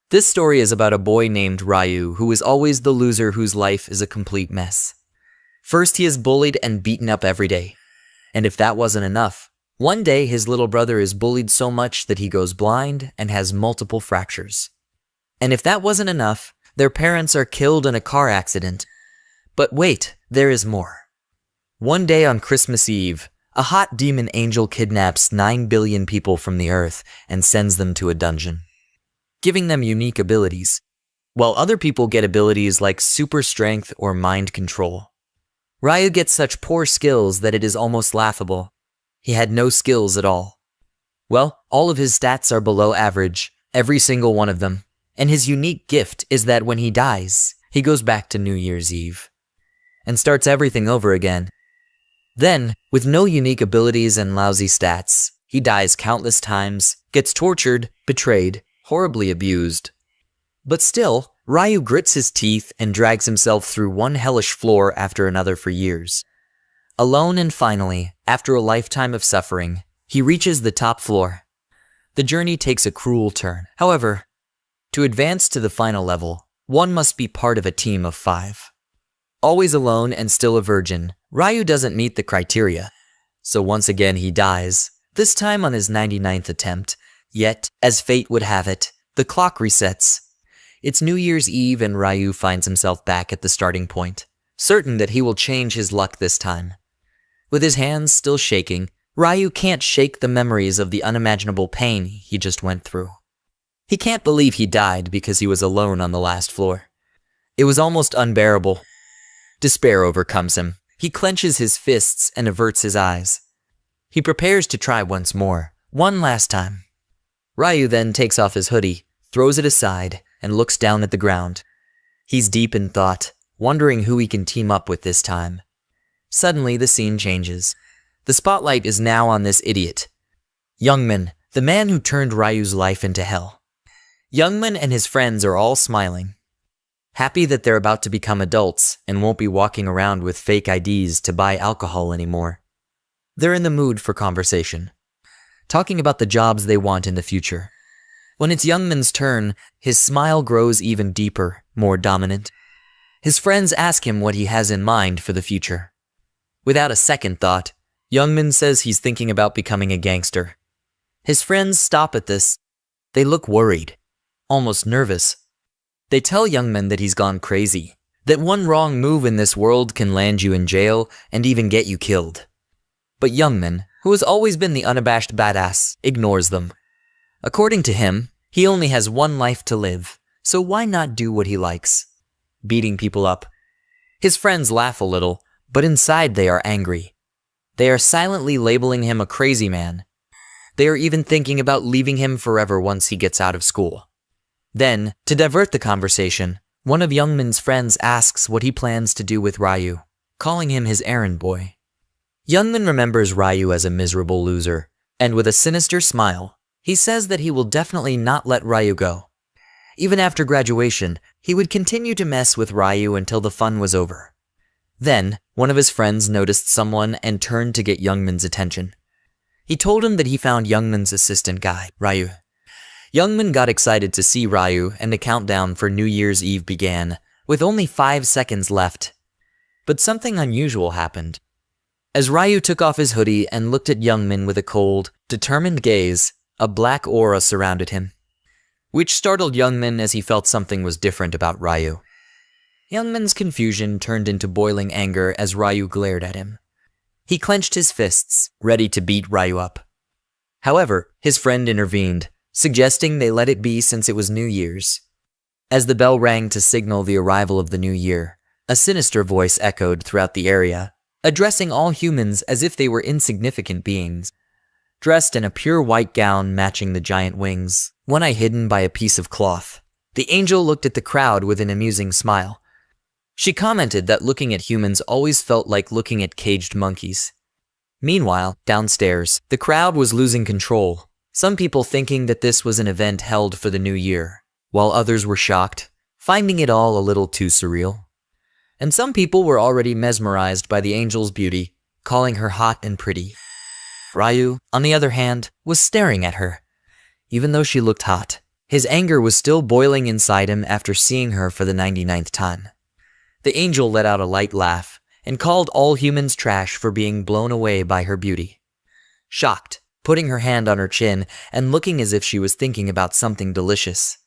This story is about a boy named Ryu who is always the loser whose life is a complete mess. First, he is bullied and beaten up every day. And if that wasn't enough, one day his little brother is bullied so much that he goes blind and has multiple fractures. And if that wasn't enough, their parents are killed in a car accident. But wait, there is more. One day on Christmas Eve, a hot demon angel kidnaps 9 billion people from the earth and sends them to a dungeon, giving them unique abilities, while other people get abilities like super strength or mind control. Ryu gets such poor skills that it is almost laughable. He had no skills at all. Well, all of his stats are below average, every single one of them, and his unique gift is that when he dies, he goes back to New Year's Eve and starts everything over again. Then, with no unique abilities and lousy stats, he dies countless times, gets tortured, betrayed, horribly abused. But still, Ryu grits his teeth and drags himself through one hellish floor after another for years. Alone and finally, after a lifetime of suffering, he reaches the top floor. The journey takes a cruel turn. However, to advance to the final level, one must be part of a team of 5. Always alone and still a virgin, Ryu doesn't meet the criteria. So once again he dies, this time on his 99th attempt. Yet, as fate would have it, the clock resets. It's New Year's Eve and Ryu finds himself back at the starting point, certain that he will change his luck this time. With his hands still shaking, Ryu can't shake the memories of the unimaginable pain he just went through. He can't believe he died because he was alone on the last floor. It was almost unbearable. Despair overcomes him. He clenches his fists and averts his eyes. He prepares to try once more, one last time. Ryu then takes off his hoodie, throws it aside, and looks down at the ground. He's deep in thought, wondering who he can team up with this time. Suddenly, the scene changes. The spotlight is now on this idiot, Youngman, the man who turned Ryu's life into hell. Youngman and his friends are all smiling, happy that they're about to become adults and won't be walking around with fake IDs to buy alcohol anymore. They're in the mood for conversation, talking about the jobs they want in the future. When it's Youngman's turn, his smile grows even deeper, more dominant. His friends ask him what he has in mind for the future. Without a second thought, Youngman says he's thinking about becoming a gangster. His friends stop at this. They look worried, almost nervous. They tell Youngman that he's gone crazy, that one wrong move in this world can land you in jail and even get you killed. But Youngman, who has always been the unabashed badass, ignores them. According to him, he only has one life to live, so why not do what he likes? Beating people up. His friends laugh a little, but inside they are angry. They are silently labeling him a crazy man. They are even thinking about leaving him forever once he gets out of school. Then, to divert the conversation, one of Youngman's friends asks what he plans to do with Ryu, calling him his errand boy. Youngman remembers Ryu as a miserable loser, and with a sinister smile, he says that he will definitely not let Ryu go. Even after graduation, he would continue to mess with Ryu until the fun was over. Then, one of his friends noticed someone and turned to get Youngman's attention. He told him that he found Youngman's assistant guy, Ryu. Youngman got excited to see Ryu, and the countdown for New Year's Eve began, with only 5 seconds left. But something unusual happened. As Ryu took off his hoodie and looked at Youngman with a cold, determined gaze, a black aura surrounded him, which startled Youngman as he felt something was different about Ryu. Youngman's confusion turned into boiling anger as Ryu glared at him. He clenched his fists, ready to beat Ryu up. However, his friend intervened, suggesting they let it be since it was New Year's. As the bell rang to signal the arrival of the new year, a sinister voice echoed throughout the area, addressing all humans as if they were insignificant beings. Dressed in a pure white gown matching the giant wings, one eye hidden by a piece of cloth, the angel looked at the crowd with an amusing smile. She commented that looking at humans always felt like looking at caged monkeys. Meanwhile, downstairs, the crowd was losing control, some people thinking that this was an event held for the new year, while others were shocked, finding it all a little too surreal. And some people were already mesmerized by the angel's beauty, calling her hot and pretty. Ryu, on the other hand, was staring at her. Even though she looked hot, His anger was still boiling inside him after seeing her for the 99th time. The angel let out a light laugh and called all humans trash for being blown away by her beauty. Shocked, putting her hand on her chin and looking as if she was thinking about something delicious,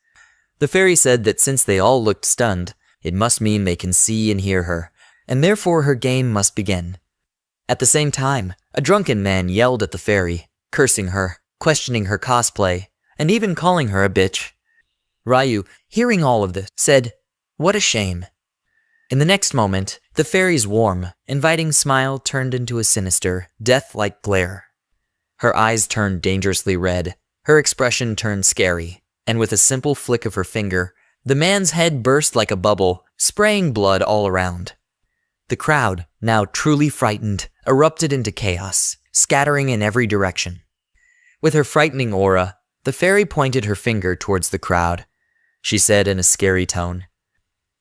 the fairy said that since they all looked stunned, it must mean they can see and hear her, and therefore her game must begin. At the same time, a drunken man yelled at the fairy, cursing her, questioning her cosplay, and even calling her a bitch. Ryu, hearing all of this, said, "What a shame." In the next moment, the fairy's warm, inviting smile turned into a sinister, death-like glare. Her eyes turned dangerously red, her expression turned scary, and with a simple flick of her finger, the man's head burst like a bubble, spraying blood all around. The crowd, now truly frightened, erupted into chaos, scattering in every direction. With her frightening aura, the fairy pointed her finger towards the crowd. She said in a scary tone,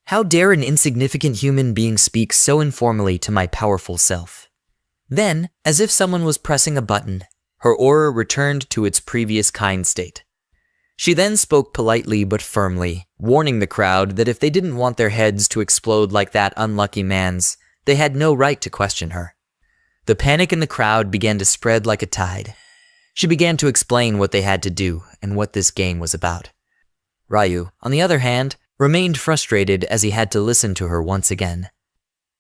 "How dare an insignificant human being speak so informally to my powerful self?" Then, as if someone was pressing a button, her aura returned to its previous kind state. She then spoke politely but firmly, warning the crowd that if they didn't want their heads to explode like that unlucky man's, they had no right to question her. The panic in the crowd began to spread like a tide. She began to explain what they had to do and what this game was about. Ryu, on the other hand, remained frustrated as he had to listen to her once again.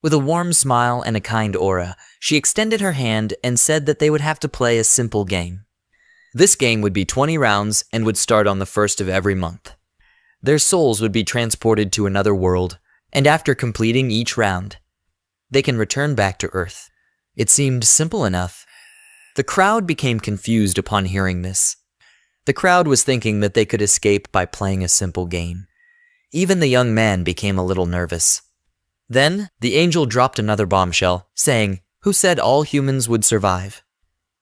With a warm smile and a kind aura, she extended her hand and said that they would have to play a simple game. This game would be 20 rounds and would start on the 1st of every month. Their souls would be transported to another world, and after completing each round, they can return back to Earth. It seemed simple enough. The crowd became confused upon hearing this. The crowd was thinking that they could escape by playing a simple game. Even the young man became a little nervous. Then, the angel dropped another bombshell, saying, "Who said all humans would survive?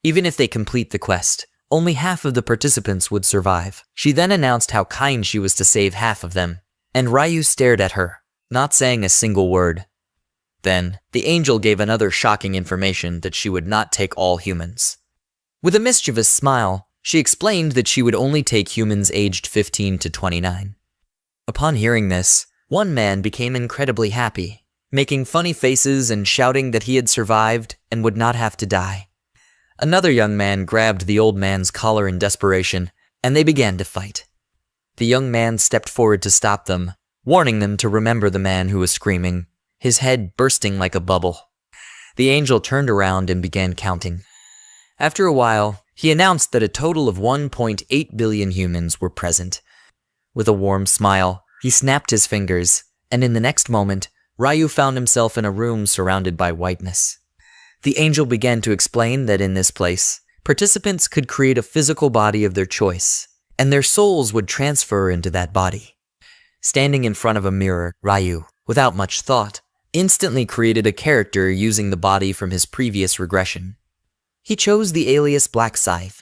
Even if they complete the quest, only half of the participants would survive." She then announced how kind she was to save half of them, and Ryu stared at her, not saying a single word. Then, the angel gave another shocking information that she would not take all humans. With a mischievous smile, she explained that she would only take humans aged 15 to 29. Upon hearing this, one man became incredibly happy, making funny faces and shouting that he had survived and would not have to die. Another young man grabbed the old man's collar in desperation, and they began to fight. The young man stepped forward to stop them, warning them to remember the man who was screaming, his head bursting like a bubble. The angel turned around and began counting. After a while, he announced that a total of 1.8 billion humans were present. With a warm smile, he snapped his fingers, and in the next moment, Ryu found himself in a room surrounded by whiteness. The angel began to explain that in this place, participants could create a physical body of their choice, and their souls would transfer into that body. Standing in front of a mirror, Ryu, without much thought, instantly created a character using the body from his previous regression. He chose the alias Black Scythe.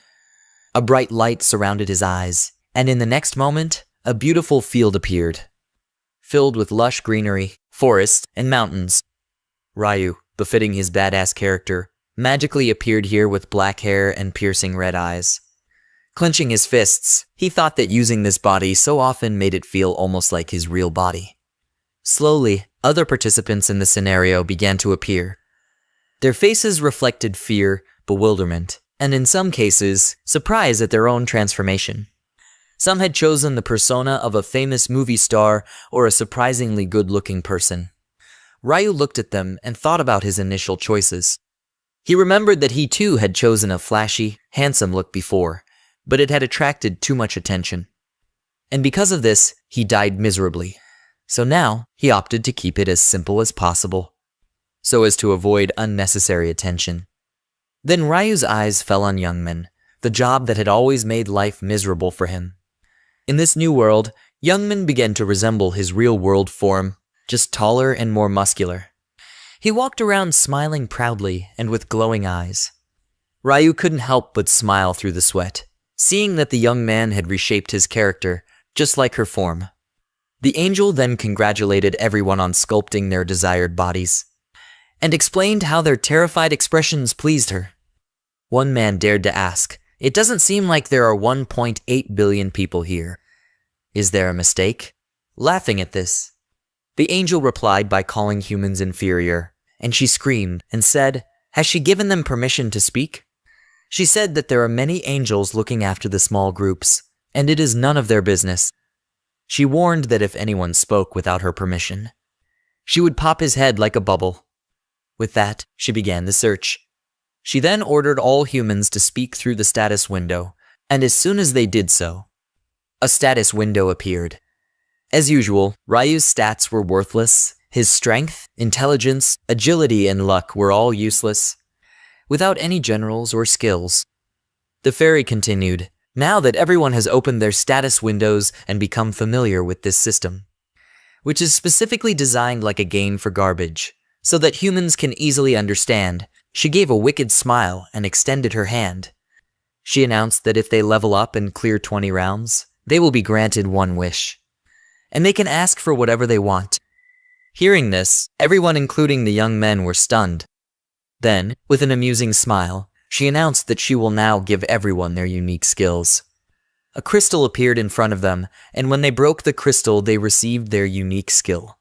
A bright light surrounded his eyes, and in the next moment, a beautiful field appeared, filled with lush greenery, forests, and mountains. Ryu, befitting his badass character, magically appeared here with black hair and piercing red eyes. Clenching his fists, he thought that using this body so often made it feel almost like his real body. Slowly, other participants in the scenario began to appear. Their faces reflected fear, bewilderment, and in some cases, surprise at their own transformation. Some had chosen the persona of a famous movie star or a surprisingly good-looking person. Ryu looked at them and thought about his initial choices. He remembered that he too had chosen a flashy, handsome look before, but it had attracted too much attention. And because of this, he died miserably. So now, he opted to keep it as simple as possible, so as to avoid unnecessary attention. Then Ryu's eyes fell on Youngman, the job that had always made life miserable for him. In this new world, Youngman began to resemble his real-world form, just taller and more muscular. He walked around smiling proudly and with glowing eyes. Ryu couldn't help but smile through the sweat, seeing that the young man had reshaped his character, just like her form. The angel then congratulated everyone on sculpting their desired bodies, and explained how their terrified expressions pleased her. One man dared to ask, "It doesn't seem like there are 1.8 billion people here. Is there a mistake? Laughing at this, the angel replied by calling humans inferior, and she screamed and said, has she given them permission to speak? She said that there are many angels looking after the small groups, and it is none of their business. She warned that if anyone spoke without her permission, she would pop his head like a bubble. With that, she began the search. She then ordered all humans to speak through the status window, and as soon as they did so, a status window appeared. As usual, Ryu's stats were worthless. His strength, intelligence, agility, and luck were all useless, without any generals or skills. The fairy continued, now that everyone has opened their status windows and become familiar with this system, which is specifically designed like a game for garbage, so that humans can easily understand, she gave a wicked smile and extended her hand. She announced that if they level up and clear 20 rounds, they will be granted one wish, and they can ask for whatever they want. Hearing this, everyone including the young men were stunned. Then, with an amusing smile, she announced that she will now give everyone their unique skills. A crystal appeared in front of them, and when they broke the crystal, they received their unique skill.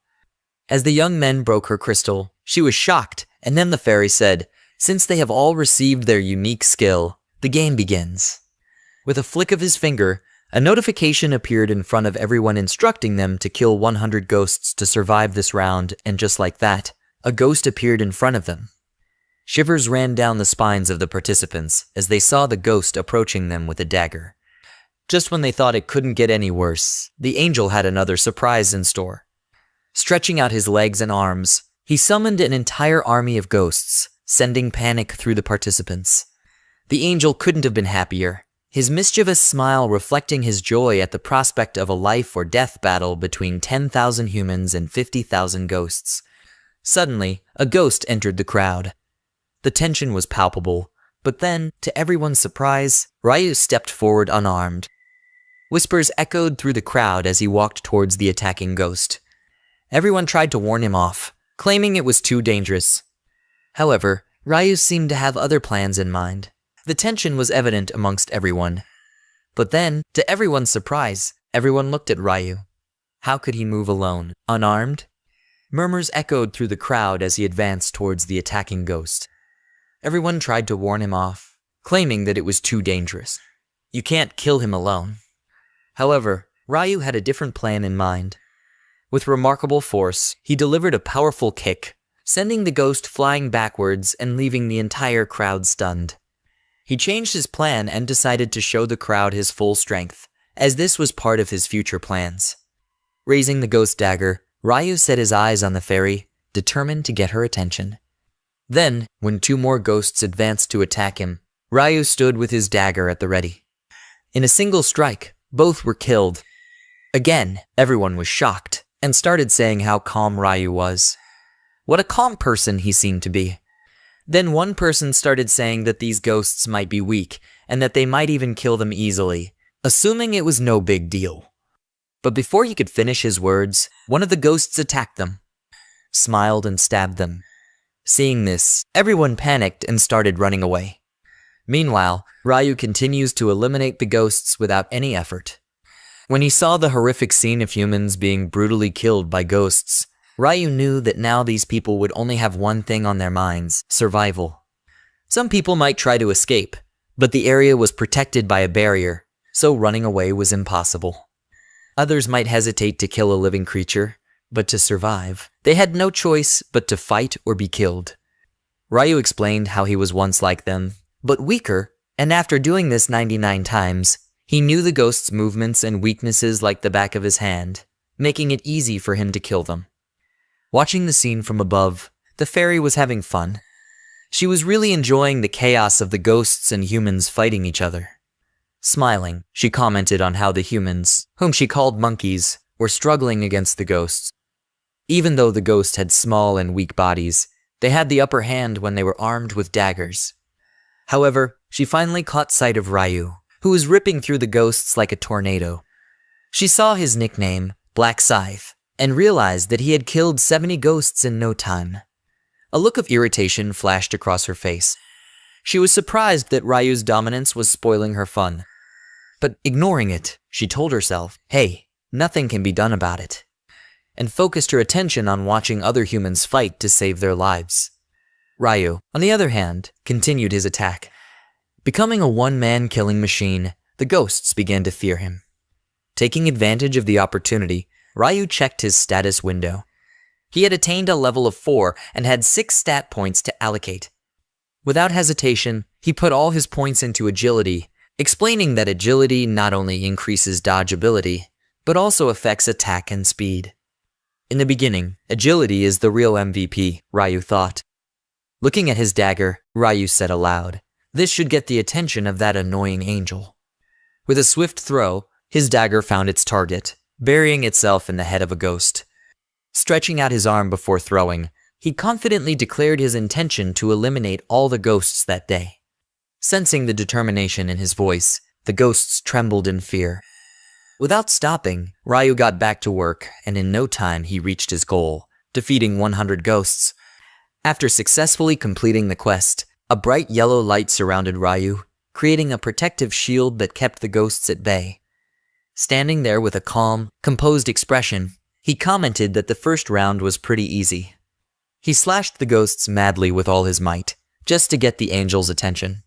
As the young men broke her crystal, she was shocked, and then the fairy said, since they have all received their unique skill, the game begins. With a flick of his finger, a notification appeared in front of everyone instructing them to kill 100 ghosts to survive this round, and just like that, a ghost appeared in front of them. Shivers ran down the spines of the participants as they saw the ghost approaching them with a dagger. Just when they thought it couldn't get any worse, the angel had another surprise in store. Stretching out his legs and arms, he summoned an entire army of ghosts, sending panic through the participants. The angel couldn't have been happier, his mischievous smile reflecting his joy at the prospect of a life or death battle between 10,000 humans and 50,000 ghosts. Suddenly, a ghost entered the crowd. The tension was palpable, but then, to everyone's surprise, Ryu stepped forward unarmed. Whispers echoed through the crowd as he walked towards the attacking ghost. Everyone tried to warn him off, claiming it was too dangerous. However, Ryu seemed to have other plans in mind. The tension was evident amongst everyone. But then, to everyone's surprise, everyone looked at Ryu. How could he move alone, unarmed? Murmurs echoed through the crowd as he advanced towards the attacking ghost. Everyone tried to warn him off, claiming that it was too dangerous. You can't kill him alone. However, Ryu had a different plan in mind. With remarkable force, he delivered a powerful kick, sending the ghost flying backwards and leaving the entire crowd stunned. He changed his plan and decided to show the crowd his full strength, as this was part of his future plans. Raising the ghost dagger, Ryu set his eyes on the fairy, determined to get her attention. Then, when 2 more ghosts advanced to attack him, Ryu stood with his dagger at the ready. In a single strike, both were killed. Again, everyone was shocked, and started saying how calm Ryu was. What a calm person he seemed to be. Then one person started saying that these ghosts might be weak, and that they might even kill them easily, assuming it was no big deal. But before he could finish his words, one of the ghosts attacked them, smiled and stabbed them. Seeing this, everyone panicked and started running away. Meanwhile, Ryu continues to eliminate the ghosts without any effort. When he saw the horrific scene of humans being brutally killed by ghosts, Ryu knew that now these people would only have one thing on their minds: survival. Some people might try to escape, but the area was protected by a barrier, so running away was impossible. Others might hesitate to kill a living creature, but to survive, they had no choice but to fight or be killed. Ryu explained how he was once like them, but weaker, and after doing this 99 times, he knew the ghost's movements and weaknesses like the back of his hand, making it easy for him to kill them. Watching the scene from above, the fairy was having fun. She was really enjoying the chaos of the ghosts and humans fighting each other. Smiling, she commented on how the humans, whom she called monkeys, were struggling against the ghosts. Even though the ghosts had small and weak bodies, they had the upper hand when they were armed with daggers. However, she finally caught sight of Ryu, who was ripping through the ghosts like a tornado. She saw his nickname, Black Scythe, and realized that he had killed 70 ghosts in no time. A look of irritation flashed across her face. She was surprised that Ryu's dominance was spoiling her fun. But ignoring it, she told herself, hey, nothing can be done about it, and focused her attention on watching other humans fight to save their lives. Ryu, on the other hand, continued his attack. Becoming a one-man killing machine, the ghosts began to fear him. Taking advantage of the opportunity, Ryu checked his status window. He had attained a level of 4 and had 6 stat points to allocate. Without hesitation, he put all his points into agility, explaining that agility not only increases dodge ability, but also affects attack and speed. In the beginning, agility is the real MVP, Ryu thought. Looking at his dagger, Ryu said aloud, "This should get the attention of that annoying angel." With a swift throw, his dagger found its target, burying itself in the head of a ghost. Stretching out his arm before throwing, he confidently declared his intention to eliminate all the ghosts that day. Sensing the determination in his voice, the ghosts trembled in fear. Without stopping, Ryu got back to work, and in no time he reached his goal, defeating 100 ghosts. After successfully completing the quest, a bright yellow light surrounded Ryu, creating a protective shield that kept the ghosts at bay. Standing there with a calm, composed expression, he commented that the first round was pretty easy. He slashed the ghosts madly with all his might, just to get the angel's attention.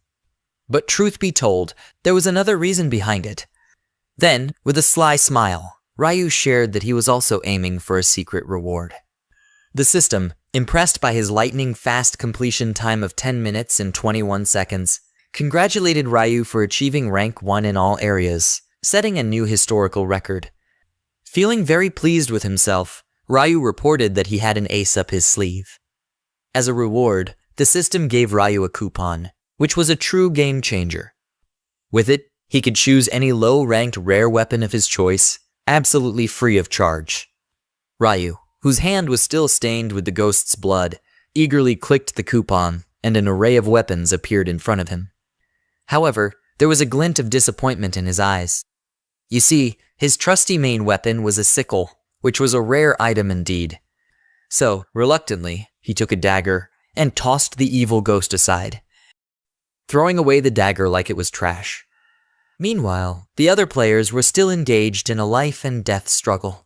But truth be told, there was another reason behind it. Then, with a sly smile, Ryu shared that he was also aiming for a secret reward. The system, impressed by his lightning-fast completion time of 10 minutes and 21 seconds, congratulated Ryu for achieving rank 1 in all areas, setting a new historical record. Feeling very pleased with himself, Ryu reported that he had an ace up his sleeve. As a reward, the system gave Ryu a coupon, which was a true game changer. With it, he could choose any low-ranked rare weapon of his choice, absolutely free of charge. Ryu, whose hand was still stained with the ghost's blood, eagerly clicked the coupon, and an array of weapons appeared in front of him. However, there was a glint of disappointment in his eyes. You see, his trusty main weapon was a sickle, which was a rare item indeed. So, reluctantly, he took a dagger and tossed the evil ghost aside, throwing away the dagger like it was trash. Meanwhile, the other players were still engaged in a life-and-death struggle.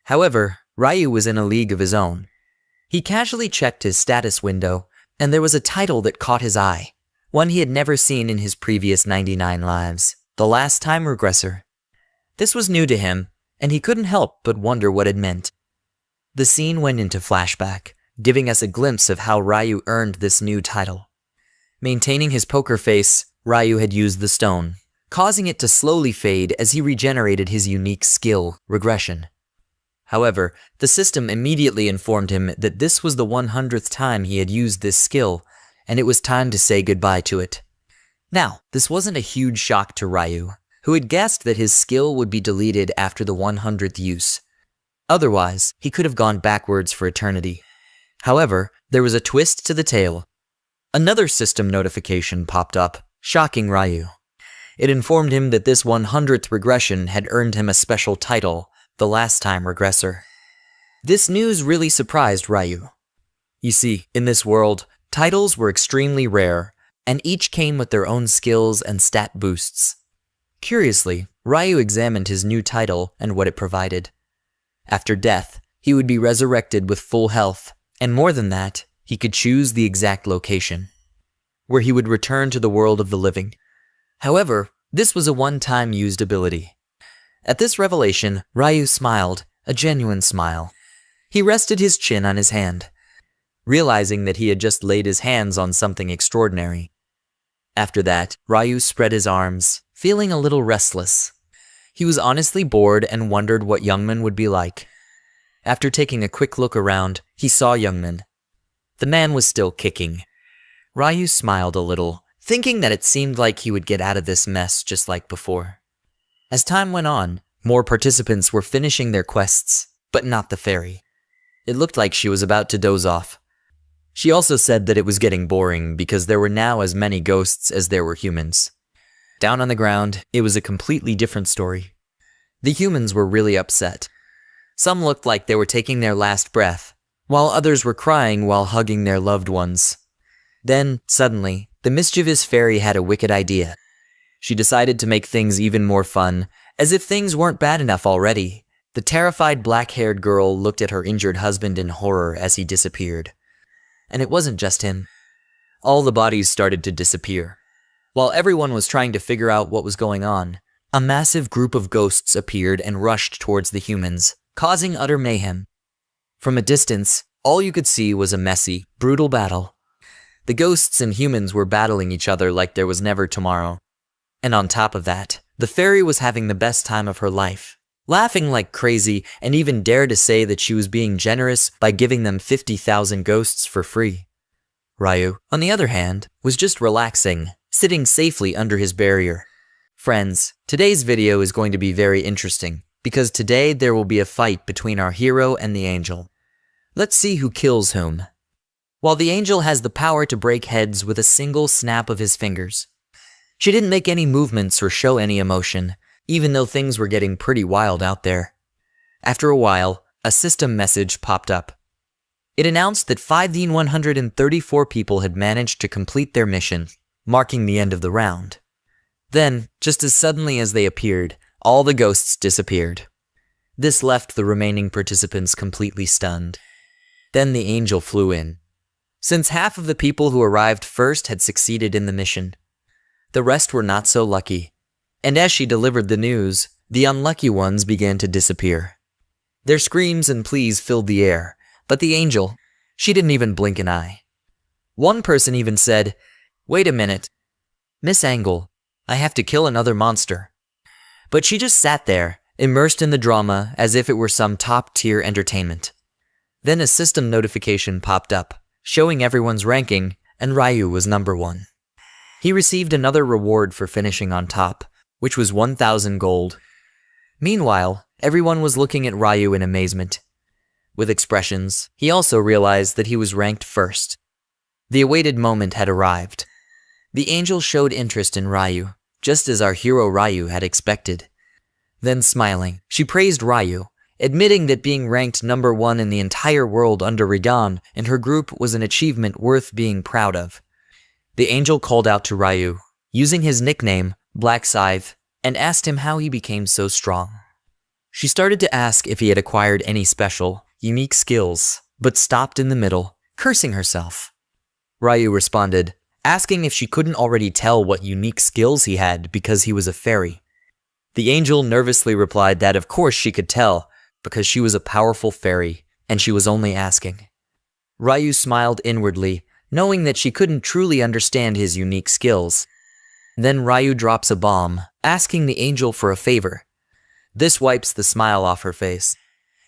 However, Ryu was in a league of his own. He casually checked his status window, and there was a title that caught his eye, one he had never seen in his previous 99 lives, The Last Time Regressor. This was new to him, and he couldn't help but wonder what it meant. The scene went into flashback, giving us a glimpse of how Ryu earned this new title. Maintaining his poker face, Ryu had used the stone, causing it to slowly fade as he regenerated his unique skill, regression. However, the system immediately informed him that this was the 100th time he had used this skill, and it was time to say goodbye to it. Now, this wasn't a huge shock to Ryu, who had guessed that his skill would be deleted after the 100th use. Otherwise, he could have gone backwards for eternity. However, there was a twist to the tale. Another system notification popped up, shocking Ryu. It informed him that this 100th regression had earned him a special title, The Last Time Regressor. This news really surprised Ryu. You see, in this world, titles were extremely rare, and each came with their own skills and stat boosts. Curiously, Ryu examined his new title and what it provided. After death, he would be resurrected with full health, and more than that, he could choose the exact location, where he would return to the world of the living. However, this was a one-time used ability. At this revelation, Ryu smiled, a genuine smile. He rested his chin on his hand, realizing that he had just laid his hands on something extraordinary. After that, Ryu spread his arms, feeling a little restless. He was honestly bored and wondered what Youngman would be like. After taking a quick look around, he saw Youngman. The man was still kicking. Ryu smiled a little, thinking that it seemed like he would get out of this mess just like before. As time went on, more participants were finishing their quests, but not the fairy. It looked like she was about to doze off. She also said that it was getting boring because there were now as many ghosts as there were humans. Down on the ground, it was a completely different story. The humans were really upset. Some looked like they were taking their last breath, while others were crying while hugging their loved ones. Then, suddenly, the mischievous fairy had a wicked idea. She decided to make things even more fun, as if things weren't bad enough already. The terrified black-haired girl looked at her injured husband in horror as he disappeared. And it wasn't just him. All the bodies started to disappear. While everyone was trying to figure out what was going on, a massive group of ghosts appeared and rushed towards the humans, causing utter mayhem. From a distance, all you could see was a messy, brutal battle. The ghosts and humans were battling each other like there was never tomorrow. And on top of that, the fairy was having the best time of her life, laughing like crazy and even dared to say that she was being generous by giving them 50,000 ghosts for free. Ryu, on the other hand, was just relaxing, sitting safely under his barrier. Friends, today's video is going to be very interesting, because today there will be a fight between our hero and the angel. Let's see who kills whom. While the angel has the power to break heads with a single snap of his fingers, she didn't make any movements or show any emotion, even though things were getting pretty wild out there. After a while, a system message popped up. It announced that 5,134 people had managed to complete their mission, marking the end of the round. Then, just as suddenly as they appeared, all the ghosts disappeared. This left the remaining participants completely stunned. Then the angel flew in. Since half of the people who arrived first had succeeded in the mission, the rest were not so lucky. And as she delivered the news, the unlucky ones began to disappear. Their screams and pleas filled the air, but the angel, she didn't even blink an eye. One person even said, "Wait a minute, Miss Angle, I have to kill another monster." But she just sat there, immersed in the drama as if it were some top-tier entertainment. Then a system notification popped up, showing everyone's ranking, and Ryu was number 1. He received another reward for finishing on top, which was 1,000 gold. Meanwhile, everyone was looking at Ryu in amazement. With expressions, he also realized that he was ranked first. The awaited moment had arrived. The angel showed interest in Ryu, just as our hero Ryu had expected. Then smiling, she praised Ryu, admitting that being ranked number 1 in the entire world under Rigan and her group was an achievement worth being proud of. The angel called out to Ryu, using his nickname, Black Scythe, and asked him how he became so strong. She started to ask if he had acquired any special, unique skills, but stopped in the middle, cursing herself. Ryu responded, asking if she couldn't already tell what unique skills he had because he was a fairy. The angel nervously replied that of course she could tell, because she was a powerful fairy, and she was only asking. Ryu smiled inwardly, knowing that she couldn't truly understand his unique skills. Then Ryu drops a bomb, asking the angel for a favor. This wipes the smile off her face.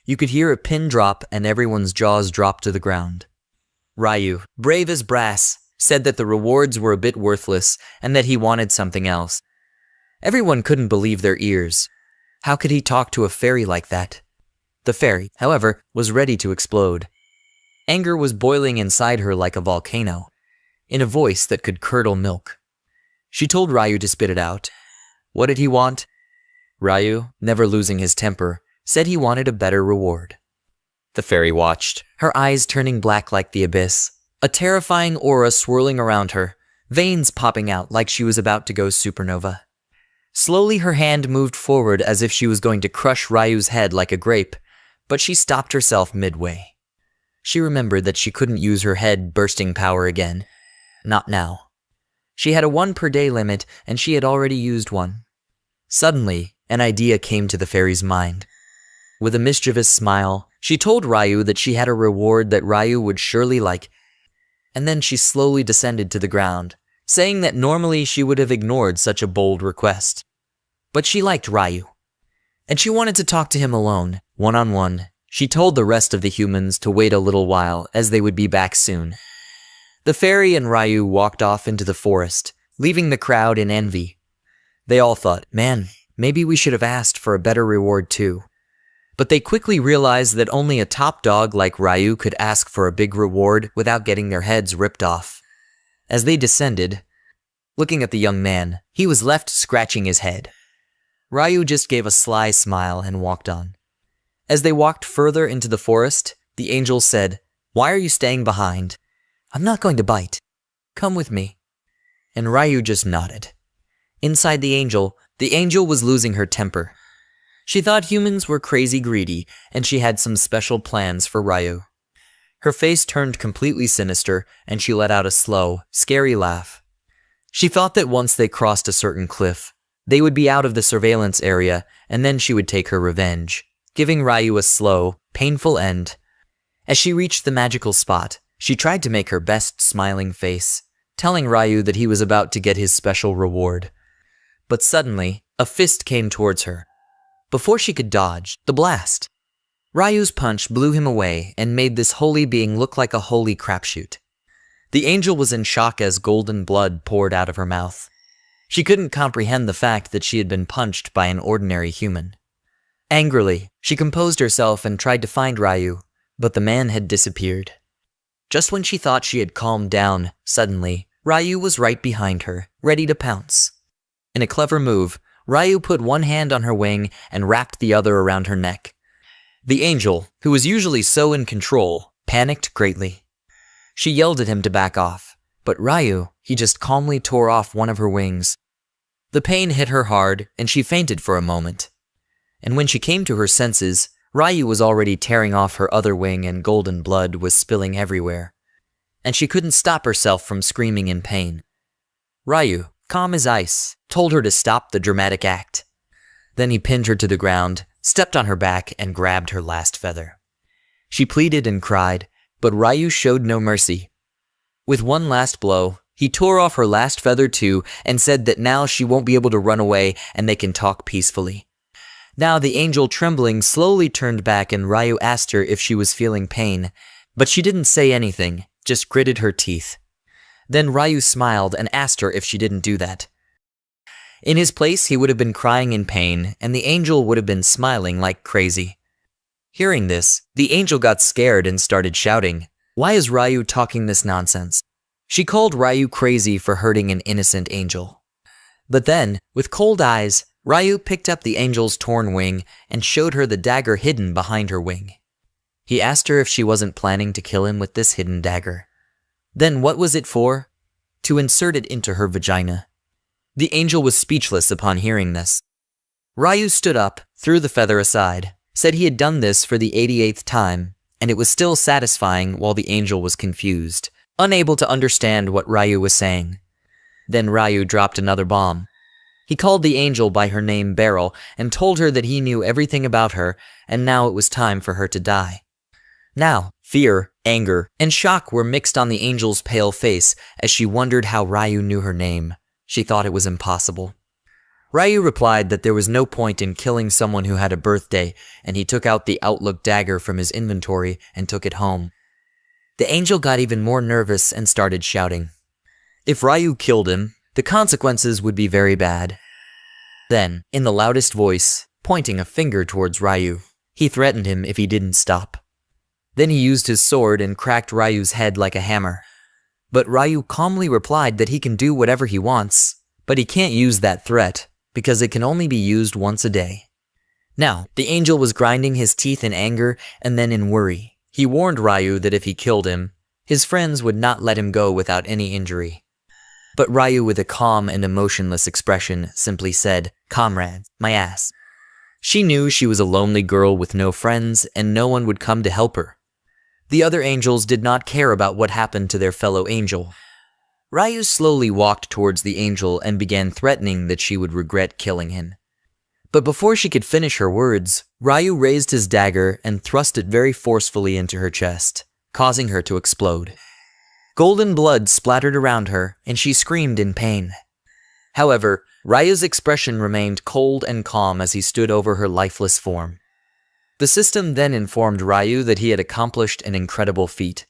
You could hear a pin drop and everyone's jaws drop to the ground. Ryu, brave as brass, said that the rewards were a bit worthless and that he wanted something else. Everyone couldn't believe their ears. How could he talk to a fairy like that? The fairy, however, was ready to explode. Anger was boiling inside her like a volcano, in a voice that could curdle milk. She told Ryu to spit it out. What did he want? Ryu, never losing his temper, said he wanted a better reward. The fairy watched, her eyes turning black like the abyss, a terrifying aura swirling around her, veins popping out like she was about to go supernova. Slowly her hand moved forward as if she was going to crush Ryu's head like a grape, but she stopped herself midway. She remembered that she couldn't use her head bursting power again. Not now. She had a 1 per day limit, and she had already used one. Suddenly, an idea came to the fairy's mind. With a mischievous smile, she told Ryu that she had a reward that Ryu would surely like, and then she slowly descended to the ground, saying that normally she would have ignored such a bold request. But she liked Ryu, and she wanted to talk to him alone, one-on-one. She told the rest of the humans to wait a little while, as they would be back soon. The fairy and Ryu walked off into the forest, leaving the crowd in envy. They all thought, man, maybe we should have asked for a better reward too. But they quickly realized that only a top dog like Ryu could ask for a big reward without getting their heads ripped off. As they descended, looking at the young man, he was left scratching his head. Ryu just gave a sly smile and walked on. As they walked further into the forest, the angel said, "Why are you staying behind? I'm not going to bite. Come with me." And Ryu just nodded. Inside the angel was losing her temper. She thought humans were crazy greedy, and she had some special plans for Ryu. Her face turned completely sinister, and she let out a slow, scary laugh. She thought that once they crossed a certain cliff, they would be out of the surveillance area, and then she would take her revenge, giving Ryu a slow, painful end. As she reached the magical spot, she tried to make her best smiling face, telling Ryu that he was about to get his special reward. But suddenly, a fist came towards her. Before she could dodge the blast, Ryu's punch blew him away and made this holy being look like a holy crapshoot. The angel was in shock as golden blood poured out of her mouth. She couldn't comprehend the fact that she had been punched by an ordinary human. Angrily, she composed herself and tried to find Ryu, but the man had disappeared. Just when she thought she had calmed down, suddenly, Ryu was right behind her, ready to pounce. In a clever move, Ryu put one hand on her wing and wrapped the other around her neck. The angel, who was usually so in control, panicked greatly. She yelled at him to back off, but Ryu, he just calmly tore off one of her wings. The pain hit her hard, and she fainted for a moment. And when she came to her senses, Ryu was already tearing off her other wing and golden blood was spilling everywhere. And she couldn't stop herself from screaming in pain. Ryu, calm as ice, told her to stop the dramatic act. Then he pinned her to the ground, stepped on her back, and grabbed her last feather. She pleaded and cried, but Ryu showed no mercy. With one last blow, he tore off her last feather too and said that now she won't be able to run away and they can talk peacefully. Now the angel, trembling, slowly turned back and Ryu asked her if she was feeling pain, but she didn't say anything, just gritted her teeth. Then Ryu smiled and asked her if she didn't do that. In his place, he would have been crying in pain, and the angel would have been smiling like crazy. Hearing this, the angel got scared and started shouting, "Why is Ryu talking this nonsense?" She called Ryu crazy for hurting an innocent angel. But then, with cold eyes, Ryu picked up the angel's torn wing and showed her the dagger hidden behind her wing. He asked her if she wasn't planning to kill him with this hidden dagger. Then what was it for? To insert it into her vagina. The angel was speechless upon hearing this. Ryu stood up, threw the feather aside, said he had done this for the 88th time, and it was still satisfying while the angel was confused, unable to understand what Ryu was saying. Then Ryu dropped another bomb. He called the angel by her name Beryl and told her that he knew everything about her, and now it was time for her to die. Now, fear, anger, and shock were mixed on the angel's pale face as she wondered how Ryu knew her name. She thought it was impossible. Ryu replied that there was no point in killing someone who had a birthday, and he took out the Outlook dagger from his inventory and took it home. The angel got even more nervous and started shouting. If Ryu killed him, the consequences would be very bad. Then, in the loudest voice, pointing a finger towards Ryu, he threatened him if he didn't stop. Then he used his sword and cracked Ryu's head like a hammer. But Ryu calmly replied that he can do whatever he wants, but he can't use that threat, because it can only be used once a day. Now, the angel was grinding his teeth in anger and then in worry. He warned Ryu that if he killed him, his friends would not let him go without any injury. But Ryu, with a calm and emotionless expression, simply said, "Comrades, my ass." She knew she was a lonely girl with no friends and no one would come to help her. The other angels did not care about what happened to their fellow angel. Ryu slowly walked towards the angel and began threatening that she would regret killing him. But before she could finish her words, Ryu raised his dagger and thrust it very forcefully into her chest, causing her to explode. Golden blood splattered around her, and she screamed in pain. However, Ryu's expression remained cold and calm as he stood over her lifeless form. The system then informed Ryu that he had accomplished an incredible feat.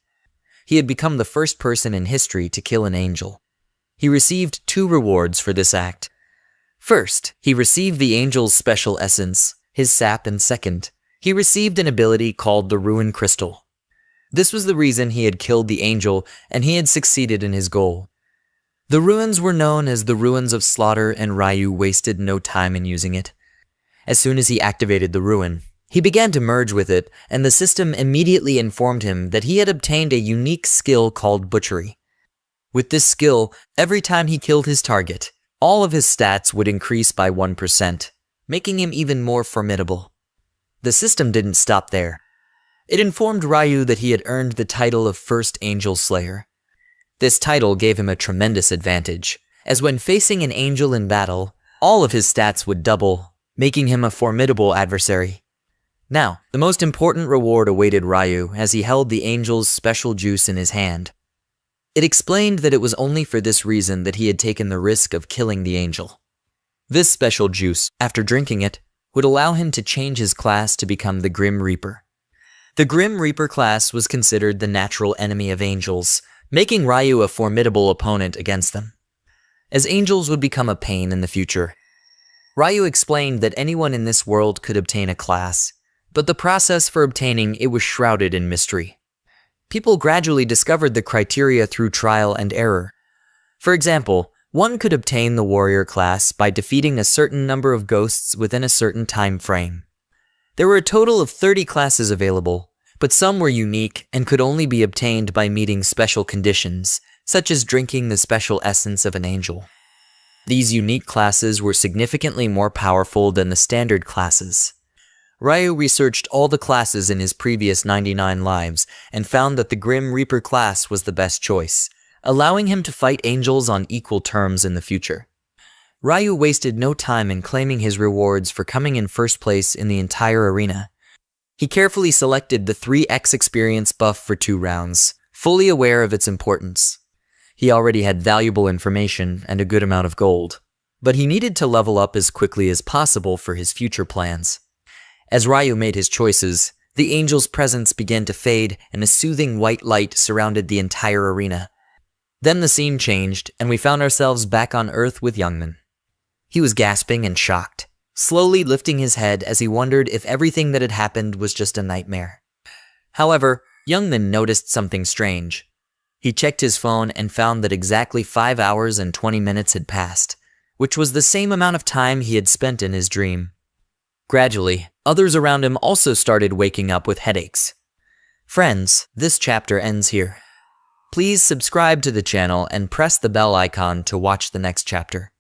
He had become the first person in history to kill an angel. He received 2 rewards for this act. First, he received the angel's special essence, his sap, and second, he received an ability called the Ruin Crystal. This was the reason he had killed the angel, and he had succeeded in his goal. The ruins were known as the Ruins of Slaughter, and Ryu wasted no time in using it. As soon as he activated the ruin, he began to merge with it, and the system immediately informed him that he had obtained a unique skill called butchery. With this skill, every time he killed his target, all of his stats would increase by 1%. making him even more formidable. The system didn't stop there. It informed Ryu that he had earned the title of First Angel Slayer. This title gave him a tremendous advantage, as when facing an angel in battle, all of his stats would double, making him a formidable adversary. Now, the most important reward awaited Ryu as he held the angel's special juice in his hand. It explained that it was only for this reason that he had taken the risk of killing the angel. This special juice, after drinking it, would allow him to change his class to become the Grim Reaper. The Grim Reaper class was considered the natural enemy of angels, making Ryu a formidable opponent against them, as angels would become a pain in the future. Ryu explained that anyone in this world could obtain a class, but the process for obtaining it was shrouded in mystery. People gradually discovered the criteria through trial and error. For example, one could obtain the warrior class by defeating a certain number of ghosts within a certain time frame. There were a total of 30 classes available, but some were unique and could only be obtained by meeting special conditions, such as drinking the special essence of an angel. These unique classes were significantly more powerful than the standard classes. Ryu researched all the classes in his previous 99 lives and found that the Grim Reaper class was the best choice, allowing him to fight angels on equal terms in the future. Ryu wasted no time in claiming his rewards for coming in first place in the entire arena. He carefully selected the 3x experience buff for 2 rounds, fully aware of its importance. He already had valuable information and a good amount of gold, but he needed to level up as quickly as possible for his future plans. As Ryu made his choices, the angel's presence began to fade and a soothing white light surrounded the entire arena. Then the scene changed and we found ourselves back on Earth with Youngman. He was gasping and shocked, slowly lifting his head as he wondered if everything that had happened was just a nightmare. However, Youngman noticed something strange. He checked his phone and found that exactly 5 hours and 20 minutes had passed, which was the same amount of time he had spent in his dream. Gradually, others around him also started waking up with headaches. Friends, this chapter ends here. Please subscribe to the channel and press the bell icon to watch the next chapter.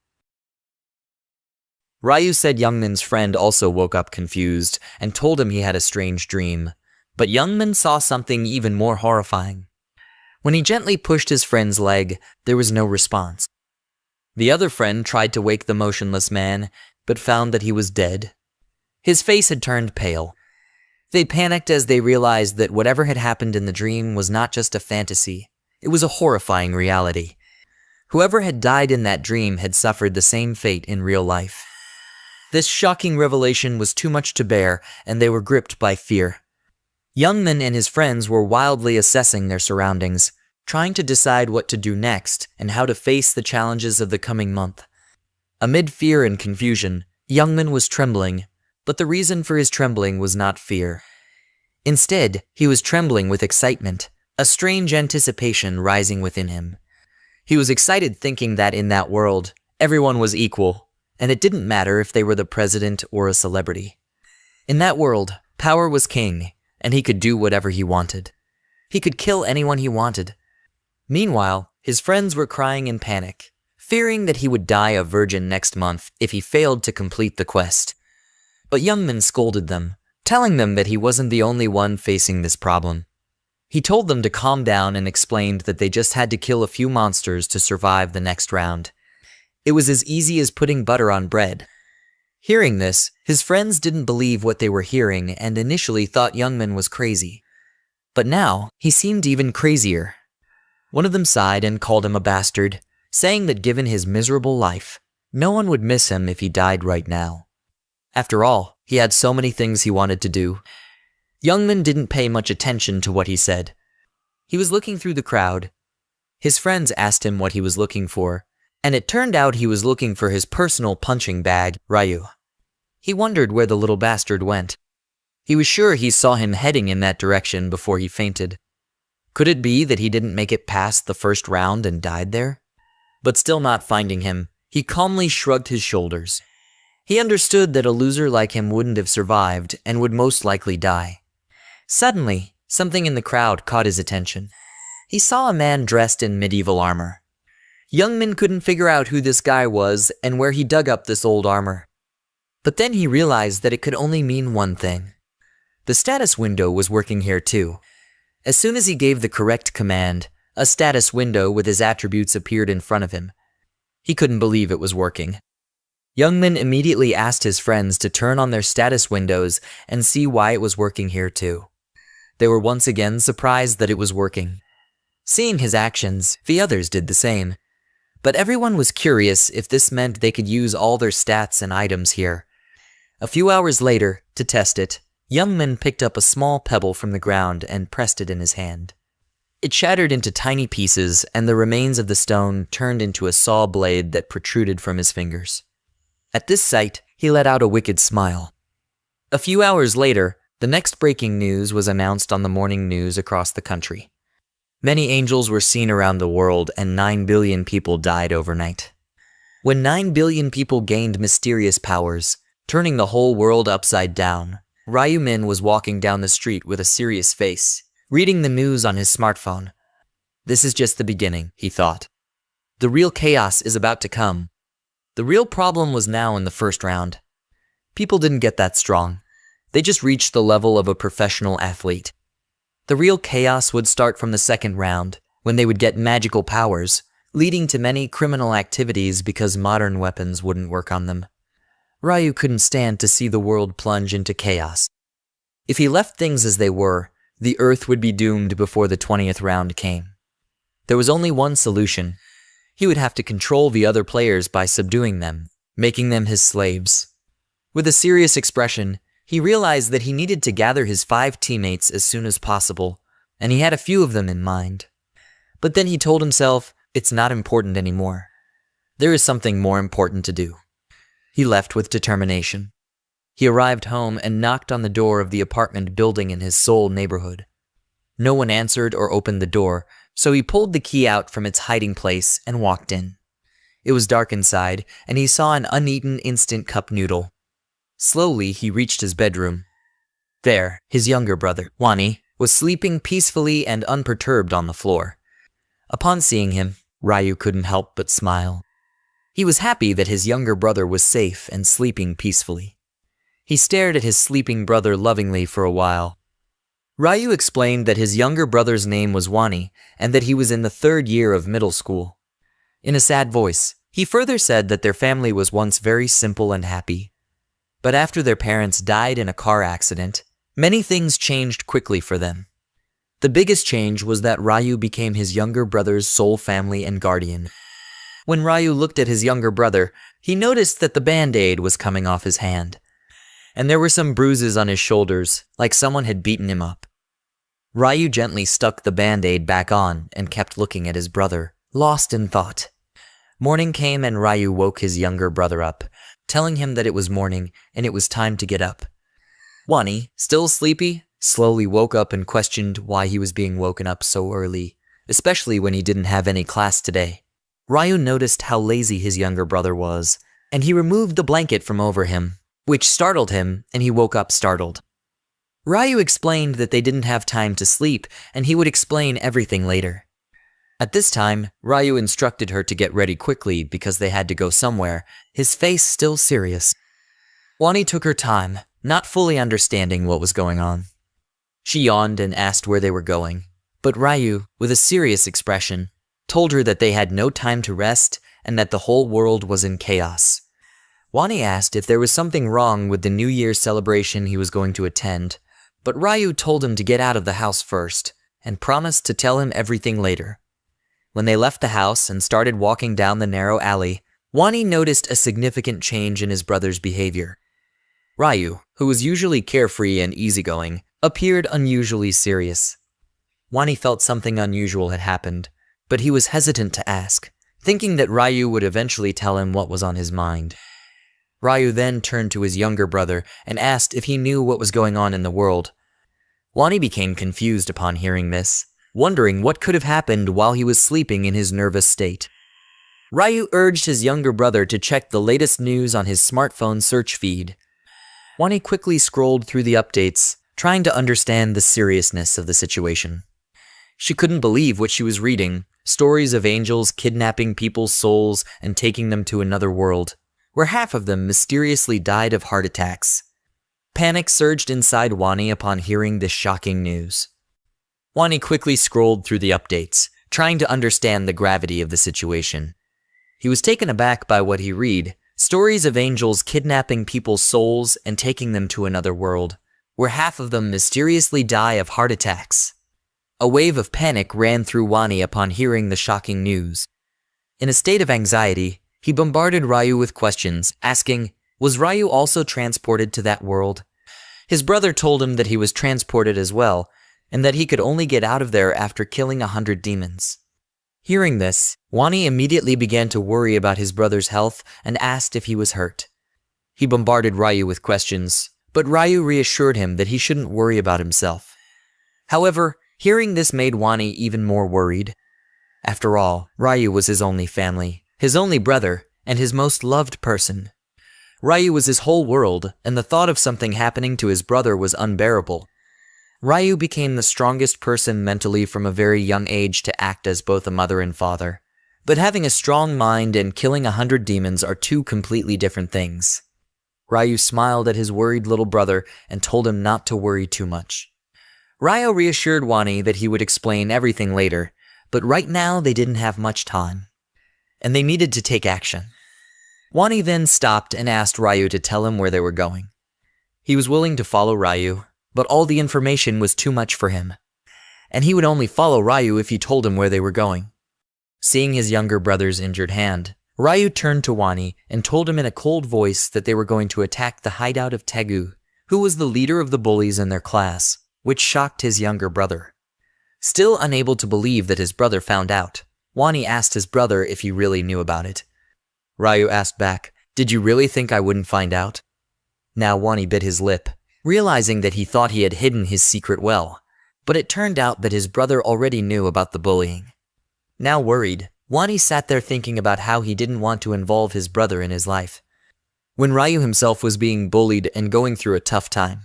Ryu said Youngman's friend also woke up confused and told him he had a strange dream, but Youngman saw something even more horrifying. When he gently pushed his friend's leg, there was no response. The other friend tried to wake the motionless man, but found that he was dead. His face had turned pale. They panicked as they realized that whatever had happened in the dream was not just a fantasy, it was a horrifying reality. Whoever had died in that dream had suffered the same fate in real life. This shocking revelation was too much to bear, and they were gripped by fear. Youngman and his friends were wildly assessing their surroundings, trying to decide what to do next and how to face the challenges of the coming month. Amid fear and confusion, Youngman was trembling, but the reason for his trembling was not fear. Instead, he was trembling with excitement, a strange anticipation rising within him. He was excited thinking that in that world, everyone was equal, and it didn't matter if they were the president or a celebrity. In that world, power was king, and he could do whatever he wanted. He could kill anyone he wanted. Meanwhile, his friends were crying in panic, fearing that he would die a virgin next month if he failed to complete the quest. But Youngman scolded them, telling them that he wasn't the only one facing this problem. He told them to calm down and explained that they just had to kill a few monsters to survive the next round. It was as easy as putting butter on bread. Hearing this, his friends didn't believe what they were hearing and initially thought Youngman was crazy. But now, he seemed even crazier. One of them sighed and called him a bastard, saying that given his miserable life, no one would miss him if he died right now. After all, he had so many things he wanted to do. Youngman didn't pay much attention to what he said. He was looking through the crowd. His friends asked him what he was looking for, and it turned out he was looking for his personal punching bag, Ryu. He wondered where the little bastard went. He was sure he saw him heading in that direction before he fainted. Could it be that he didn't make it past the first round and died there? But still not finding him, he calmly shrugged his shoulders. He understood that a loser like him wouldn't have survived and would most likely die. Suddenly, something in the crowd caught his attention. He saw a man dressed in medieval armor. Youngman couldn't figure out who this guy was and where he dug up this old armor. But then he realized that it could only mean one thing. The status window was working here too. As soon as he gave the correct command, a status window with his attributes appeared in front of him. He couldn't believe it was working. Youngmin immediately asked his friends to turn on their status windows and see why it was working here too. They were once again surprised that it was working. Seeing his actions, the others did the same. But everyone was curious if this meant they could use all their stats and items here. A few hours later, to test it, Youngmin picked up a small pebble from the ground and pressed it in his hand. It shattered into tiny pieces, and the remains of the stone turned into a saw blade that protruded from his fingers. At this sight, he let out a wicked smile. A few hours later, the next breaking news was announced on the morning news across the country. Many angels were seen around the world, and 9 billion people died overnight. When 9 billion people gained mysterious powers, turning the whole world upside down, Ryu Min was walking down the street with a serious face, reading the news on his smartphone. This is just the beginning, he thought. The real chaos is about to come. The real problem was now in the first round. People didn't get that strong. They just reached the level of a professional athlete. The real chaos would start from the second round, when they would get magical powers, leading to many criminal activities because modern weapons wouldn't work on them. Ryu couldn't stand to see the world plunge into chaos. If he left things as they were, the Earth would be doomed before the 20th round came. There was only one solution. He would have to control the other players by subduing them, making them his slaves. With a serious expression, he realized that he needed to gather his 5 teammates as soon as possible, and he had a few of them in mind. But then he told himself, it's not important anymore. There is something more important to do. He left with determination. He arrived home and knocked on the door of the apartment building in his Seoul neighborhood. No one answered or opened the door, so he pulled the key out from its hiding place and walked in. It was dark inside, and he saw an uneaten instant cup noodle. Slowly, he reached his bedroom. There, his younger brother, Wani, was sleeping peacefully and unperturbed on the floor. Upon seeing him, Ryu couldn't help but smile. He was happy that his younger brother was safe and sleeping peacefully. He stared at his sleeping brother lovingly for a while. Ryu explained that his younger brother's name was Wani and that he was in the 3rd year of middle school. In a sad voice, he further said that their family was once very simple and happy. But after their parents died in a car accident, many things changed quickly for them. The biggest change was that Ryu became his younger brother's sole family and guardian. When Ryu looked at his younger brother, he noticed that the band-aid was coming off his hand, and there were some bruises on his shoulders, like someone had beaten him up. Ryu gently stuck the band-aid back on and kept looking at his brother, lost in thought. Morning came and Ryu woke his younger brother up, telling him that it was morning and it was time to get up. Wani, still sleepy, slowly woke up and questioned why he was being woken up so early, especially when he didn't have any class today. Ryu noticed how lazy his younger brother was, and he removed the blanket from over him, which startled him, and he woke up startled. Ryu explained that they didn't have time to sleep, and he would explain everything later. At this time, Ryu instructed her to get ready quickly because they had to go somewhere, his face still serious. Wani took her time, not fully understanding what was going on. She yawned and asked where they were going, but Ryu, with a serious expression, told her that they had no time to rest and that the whole world was in chaos. Wani asked if there was something wrong with the New Year's celebration he was going to attend, but Ryu told him to get out of the house first and promised to tell him everything later. When they left the house and started walking down the narrow alley, Wani noticed a significant change in his brother's behavior. Ryu, who was usually carefree and easygoing, appeared unusually serious. Wani felt something unusual had happened, but he was hesitant to ask, thinking that Ryu would eventually tell him what was on his mind. Ryu then turned to his younger brother and asked if he knew what was going on in the world. Wani became confused upon hearing this, wondering what could have happened while he was sleeping in his nervous state. Ryu urged his younger brother to check the latest news on his smartphone search feed. Wani quickly scrolled through the updates, trying to understand the seriousness of the situation. She couldn't believe what she was reading, stories of angels kidnapping people's souls and taking them to another world. where half of them mysteriously died of heart attacks. Panic surged inside Wani upon hearing this shocking news. Wani quickly scrolled through the updates, trying to understand the gravity of the situation. He was taken aback by what he read, stories of angels kidnapping people's souls and taking them to another world, where half of them mysteriously die of heart attacks. A wave of panic ran through Wani upon hearing the shocking news. In a state of anxiety, he bombarded Ryu with questions, asking, was Ryu also transported to that world? His brother told him that he was transported as well, and that he could only get out of there after killing 100 demons. Hearing this, Wani immediately began to worry about his brother's health and asked if he was hurt. He bombarded Ryu with questions, but Ryu reassured him that he shouldn't worry about himself. However, hearing this made Wani even more worried. After all, Ryu was his only family, his only brother, and his most loved person. Ryu was his whole world, and the thought of something happening to his brother was unbearable. Ryu became the strongest person mentally from a very young age to act as both a mother and father. But having a strong mind and killing 100 demons are two completely different things. Ryu smiled at his worried little brother and told him not to worry too much. Ryu reassured Wani that he would explain everything later, but right now they didn't have much time, and they needed to take action. Wani then stopped and asked Ryu to tell him where they were going. He was willing to follow Ryu, but all the information was too much for him, and he would only follow Ryu if he told him where they were going. Seeing his younger brother's injured hand, Ryu turned to Wani and told him in a cold voice that they were going to attack the hideout of Tegu, who was the leader of the bullies in their class, which shocked his younger brother. Still unable to believe that his brother found out, Wani asked his brother if he really knew about it. Ryu asked back, "Did you really think I wouldn't find out?" Now Wani bit his lip, realizing that he thought he had hidden his secret well, but it turned out that his brother already knew about the bullying. Now worried, Wani sat there thinking about how he didn't want to involve his brother in his life, when Ryu himself was being bullied and going through a tough time.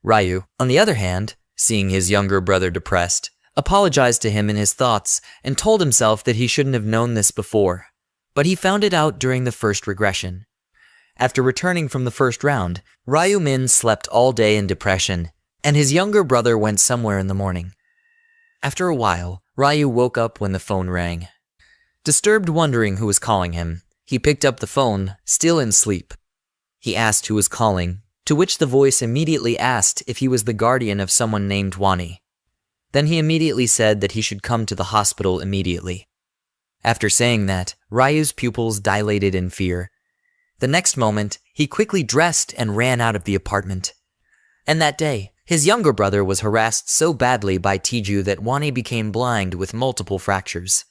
Ryu, on the other hand, seeing his younger brother depressed, apologized to him in his thoughts and told himself that he shouldn't have known this before, but he found it out during the first regression. After returning from the first round, Ryu Min slept all day in depression, and his younger brother went somewhere in the morning. After a while, Ryu woke up when the phone rang. Disturbed, wondering who was calling him, he picked up the phone, still in sleep. He asked who was calling, to which the voice immediately asked if he was the guardian of someone named Wani. Then he immediately said that he should come to the hospital immediately. After saying that, Ryu's pupils dilated in fear. The next moment, he quickly dressed and ran out of the apartment. And that day, his younger brother was harassed so badly by Tiju that Wani became blind with multiple fractures.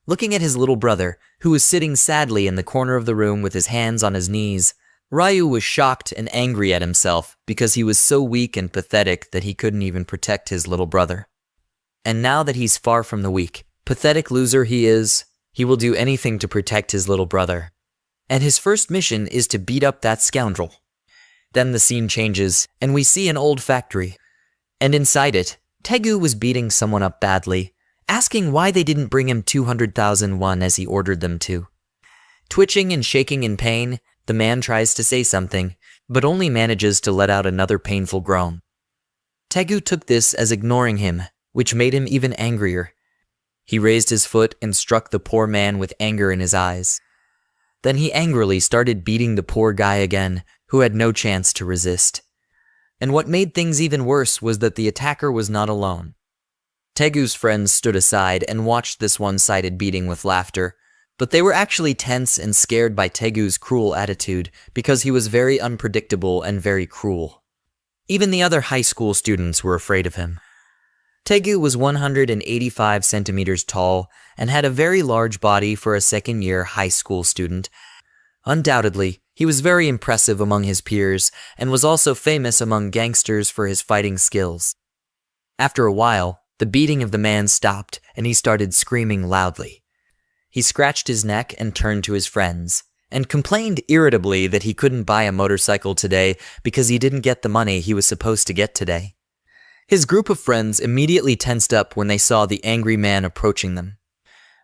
Looking at his little brother, who was sitting sadly in the corner of the room with his hands on his knees, Ryu was shocked and angry at himself because he was so weak and pathetic that he couldn't even protect his little brother. And now that he's far from the weak, pathetic loser he is, he will do anything to protect his little brother. And his first mission is to beat up that scoundrel. Then the scene changes, and we see an old factory. And inside it, Tegu was beating someone up badly, asking why they didn't bring him 200,000 won as he ordered them to. Twitching and shaking in pain, the man tries to say something, but only manages to let out another painful groan. Tegu took this as ignoring him, which made him even angrier. He raised his foot and struck the poor man with anger in his eyes. Then he angrily started beating the poor guy again, who had no chance to resist. And what made things even worse was that the attacker was not alone. Tegu's friends stood aside and watched this one-sided beating with laughter, but they were actually tense and scared by Tegu's cruel attitude because he was very unpredictable and very cruel. Even the other high school students were afraid of him. Tegu was 185 centimeters tall and had a very large body for a second-year high school student. Undoubtedly, he was very impressive among his peers and was also famous among gangsters for his fighting skills. After a while, the beating of the man stopped and he started screaming loudly. He scratched his neck and turned to his friends, and complained irritably that he couldn't buy a motorcycle today because he didn't get the money he was supposed to get today. His group of friends immediately tensed up when they saw the angry man approaching them.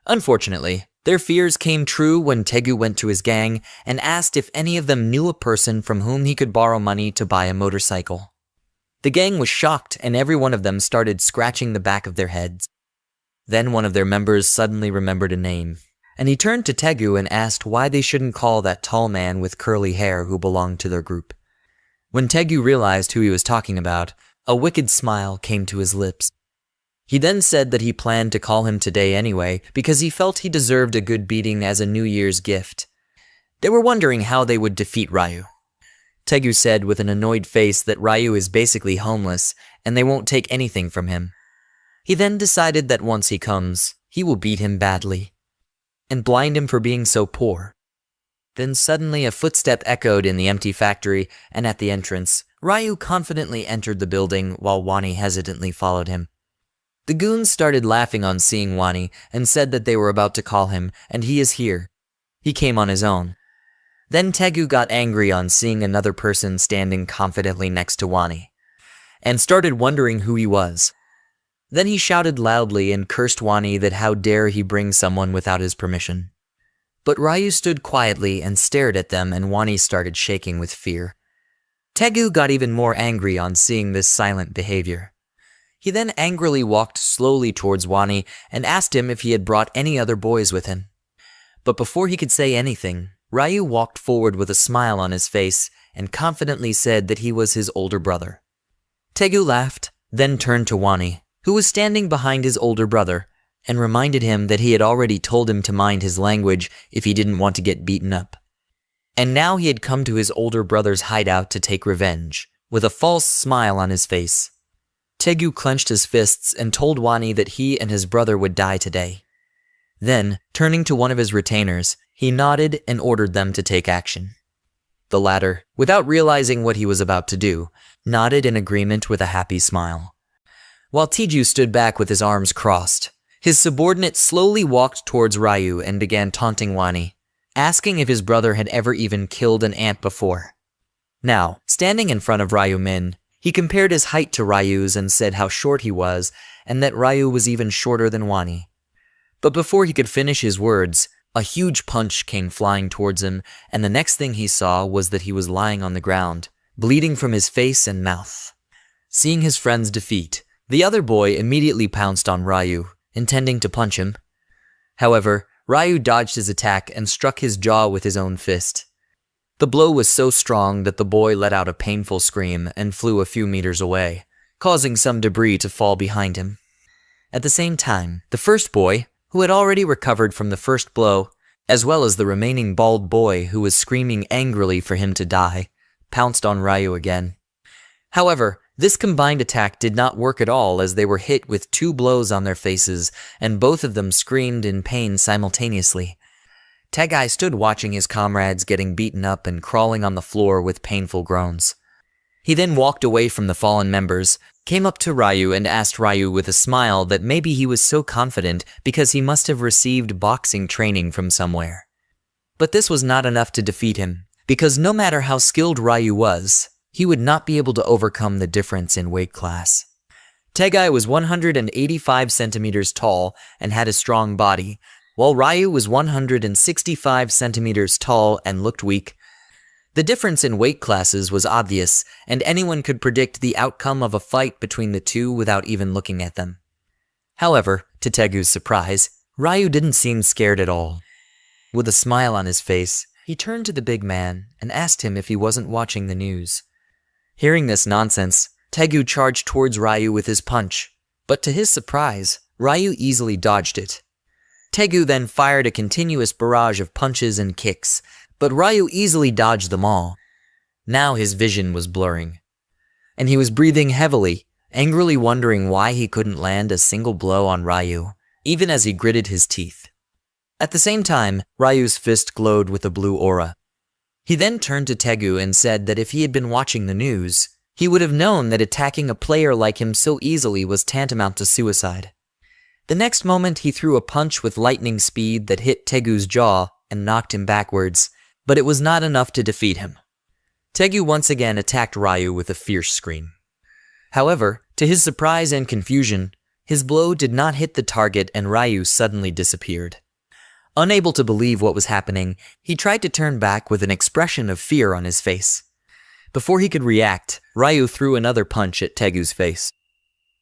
Unfortunately, Their fears came true when Taegu went to his gang and asked if any of them knew a person from whom he could borrow money to buy a motorcycle. The gang was shocked and every one of them started scratching the back of their heads. Then one of their members suddenly remembered a name, and he turned to Taegu and asked why they shouldn't call that tall man with curly hair who belonged to their group. When Taegu realized who he was talking about, a wicked smile came to his lips. He then said that he planned to call him today anyway because he felt he deserved a good beating as a New Year's gift. They were wondering how they would defeat Ryu. Taegu said with an annoyed face that Ryu is basically homeless and they won't take anything from him. He then decided that once he comes, he will beat him badly and blind him for being so poor. Then suddenly a footstep echoed in the empty factory, and at the entrance, Ryu confidently entered the building while Wani hesitantly followed him. The goons started laughing on seeing Wani and said that they were about to call him, and he is here. He came on his own. Then Taegu got angry on seeing another person standing confidently next to Wani, and started wondering who he was. Then he shouted loudly and cursed Wani that how dare he bring someone without his permission. But Ryu stood quietly and stared at them, and Wani started shaking with fear. Taegu got even more angry on seeing this silent behavior. He then angrily walked slowly towards Wani and asked him if he had brought any other boys with him. But before he could say anything, Ryu walked forward with a smile on his face and confidently said that he was his older brother. Taegu laughed, then turned to Wani, who was standing behind his older brother, and reminded him that he had already told him to mind his language if he didn't want to get beaten up. And now he had come to his older brother's hideout to take revenge, with a false smile on his face. Taegu clenched his fists and told Wani that he and his brother would die today. Then, turning to one of his retainers, he nodded and ordered them to take action. The latter, without realizing what he was about to do, nodded in agreement with a happy smile. While Taegu stood back with his arms crossed, his subordinate slowly walked towards Ryu and began taunting Wani, asking if his brother had ever even killed an ant before. Now, standing in front of Ryu Min, he compared his height to Ryu's and said how short he was and that Ryu was even shorter than Wani. But before he could finish his words, a huge punch came flying towards him, and the next thing he saw was that he was lying on the ground, bleeding from his face and mouth. Seeing his friend's defeat, the other boy immediately pounced on Ryu, intending to punch him. However, Ryu dodged his attack and struck his jaw with his own fist. The blow was so strong that the boy let out a painful scream and flew a few meters away, causing some debris to fall behind him. At the same time, the first boy, who had already recovered from the first blow, as well as the remaining bald boy who was screaming angrily for him to die, pounced on Ryu again. However, this combined attack did not work at all as they were hit with 2 blows on their faces, and both of them screamed in pain simultaneously. Tagai stood watching his comrades getting beaten up and crawling on the floor with painful groans. He then walked away from the fallen members, came up to Ryu and asked Ryu with a smile that maybe he was so confident because he must have received boxing training from somewhere. But this was not enough to defeat him, because no matter how skilled Ryu was, he would not be able to overcome the difference in weight class. Tagai was 185 centimeters tall and had a strong body, while Ryu was 165 centimeters tall and looked weak. The difference in weight classes was obvious, and anyone could predict the outcome of a fight between the two without even looking at them. However, to Tegu's surprise, Ryu didn't seem scared at all. With a smile on his face, he turned to the big man and asked him if he wasn't watching the news. Hearing this nonsense, Taegu charged towards Ryu with his punch, but to his surprise, Ryu easily dodged it. Taegu then fired a continuous barrage of punches and kicks, but Ryu easily dodged them all. Now his vision was blurring, and he was breathing heavily, angrily wondering why he couldn't land a single blow on Ryu, even as he gritted his teeth. At the same time, Ryu's fist glowed with a blue aura. He then turned to Taegu and said that if he had been watching the news, he would have known that attacking a player like him so easily was tantamount to suicide. The next moment he threw a punch with lightning speed that hit Tegu's jaw and knocked him backwards, but it was not enough to defeat him. Taegu once again attacked Ryu with a fierce scream. However, to his surprise and confusion, his blow did not hit the target and Ryu suddenly disappeared. Unable to believe what was happening, he tried to turn back with an expression of fear on his face. Before he could react, Ryu threw another punch at Tegu's face.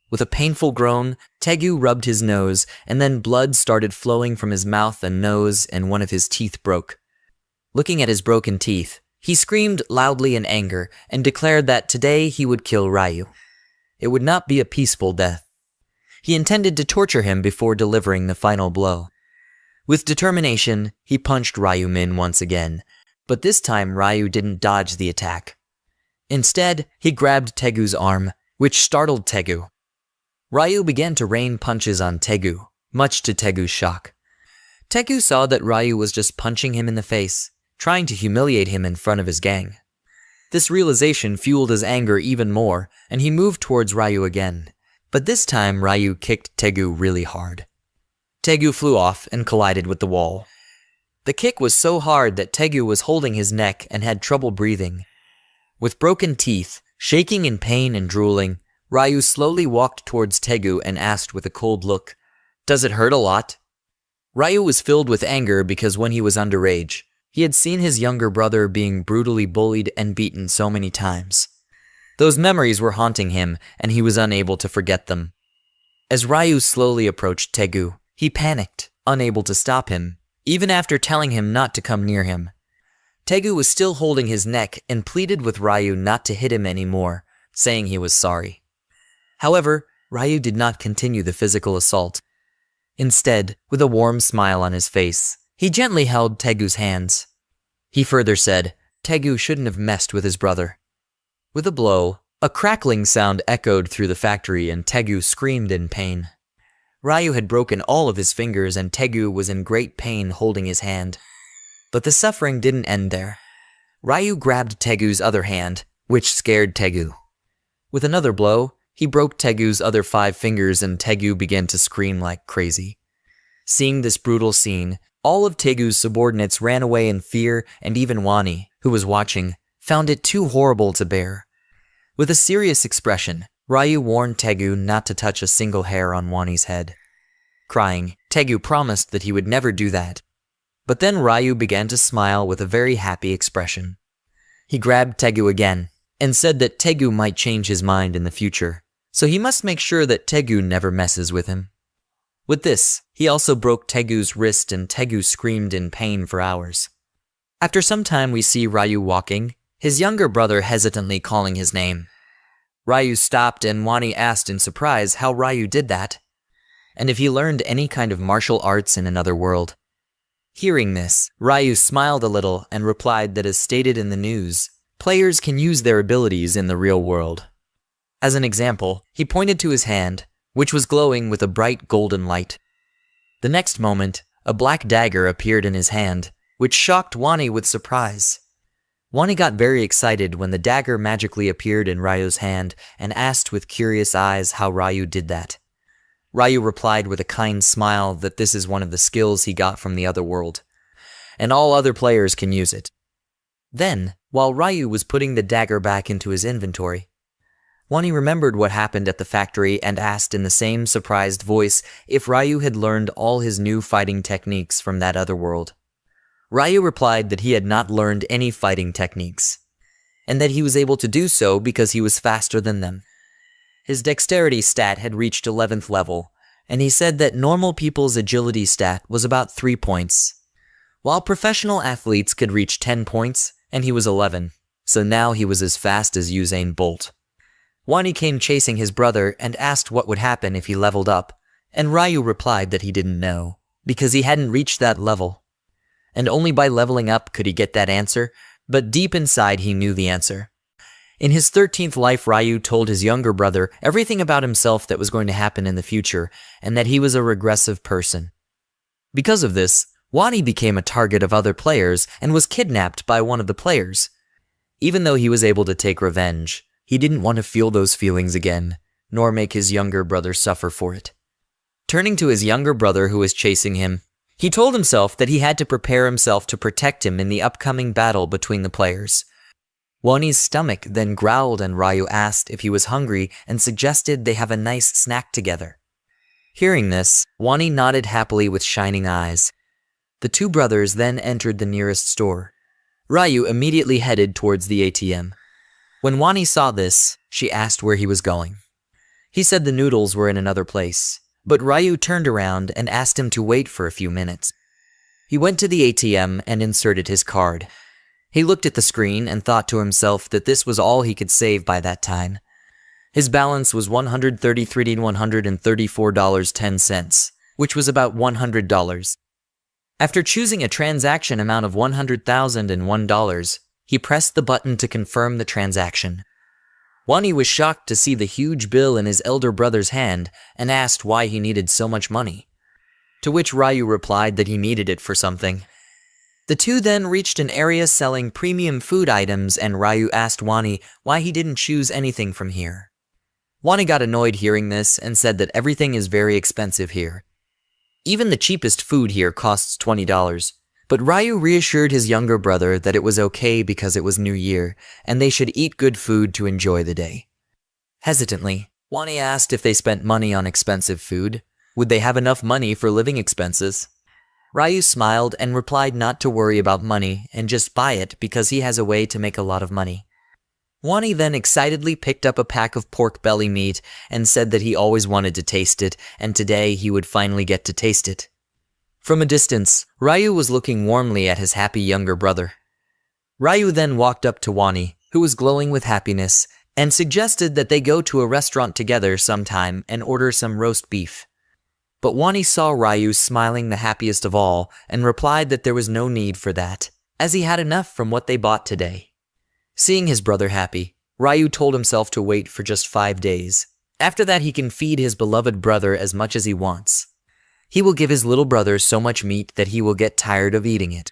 With a painful groan, Tegu rubbed his nose, and then blood started flowing from his mouth and nose, and one of his teeth broke. Looking at his broken teeth, he screamed loudly in anger and declared that today he would kill Ryu. It would not be a peaceful death. He intended to torture him before delivering the final blow. With determination, he punched Ryu Min once again, but this time Ryu didn't dodge the attack. Instead, he grabbed Tegu's arm, which startled Tegu. Ryu began to rain punches on Tegu, much to Tegu's shock. Tegu saw that Ryu was just punching him in the face, trying to humiliate him in front of his gang. This realization fueled his anger even more, and he moved towards Ryu again. But this time, Ryu kicked Tegu really hard. Tegu flew off and collided with the wall. The kick was so hard that Tegu was holding his neck and had trouble breathing. With broken teeth, shaking in pain and drooling, Ryu slowly walked towards Tegu and asked with a cold look, "Does it hurt a lot?" Ryu was filled with anger because when he was underage, he had seen his younger brother being brutally bullied and beaten so many times. Those memories were haunting him, and he was unable to forget them. As Ryu slowly approached Tegu, he panicked, unable to stop him, even after telling him not to come near him. Tegu was still holding his neck and pleaded with Ryu not to hit him anymore, saying he was sorry. However, Ryu did not continue the physical assault. Instead, with a warm smile on his face, he gently held Tegu's hands. He further said, Tegu shouldn't have messed with his brother. With a blow, a crackling sound echoed through the factory and Tegu screamed in pain. Ryu had broken all of his fingers and Tegu was in great pain holding his hand. But the suffering didn't end there. Ryu grabbed Tegu's other hand, which scared Tegu. With another blow, he broke Tegu's other 5 fingers and Tegu began to scream like crazy. Seeing this brutal scene, all of Tegu's subordinates ran away in fear and even Wani, who was watching, found it too horrible to bear. With a serious expression, Ryu warned Tegu not to touch a single hair on Wani's head. Crying, Tegu promised that he would never do that. But then Ryu began to smile with a very happy expression. He grabbed Tegu again and said that Tegu might change his mind in the future, so he must make sure that Tegu never messes with him. With this, he also broke Tegu's wrist and Tegu screamed in pain for hours. After some time we see Ryu walking, his younger brother hesitantly calling his name. Ryu stopped and Wani asked in surprise how Ryu did that, and if he learned any kind of martial arts in another world. Hearing this, Ryu smiled a little and replied that as stated in the news, players can use their abilities in the real world. As an example, he pointed to his hand, which was glowing with a bright golden light. The next moment, a black dagger appeared in his hand, which shocked Wani with surprise. Wani got very excited when the dagger magically appeared in Ryu's hand and asked with curious eyes how Ryu did that. Ryu replied with a kind smile that this is one of the skills he got from the other world, and all other players can use it. Then, while Ryu was putting the dagger back into his inventory, Wani remembered what happened at the factory and asked in the same surprised voice if Ryu had learned all his new fighting techniques from that other world. Ryu replied that he had not learned any fighting techniques, and that he was able to do so because he was faster than them. His dexterity stat had reached 11th level, and he said that normal people's agility stat was about 3 points, while professional athletes could reach 10 points, and he was 11, so now he was as fast as Usain Bolt. Wani came chasing his brother and asked what would happen if he leveled up, and Ryu replied that he didn't know, because he hadn't reached that level. And only by leveling up could he get that answer, but deep inside he knew the answer. In his 13th life, Ryu told his younger brother everything about himself that was going to happen in the future, and that he was a regressive person. Because of this, Wani became a target of other players and was kidnapped by one of the players. Even though he was able to take revenge, he didn't want to feel those feelings again, nor make his younger brother suffer for it. Turning to his younger brother who was chasing him, he told himself that he had to prepare himself to protect him in the upcoming battle between the players. Wani's stomach then growled and Ryu asked if he was hungry and suggested they have a nice snack together. Hearing this, Wani nodded happily with shining eyes. The two brothers then entered the nearest store. Ryu immediately headed towards the ATM. When Wani saw this, she asked where he was going. He said the noodles were in another place, but Ryu turned around and asked him to wait for a few minutes. He went to the ATM and inserted his card. He looked at the screen and thought to himself that this was all he could save by that time. His balance was $133,134.10, which was about $100. After choosing a transaction amount of $100,001, he pressed the button to confirm the transaction. Wani was shocked to see the huge bill in his elder brother's hand and asked why he needed so much money. To which Ryu replied that he needed it for something. The two then reached an area selling premium food items and Ryu asked Wani why he didn't choose anything from here. Wani got annoyed hearing this and said that everything is very expensive here. Even the cheapest food here costs $20. But Ryu reassured his younger brother that it was okay because it was New Year, and they should eat good food to enjoy the day. Hesitantly, Wani asked if they spent money on expensive food. Would they have enough money for living expenses? Ryu smiled and replied not to worry about money and just buy it because he has a way to make a lot of money. Wani then excitedly picked up a pack of pork belly meat and said that he always wanted to taste it, and today he would finally get to taste it. From a distance, Ryu was looking warmly at his happy younger brother. Ryu then walked up to Wani, who was glowing with happiness, and suggested that they go to a restaurant together sometime and order some roast beef. But Wani saw Ryu smiling the happiest of all and replied that there was no need for that, as he had enough from what they bought today. Seeing his brother happy, Ryu told himself to wait for just 5 days. After that, he can feed his beloved brother as much as he wants. He will give his little brother so much meat that he will get tired of eating it.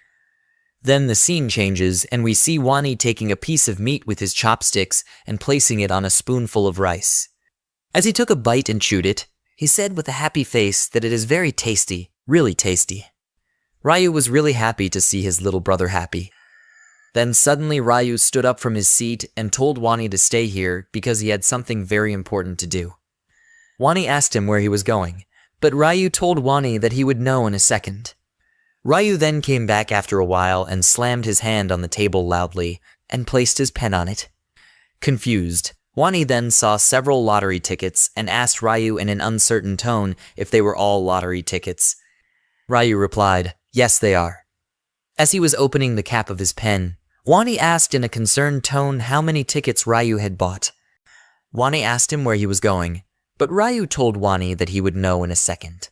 Then the scene changes and we see Wani taking a piece of meat with his chopsticks and placing it on a spoonful of rice. As he took a bite and chewed it, he said with a happy face that it is very tasty, really tasty. Ryu was really happy to see his little brother happy. Then suddenly Ryu stood up from his seat and told Wani to stay here because he had something very important to do. Wani asked him where he was going, but Ryu told Wani that he would know in a second. Ryu then came back after a while and slammed his hand on the table loudly and placed his pen on it. Confused, Wani then saw several lottery tickets and asked Ryu in an uncertain tone if they were all lottery tickets. Ryu replied, "Yes, they are." As he was opening the cap of his pen, Wani asked in a concerned tone how many tickets Ryu had bought. Wani asked him where he was going, but Ryu told Wani that he would know in a second.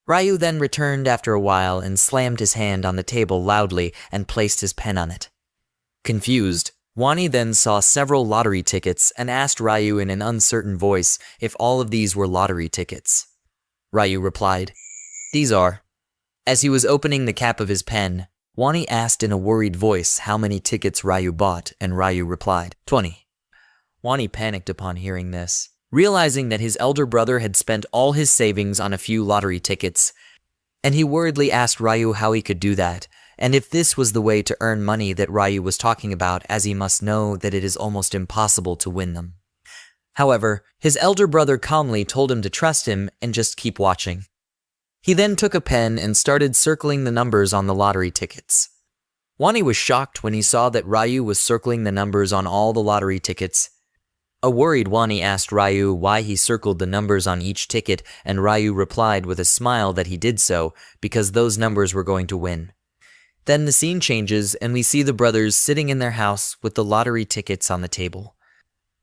Ryu then returned after a while and slammed his hand on the table loudly and placed his pen on it. Confused, Wani then saw several lottery tickets and asked Ryu in an uncertain voice if all of these were lottery tickets. Ryu replied, "These are." As he was opening the cap of his pen, Wani asked in a worried voice how many tickets Ryu bought, and Ryu replied, 20. Wani panicked upon hearing this, realizing that his elder brother had spent all his savings on a few lottery tickets, and he worriedly asked Ryu how he could do that, and if this was the way to earn money that Ryu was talking about, as he must know that it is almost impossible to win them. However, his elder brother calmly told him to trust him and just keep watching. He then took a pen and started circling the numbers on the lottery tickets. Wani was shocked when he saw that Ryu was circling the numbers on all the lottery tickets. A worried Wani asked Ryu why he circled the numbers on each ticket, and Ryu replied with a smile that he did so because those numbers were going to win. Then the scene changes and we see the brothers sitting in their house with the lottery tickets on the table.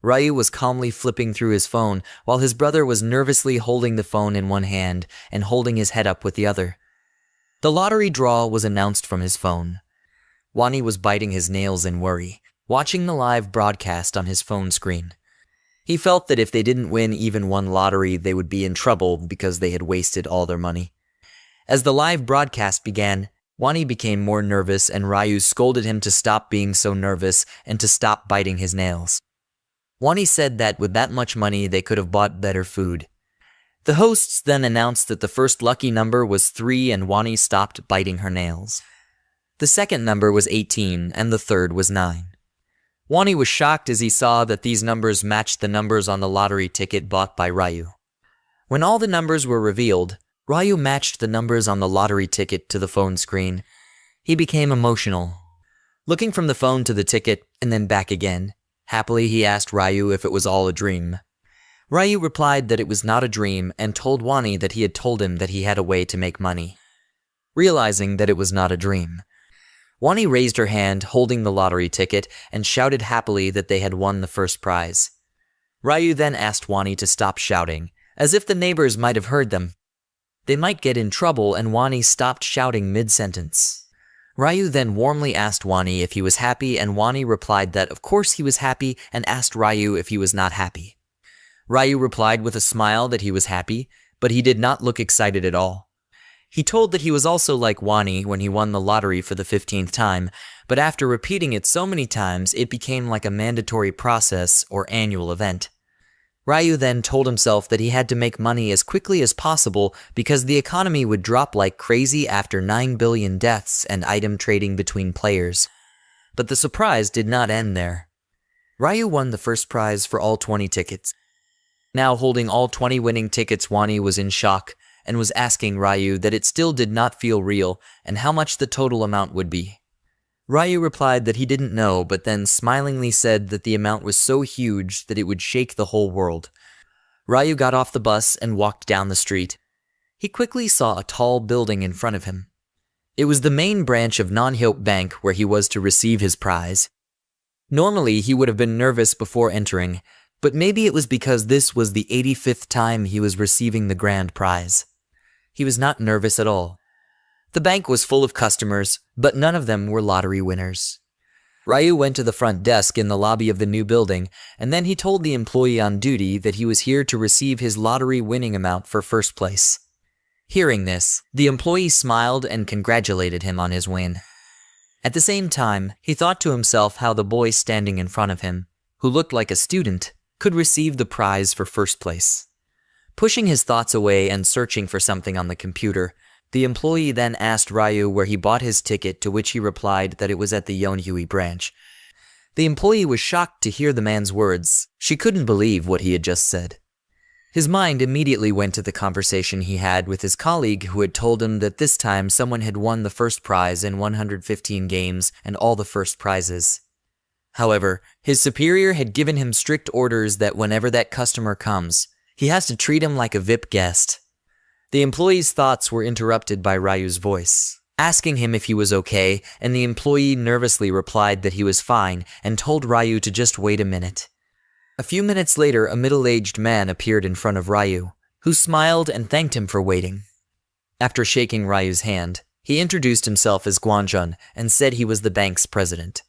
Ryu was calmly flipping through his phone while his brother was nervously holding the phone in one hand and holding his head up with the other. The lottery draw was announced from his phone. Wani was biting his nails in worry, watching the live broadcast on his phone screen. He felt that if they didn't win even one lottery, they would be in trouble because they had wasted all their money. As the live broadcast began, Wani became more nervous and Ryu scolded him to stop being so nervous and to stop biting his nails. Wani said that with that much money they could have bought better food. The hosts then announced that the first lucky number was 3 and Wani stopped biting her nails. The second number was 18 and the third was 9. Wani was shocked as he saw that these numbers matched the numbers on the lottery ticket bought by Ryu. When all the numbers were revealed, Ryu matched the numbers on the lottery ticket to the phone screen. He became emotional. Looking from the phone to the ticket and then back again, happily he asked Ryu if it was all a dream. Ryu replied that it was not a dream and told Wani that he had told him that he had a way to make money. Realizing that it was not a dream, Wani raised her hand holding the lottery ticket and shouted happily that they had won the first prize. Ryu then asked Wani to stop shouting, as if the neighbors might have heard them. They might get in trouble, and Wani stopped shouting mid-sentence. Ryu then warmly asked Wani if he was happy, and Wani replied that of course he was happy and asked Ryu if he was not happy. Ryu replied with a smile that he was happy, but he did not look excited at all. He told that he was also like Wani when he won the lottery for the 15th time, but after repeating it so many times, it became like a mandatory process or annual event. Ryu then told himself that he had to make money as quickly as possible because the economy would drop like crazy after 9 billion deaths and item trading between players. But the surprise did not end there. Ryu won the first prize for all 20 tickets. Now holding all 20 winning tickets, Wani was in shock and was asking Ryu that it still did not feel real and how much the total amount would be. Ryu replied that he didn't know, but then smilingly said that the amount was so huge that it would shake the whole world. Ryu got off the bus and walked down the street. He quickly saw a tall building in front of him. It was the main branch of Non-Hyope Bank where he was to receive his prize. Normally, he would have been nervous before entering, but maybe it was because this was the 85th time he was receiving the grand prize. He was not nervous at all. The bank was full of customers, but none of them were lottery winners. Ryu went to the front desk in the lobby of the new building, and then he told the employee on duty that he was here to receive his lottery winning amount for first place. Hearing this, the employee smiled and congratulated him on his win. At the same time, he thought to himself how the boy standing in front of him, who looked like a student, could receive the prize for first place. Pushing his thoughts away and searching for something on the computer, the employee then asked Ryu where he bought his ticket, to which he replied that it was at the Yonhui branch. The employee was shocked to hear the man's words. She couldn't believe what he had just said. His mind immediately went to the conversation he had with his colleague who had told him that this time someone had won the first prize in 115 games and all the first prizes. However, his superior had given him strict orders that whenever that customer comes, he has to treat him like a VIP guest. The employee's thoughts were interrupted by Ryu's voice, asking him if he was okay, and the employee nervously replied that he was fine and told Ryu to just wait a minute. A few minutes later, a middle-aged man appeared in front of Ryu, who smiled and thanked him for waiting. After shaking Ryu's hand, he introduced himself as Gwanjun and said he was the bank's president.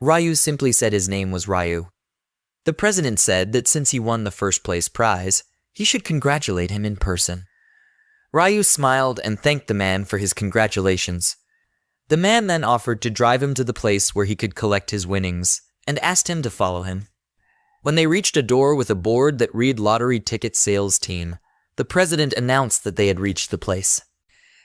Ryu simply said his name was Ryu. The president said that since he won the first place prize, he should congratulate him in person. Ryu smiled and thanked the man for his congratulations. The man then offered to drive him to the place where he could collect his winnings, and asked him to follow him. When they reached a door with a board that read Lottery Ticket Sales Team, the president announced that they had reached the place.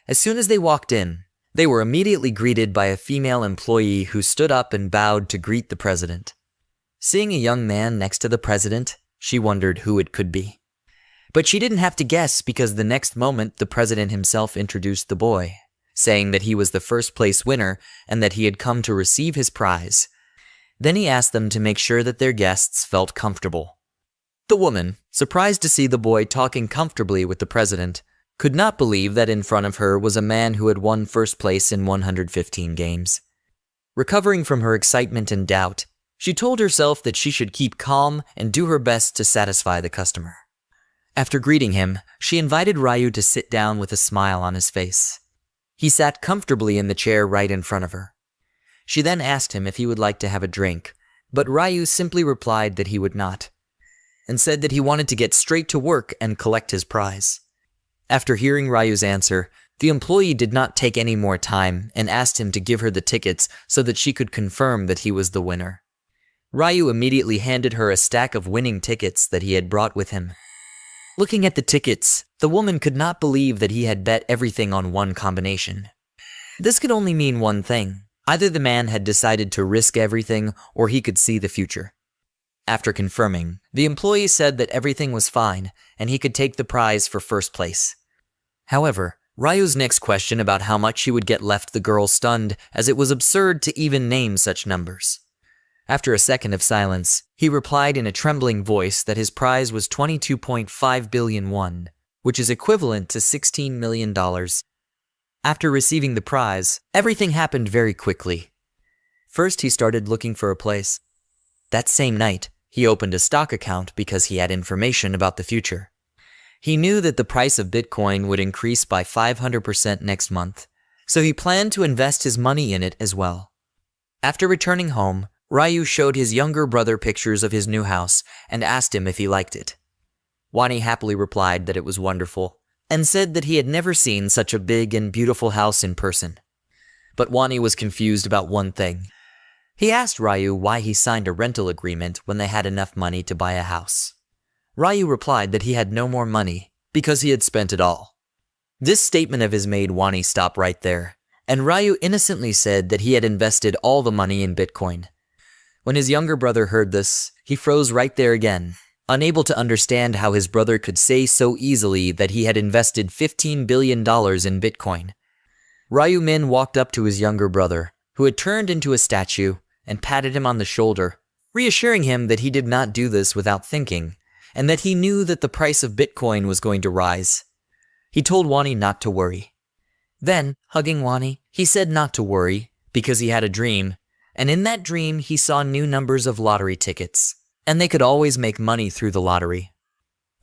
As soon as they walked in, they were immediately greeted by a female employee who stood up and bowed to greet the president. Seeing a young man next to the president, she wondered who it could be. But she didn't have to guess, because the next moment the president himself introduced the boy, saying that he was the first place winner and that he had come to receive his prize. Then he asked them to make sure that their guests felt comfortable. The woman, surprised to see the boy talking comfortably with the president, could not believe that in front of her was a man who had won first place in 115 games. Recovering from her excitement and doubt, she told herself that she should keep calm and do her best to satisfy the customer. After greeting him, she invited Ryu to sit down with a smile on his face. He sat comfortably in the chair right in front of her. She then asked him if he would like to have a drink, but Ryu simply replied that he would not, and said that he wanted to get straight to work and collect his prize. After hearing Ryu's answer, the employee did not take any more time and asked him to give her the tickets so that she could confirm that he was the winner. Ryu immediately handed her a stack of winning tickets that he had brought with him. Looking at the tickets, the woman could not believe that he had bet everything on one combination. This could only mean one thing. Either the man had decided to risk everything, or he could see the future. After confirming, the employee said that everything was fine, and he could take the prize for first place. However, Ryu's next question about how much he would get left the girl stunned, as it was absurd to even name such numbers. After a second of silence, he replied in a trembling voice that his prize was 22.5 billion won, which is equivalent to $16 million. After receiving the prize, everything happened very quickly. First, he started looking for a place. That same night, he opened a stock account because he had information about the future. He knew that the price of Bitcoin would increase by 500% next month, so he planned to invest his money in it as well. After returning home, Ryu showed his younger brother pictures of his new house and asked him if he liked it. Wani happily replied that it was wonderful, and said that he had never seen such a big and beautiful house in person. But Wani was confused about one thing. He asked Ryu why he signed a rental agreement when they had enough money to buy a house. Ryu replied that he had no more money because he had spent it all. This statement of his made Wani stop right there, and Ryu innocently said that he had invested all the money in Bitcoin. When his younger brother heard this, he froze right there again, unable to understand how his brother could say so easily that he had invested $15 billion in Bitcoin. Ryu Min walked up to his younger brother, who had turned into a statue, and patted him on the shoulder, reassuring him that he did not do this without thinking, and that he knew that the price of Bitcoin was going to rise. He told Wani not to worry. Then, hugging Wani, he said not to worry, because he had a dream, and in that dream he saw new numbers of lottery tickets, and they could always make money through the lottery.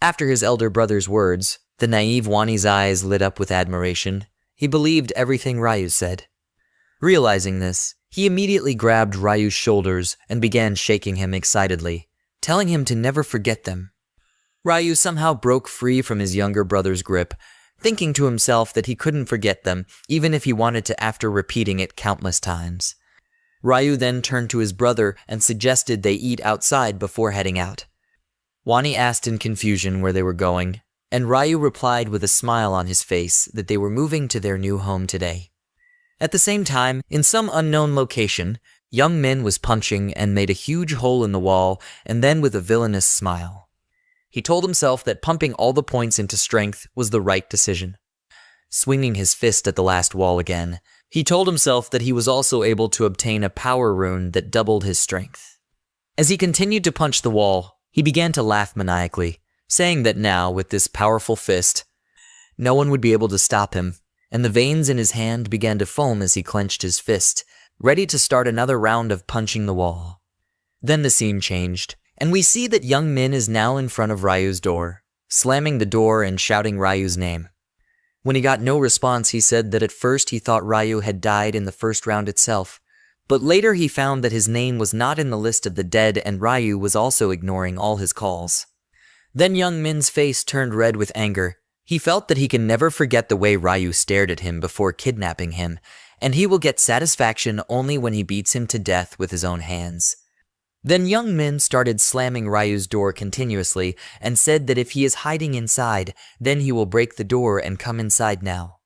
After his elder brother's words, the naive Wani's eyes lit up with admiration. He believed everything Ryu said. Realizing this, he immediately grabbed Ryu's shoulders and began shaking him excitedly, telling him to never forget them. Ryu somehow broke free from his younger brother's grip, thinking to himself that he couldn't forget them even if he wanted to after repeating it countless times. Ryu then turned to his brother and suggested they eat outside before heading out. Wani asked in confusion where they were going, and Ryu replied with a smile on his face that they were moving to their new home today. At the same time, in some unknown location, Young Min was punching and made a huge hole in the wall, and then with a villainous smile. He told himself that pumping all the points into strength was the right decision. Swinging his fist at the last wall again, he told himself that he was also able to obtain a power rune that doubled his strength. As he continued to punch the wall, he began to laugh maniacally, saying that now, with this powerful fist, no one would be able to stop him, and the veins in his hand began to foam as he clenched his fist, ready to start another round of punching the wall. Then the scene changed, and we see that Young Min is now in front of Ryu's door, slamming the door and shouting Ryu's name. When he got no response, he said that at first he thought Ryu had died in the first round itself, but later he found that his name was not in the list of the dead and Ryu was also ignoring all his calls. Then Young Min's face turned red with anger. He felt that he can never forget the way Ryu stared at him before kidnapping him, and he will get satisfaction only when he beats him to death with his own hands. Then Young Min started slamming Ryu's door continuously and said that if he is hiding inside, then he will break the door and come inside now.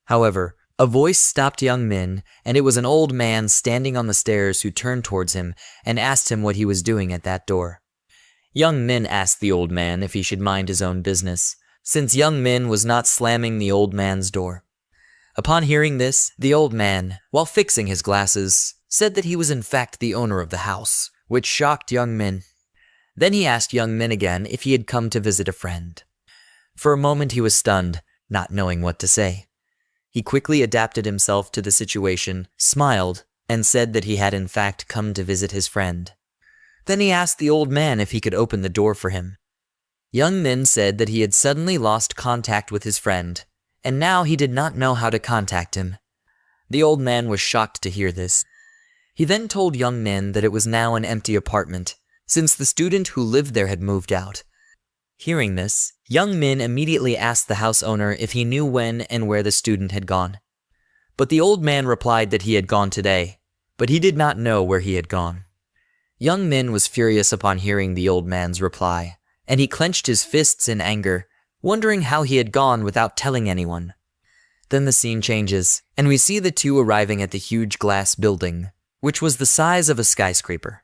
However, a voice stopped Young Min, and it was an old man standing on the stairs who turned towards him and asked him what he was doing at that door. Young Min asked the old man if he should mind his own business, since Young Min was not slamming the old man's door. Upon hearing this, the old man, while fixing his glasses, said that he was in fact the owner of the house, which shocked Young Min. Then he asked Young Min again if he had come to visit a friend. For a moment he was stunned, not knowing what to say. He quickly adapted himself to the situation, smiled, and said that he had in fact come to visit his friend. Then he asked the old man if he could open the door for him. Young Min said that he had suddenly lost contact with his friend, and now he did not know how to contact him. The old man was shocked to hear this. He then told Young Min that it was now an empty apartment, since the student who lived there had moved out. Hearing this, Young Min immediately asked the house owner if he knew when and where the student had gone. But the old man replied that he had gone today, but he did not know where he had gone. Young Min was furious upon hearing the old man's reply, and he clenched his fists in anger, wondering how he had gone without telling anyone. Then the scene changes, and we see the two arriving at the huge glass building, which was the size of a skyscraper.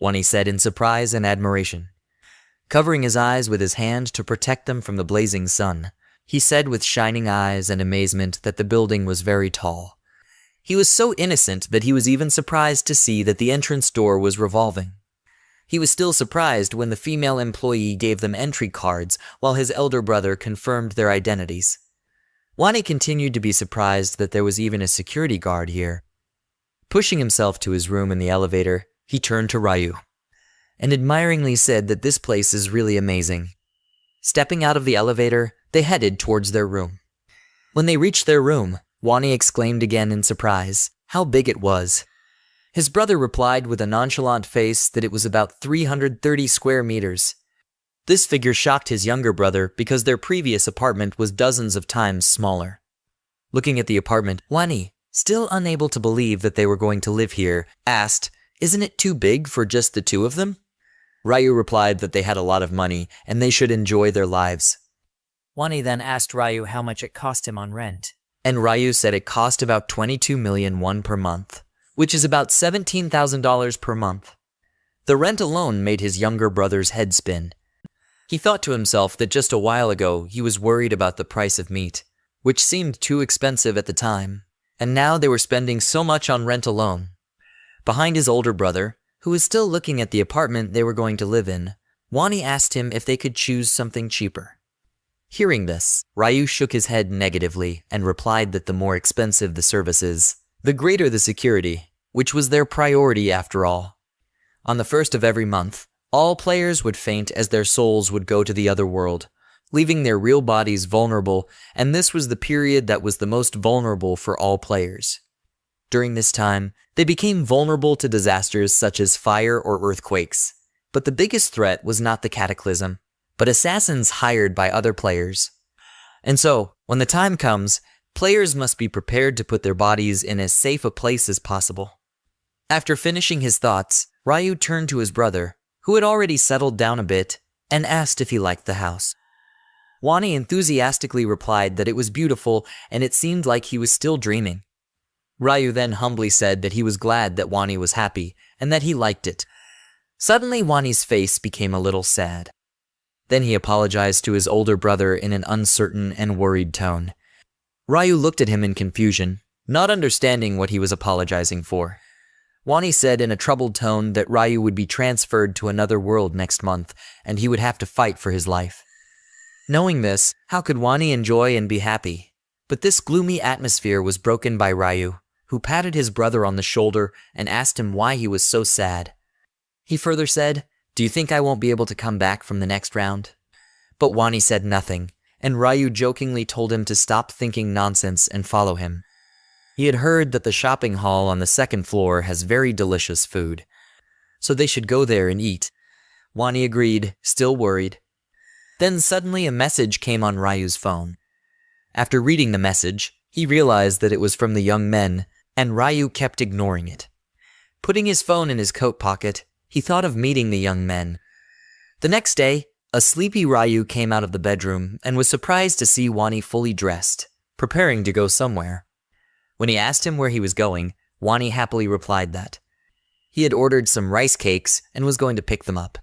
Wani said in surprise and admiration. Covering his eyes with his hand to protect them from the blazing sun, He said with shining eyes and amazement that the building was very tall. He was so innocent that he was even surprised to see that the entrance door was revolving. He was still surprised when the female employee gave them entry cards while his elder brother confirmed their identities. Wani continued to be surprised that there was even a security guard here. Pushing himself to his room in the elevator, he turned to Ryu and admiringly said that this place is really amazing. Stepping out of the elevator, they headed towards their room. When they reached their room, Wani exclaimed again in surprise how big it was. His brother replied with a nonchalant face that it was about 330 square meters. This figure shocked his younger brother because their previous apartment was dozens of times smaller. Looking at the apartment, Wani, still unable to believe that they were going to live here, asked, "Isn't it too big for just the two of them?" Ryu replied that they had a lot of money and they should enjoy their lives. Wani then asked Ryu how much it cost him on rent. And Ryu said it cost about 22 million won per month, which is about $17,000 per month. The rent alone made his younger brother's head spin. He thought to himself that just a while ago he was worried about the price of meat, which seemed too expensive at the time, and now they were spending so much on rent alone. Behind his older brother, who was still looking at the apartment they were going to live in, Wani asked him if they could choose something cheaper. Hearing this, Ryu shook his head negatively and replied that the more expensive the service is, the greater the security, which was their priority after all. On the first of every month, all players would faint as their souls would go to the other world, leaving their real bodies vulnerable, and this was the period that was the most vulnerable for all players. During this time, they became vulnerable to disasters such as fire or earthquakes. But the biggest threat was not the cataclysm, but assassins hired by other players. And so, when the time comes, players must be prepared to put their bodies in as safe a place as possible. After finishing his thoughts, Ryu turned to his brother, who had already settled down a bit, and asked if he liked the house. Wani enthusiastically replied that it was beautiful and it seemed like he was still dreaming. Ryu then humbly said that he was glad that Wani was happy and that he liked it. Suddenly Wani's face became a little sad. Then he apologized to his older brother in an uncertain and worried tone. Ryu looked at him in confusion, not understanding what he was apologizing for. Wani said in a troubled tone that Ryu would be transferred to another world next month and he would have to fight for his life. Knowing this, how could Wani enjoy and be happy? But this gloomy atmosphere was broken by Ryu, who patted his brother on the shoulder and asked him why he was so sad. He further said, "Do you think I won't be able to come back from the next round?" But Wani said nothing, and Ryu jokingly told him to stop thinking nonsense and follow him. He had heard that the shopping hall on the second floor has very delicious food, so they should go there and eat. Wani agreed, still worried. Then suddenly a message came on Ryu's phone. After reading the message, he realized that it was from the young men, and Ryu kept ignoring it. Putting his phone in his coat pocket, he thought of meeting the young men. The next day, a sleepy Ryu came out of the bedroom and was surprised to see Wani fully dressed, preparing to go somewhere. When he asked him where he was going, Wani happily replied that he had ordered some rice cakes and was going to pick them up.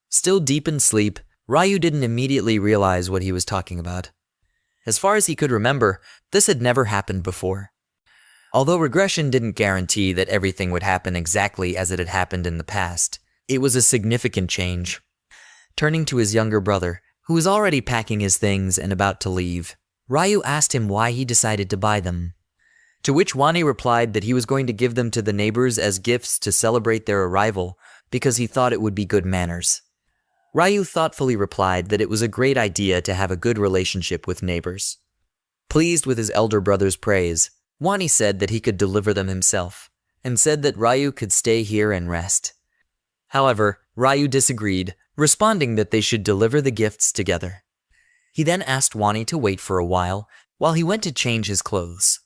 Still deep in sleep, Ryu didn't immediately realize what he was talking about. As far as he could remember, this had never happened before. Although regression didn't guarantee that everything would happen exactly as it had happened in the past, it was a significant change. Turning to his younger brother, who was already packing his things and about to leave, Ryu asked him why he decided to buy them. To which Wani replied that he was going to give them to the neighbors as gifts to celebrate their arrival because he thought it would be good manners. Ryu thoughtfully replied that it was a great idea to have a good relationship with neighbors. Pleased with his elder brother's praise, Wani said that he could deliver them himself, and said that Ryu could stay here and rest. However, Ryu disagreed, responding that they should deliver the gifts together. He then asked Wani to wait for a while he went to change his clothes.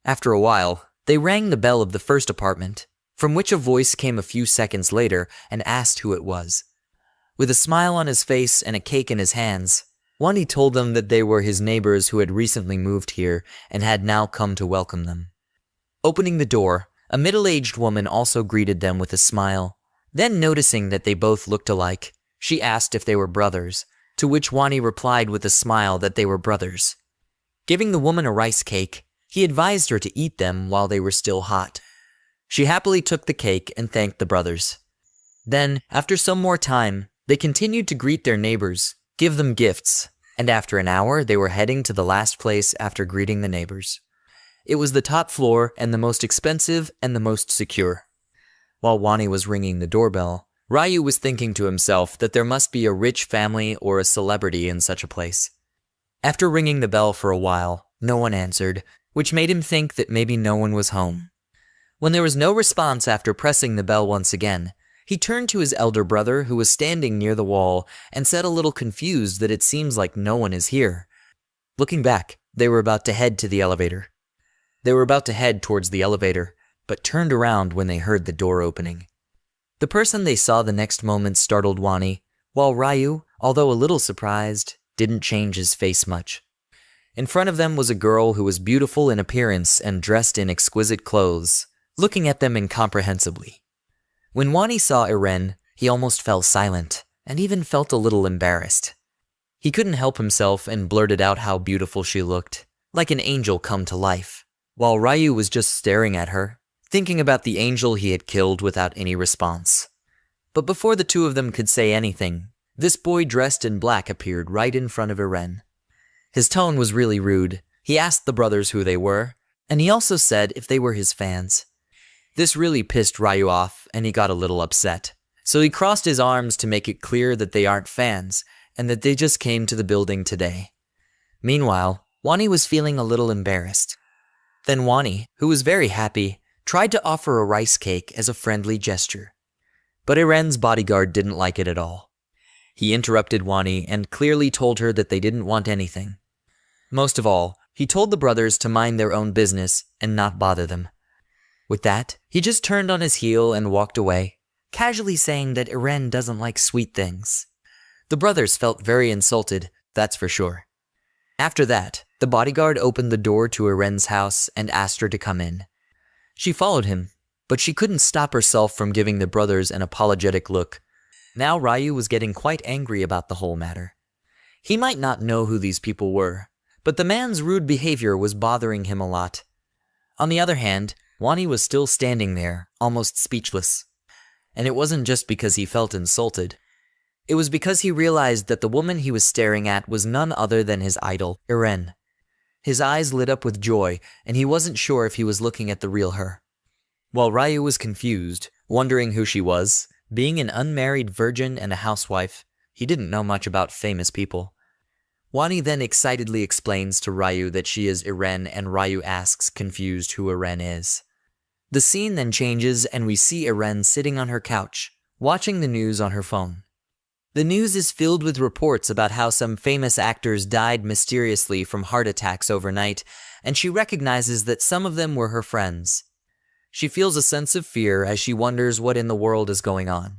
After a while, they rang the bell of the first apartment, from which a voice came a few seconds later and asked who it was. With a smile on his face and a cake in his hands, Wani told them that they were his neighbors who had recently moved here and had now come to welcome them. Opening the door, a middle-aged woman also greeted them with a smile. Then noticing that they both looked alike, she asked if they were brothers, to to which Wani replied with a smile that they were brothers. Giving the woman a rice cake, he advised her to eat them while they were still hot. She happily took the cake and thanked the brothers. Then, after some more time, they continued to greet their neighbors, give them gifts, and after an hour they were heading to the last place after greeting the neighbors. It was the top floor and the most expensive and the most secure. While Wani was ringing the doorbell, Ryu was thinking to himself that there must be a rich family or a celebrity in such a place. After ringing the bell for a while, no one answered, which made him think that maybe no one was home. When there was no response after pressing the bell once again, he turned to his elder brother who was standing near the wall and said a little confused that it seems like no one is here. Looking back, they were about to head to the elevator. They were about to head towards the elevator, but turned around when they heard the door opening. The person they saw the next moment startled Wani, while Ryu, although a little surprised, didn't change his face much. In front of them was a girl who was beautiful in appearance and dressed in exquisite clothes, looking at them incomprehensibly. When Wani saw Eren, he almost fell silent, and even felt a little embarrassed. He couldn't help himself and blurted out how beautiful she looked, like an angel come to life, while Ryu was just staring at her, thinking about the angel he had killed without any response. But before the two of them could say anything, this boy dressed in black appeared right in front of Eren. His tone was really rude. He asked the brothers who they were, and he also said if they were his fans. This really pissed Ryu off, and he got a little upset. So he crossed his arms to make it clear that they aren't fans, and that they just came to the building today. Meanwhile, Wani was feeling a little embarrassed. Then Wani, who was very happy, tried to offer a rice cake as a friendly gesture. But Eren's bodyguard didn't like it at all. He interrupted Wani and clearly told her that they didn't want anything. Most of all, he told the brothers to mind their own business and not bother them. With that, he just turned on his heel and walked away, casually saying that Eren doesn't like sweet things. The brothers felt very insulted, that's for sure. After that, the bodyguard opened the door to Eren's house and asked her to come in. She followed him, but she couldn't stop herself from giving the brothers an apologetic look. Now Ryu was getting quite angry about the whole matter. He might not know who these people were, but the man's rude behavior was bothering him a lot. On the other hand, Wani was still standing there, almost speechless. And it wasn't just because he felt insulted. It was because he realized that the woman he was staring at was none other than his idol, Eren. His eyes lit up with joy, and he wasn't sure if he was looking at the real her. While Ryu was confused, wondering who she was, being an unmarried virgin and a housewife, he didn't know much about famous people. Wani then excitedly explains to Ryu that she is Eren, and Ryu asks, confused, who Eren is. The scene then changes and we see Eren sitting on her couch, watching the news on her phone. The news is filled with reports about how some famous actors died mysteriously from heart attacks overnight, and she recognizes that some of them were her friends. She feels a sense of fear as she wonders what in the world is going on.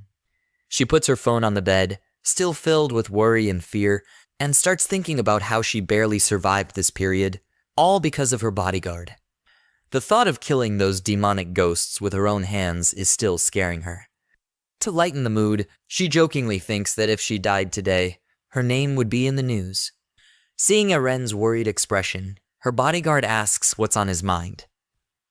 She puts her phone on the bed, still filled with worry and fear, and starts thinking about how she barely survived this period, all because of her bodyguard. The thought of killing those demonic ghosts with her own hands is still scaring her. To lighten the mood, she jokingly thinks that if she died today, her name would be in the news. Seeing Eren's worried expression, her bodyguard asks what's on his mind.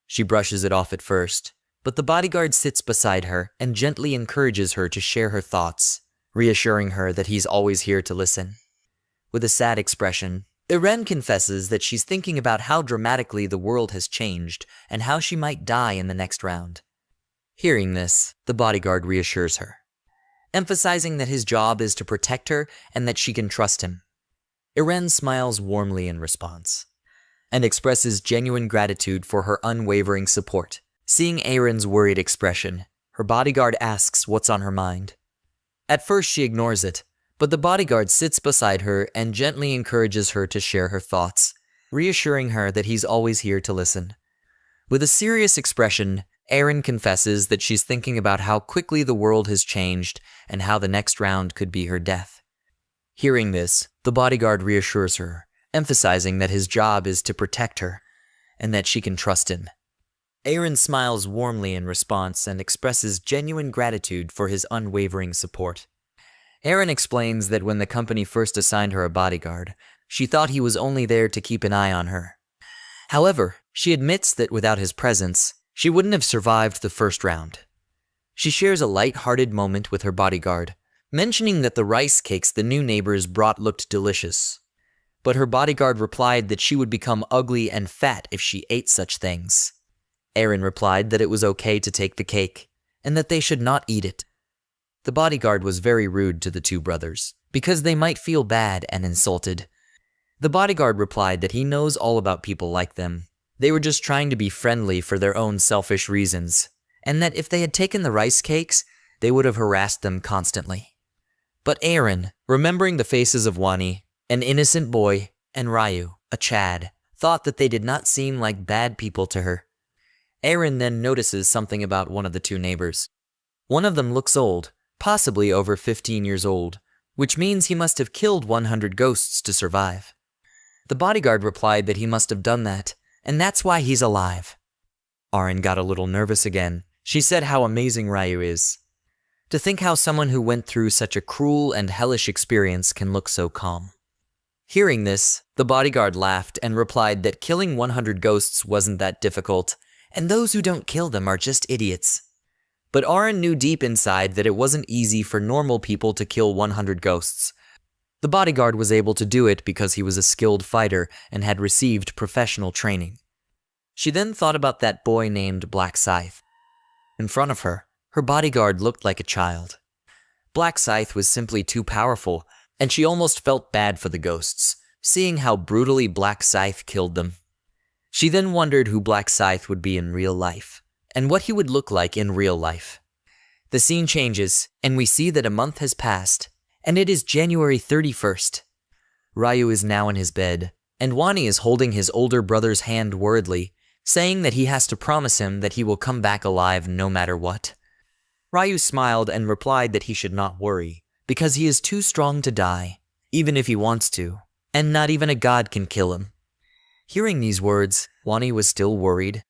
She brushes it off at first, but the bodyguard sits beside her and gently encourages her to share her thoughts, reassuring her that he's always here to listen. With a sad expression, Eren confesses that she's thinking about how dramatically the world has changed and how she might die in the next round. Hearing this, the bodyguard reassures her, emphasizing that his job is to protect her and that she can trust him. Eren smiles warmly in response, and expresses genuine gratitude for her unwavering support. Seeing Eren's worried expression, her bodyguard asks what's on her mind. At first she ignores it, but the bodyguard sits beside her and gently encourages her to share her thoughts, reassuring her that he's always here to listen. With a serious expression, Eren confesses that she's thinking about how quickly the world has changed and how the next round could be her death. Hearing this, the bodyguard reassures her, emphasizing that his job is to protect her and that she can trust him. Eren smiles warmly in response and expresses genuine gratitude for his unwavering support. Aaron explains that when the company first assigned her a bodyguard, she thought he was only there to keep an eye on her. However, she admits that without his presence, she wouldn't have survived the first round. She shares a light-hearted moment with her bodyguard, mentioning that the rice cakes the new neighbors brought looked delicious. But her bodyguard replied that she would become ugly and fat if she ate such things. Aaron replied that it was okay to take the cake, and that they should not eat it. The bodyguard was very rude to the two brothers, because they might feel bad and insulted. The bodyguard replied that he knows all about people like them. They were just trying to be friendly for their own selfish reasons, and that if they had taken the rice cakes, they would have harassed them constantly. But Aaron, remembering the faces of Wani, an innocent boy, and Ryu, a Chad, thought that they did not seem like bad people to her. Aaron then notices something about one of the two neighbors. One of them looks old, possibly over 15 years old, which means he must have killed 100 ghosts to survive. The bodyguard replied that he must have done that, and that's why he's alive. Aaron got a little nervous again. She said how amazing Ryu is. To think how someone who went through such a cruel and hellish experience can look so calm. Hearing this, the bodyguard laughed and replied that killing 100 ghosts wasn't that difficult, and those who don't kill them are just idiots. But Aaron knew deep inside that it wasn't easy for normal people to kill 100 ghosts. The bodyguard was able to do it because he was a skilled fighter and had received professional training. She then thought about that boy named Black Scythe. In front of her, her bodyguard looked like a child. Black Scythe was simply too powerful, and she almost felt bad for the ghosts, seeing how brutally Black Scythe killed them. She then wondered who Black Scythe would be in real life, and what he would look like in real life. The scene changes, and we see that a month has passed, and it is January 31st. Ryu is now in his bed, and Wani is holding his older brother's hand worriedly, saying that he has to promise him that he will come back alive no matter what. Ryu smiled and replied that he should not worry, because he is too strong to die, even if he wants to, and not even a god can kill him. Hearing these words, Wani was still worried.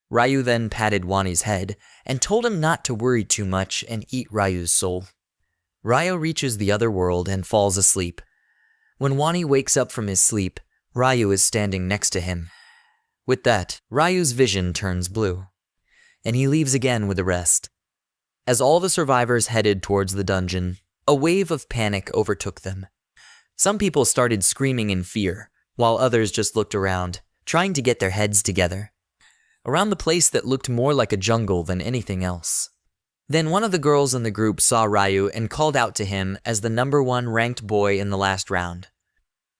Ryu then patted Wani's head and told him not to worry too much and eat Ryu's soul. Ryu reaches the other world and falls asleep. When Wani wakes up from his sleep, Ryu is standing next to him. With that, Ryu's vision turns blue, and he leaves again with the rest. As all the survivors headed towards the dungeon, a wave of panic overtook them. Some people started screaming in fear, while others just looked around, trying to get their heads together. Around the place that looked more like a jungle than anything else. Then one of the girls in the group saw Ryu and called out to him as the #1 ranked boy in the last round.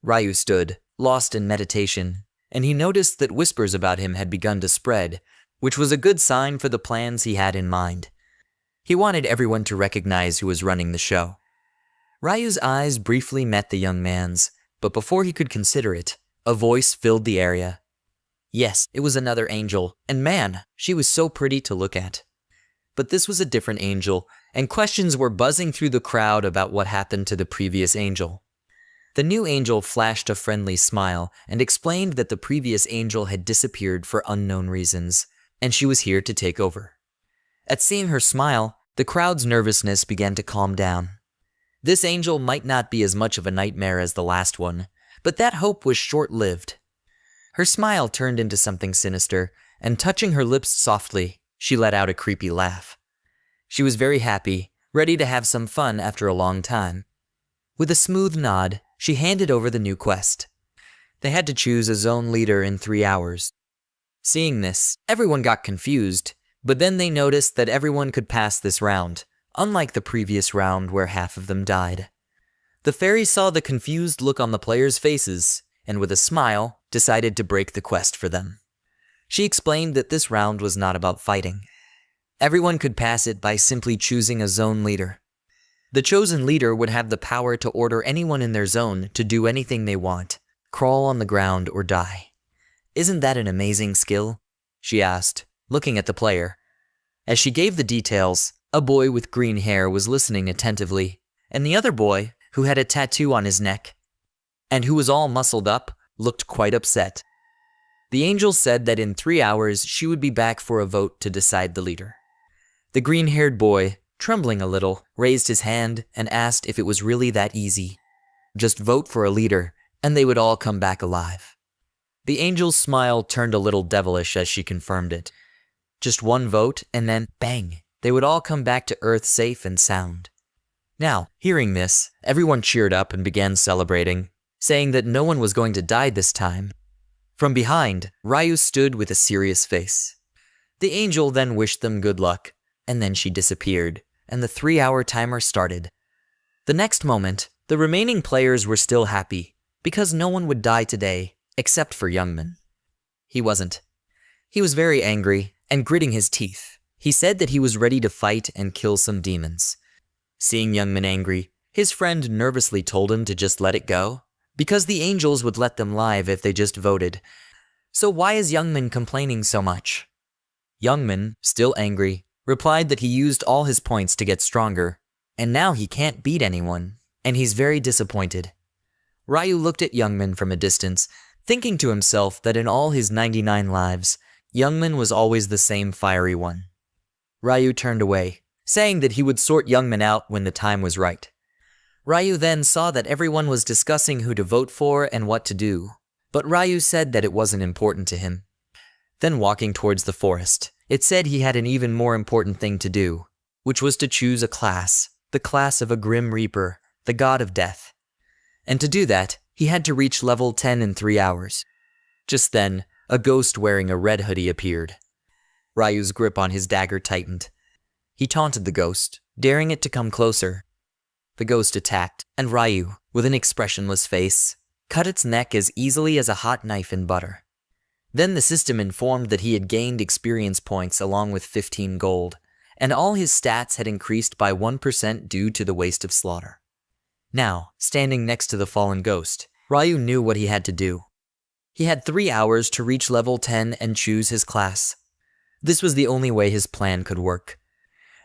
Ryu stood, lost in meditation, and he noticed that whispers about him had begun to spread, which was a good sign for the plans he had in mind. He wanted everyone to recognize who was running the show. Ryu's eyes briefly met the young man's, but before he could consider it, a voice filled the area. Yes, it was another angel, and man, she was so pretty to look at. But this was a different angel, and questions were buzzing through the crowd about what happened to the previous angel. The new angel flashed a friendly smile and explained that the previous angel had disappeared for unknown reasons, and she was here to take over. At seeing her smile, the crowd's nervousness began to calm down. This angel might not be as much of a nightmare as the last one, but that hope was short-lived. Her smile turned into something sinister, and touching her lips softly, she let out a creepy laugh. She was very happy, ready to have some fun after a long time. With a smooth nod, she handed over the new quest. They had to choose a zone leader in 3 hours. Seeing this, everyone got confused, but then they noticed that everyone could pass this round, unlike the previous round where half of them died. The fairy saw the confused look on the players' faces, and with a smile, decided to break the quest for them. She explained that this round was not about fighting. Everyone could pass it by simply choosing a zone leader. The chosen leader would have the power to order anyone in their zone to do anything they want, crawl on the ground or die. Isn't that an amazing skill? She asked, looking at the player. As she gave the details, a boy with green hair was listening attentively, and the other boy, who had a tattoo on his neck, and who was all muscled up, looked quite upset. The angel said that in 3 hours she would be back for a vote to decide the leader. The green-haired boy, trembling a little, raised his hand and asked if it was really that easy. Just vote for a leader, and they would all come back alive. The angel's smile turned a little devilish as she confirmed it. Just one vote, and then, bang, they would all come back to Earth safe and sound. Now, hearing this, everyone cheered up and began celebrating, saying that no one was going to die this time. From behind, Ryu stood with a serious face. The angel then wished them good luck, and then she disappeared, and the 3-hour timer started. The next moment, the remaining players were still happy, because no one would die today, except for Youngman. He wasn't. He was very angry, and gritting his teeth, he said that he was ready to fight and kill some demons. Seeing Youngman angry, his friend nervously told him to just let it go, because the angels would let them live if they just voted. So why is Youngman complaining so much? Youngman, still angry, replied that he used all his points to get stronger, and now he can't beat anyone, and he's very disappointed. Ryu looked at Youngman from a distance, thinking to himself that in all his 99 lives, Youngman was always the same fiery one. Ryu turned away, saying that he would sort Youngman out when the time was right. Ryu then saw that everyone was discussing who to vote for and what to do, but Ryu said that it wasn't important to him. Then walking towards the forest, it said he had an even more important thing to do, which was to choose a class, the class of a Grim Reaper, the god of death. And to do that, he had to reach level 10 in 3 hours. Just then, a ghost wearing a red hoodie appeared. Ryu's grip on his dagger tightened. He taunted the ghost, daring it to come closer. The ghost attacked, and Ryu, with an expressionless face, cut its neck as easily as a hot knife in butter. Then the system informed that he had gained experience points along with 15 gold, and all his stats had increased by 1% due to the waste of slaughter. Now, standing next to the fallen ghost, Ryu knew what he had to do. He had 3 hours to reach level 10 and choose his class. This was the only way his plan could work.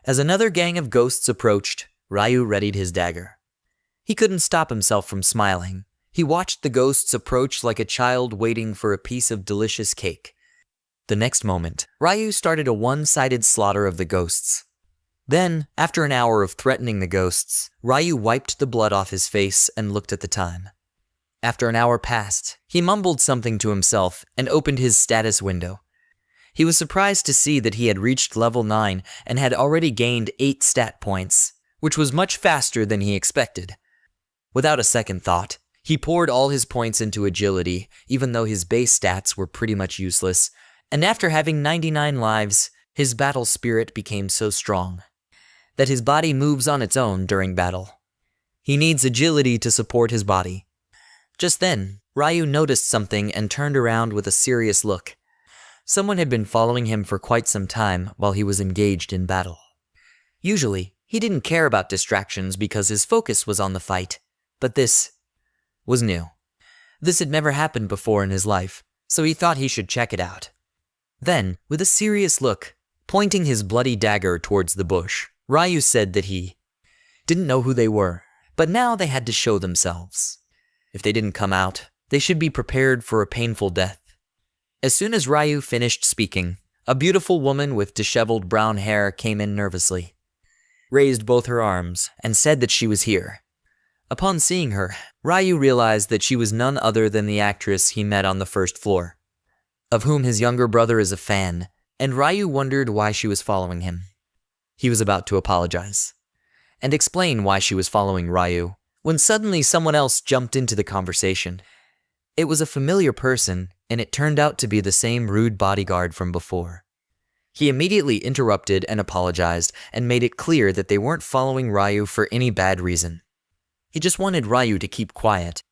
As another gang of ghosts approached, Ryu readied his dagger. He couldn't stop himself from smiling. He watched the ghosts approach like a child waiting for a piece of delicious cake. The next moment, Ryu started a one-sided slaughter of the ghosts. Then, after an hour of threatening the ghosts, Ryu wiped the blood off his face and looked at the time. After an hour passed, he mumbled something to himself and opened his status window. He was surprised to see that he had reached level 9 and had already gained 8 stat points, which was much faster than he expected. Without a second thought, he poured all his points into agility, even though his base stats were pretty much useless, and after having 99 lives, his battle spirit became so strong that his body moves on its own during battle. He needs agility to support his body. Just then, Ryu noticed something and turned around with a serious look. Someone had been following him for quite some time while he was engaged in battle. Usually, he didn't care about distractions because his focus was on the fight, but this was new. This had never happened before in his life, so he thought he should check it out. Then, with a serious look, pointing his bloody dagger towards the bush, Ryu said that he didn't know who they were, but now they had to show themselves. If they didn't come out, they should be prepared for a painful death. As soon as Ryu finished speaking, a beautiful woman with disheveled brown hair came in nervously, raised both her arms, and said that she was here. Upon seeing her, Ryu realized that she was none other than the actress he met on the first floor, of whom his younger brother is a fan, and Ryu wondered why she was following him. He was about to apologize and explain why she was following Ryu, when suddenly someone else jumped into the conversation. It was a familiar person, and it turned out to be the same rude bodyguard from before. He immediately interrupted and apologized and made it clear that they weren't following Ryu for any bad reason. He just wanted Ryu to keep quiet.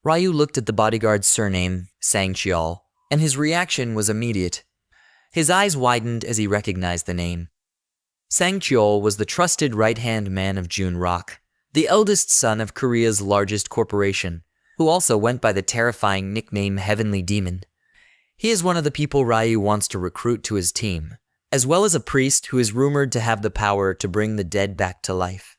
Ryu looked at the bodyguard's surname, Sangcheol, and his reaction was immediate. His eyes widened as he recognized the name. Sangcheol was the trusted right-hand man of June Rock, the eldest son of Korea's largest corporation, who also went by the terrifying nickname Heavenly Demon. He is one of the people Ryu wants to recruit to his team, as well as a priest who is rumored to have the power to bring the dead back to life.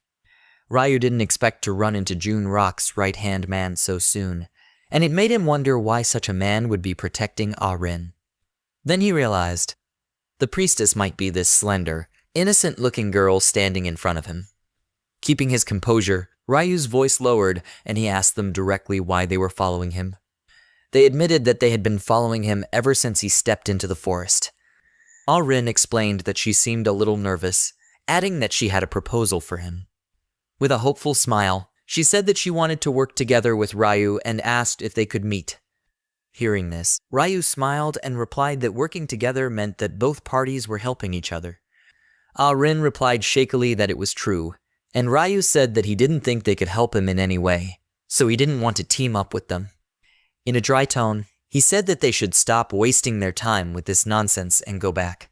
Ryu didn't expect to run into June Rock's right-hand man so soon, and it made him wonder why such a man would be protecting Ah-Rin. Then he realized the priestess might be this slender, innocent-looking girl standing in front of him. Keeping his composure, Ryu's voice lowered and he asked them directly why they were following him. They admitted that they had been following him ever since he stepped into the forest. Ah-rin explained that she seemed a little nervous, adding that she had a proposal for him. With a hopeful smile, she said that she wanted to work together with Ryu and asked if they could meet. Hearing this, Ryu smiled and replied that working together meant that both parties were helping each other. Ah-rin replied shakily that it was true, and Ryu said that he didn't think they could help him in any way, so he didn't want to team up with them. In a dry tone, he said that they should stop wasting their time with this nonsense and go back.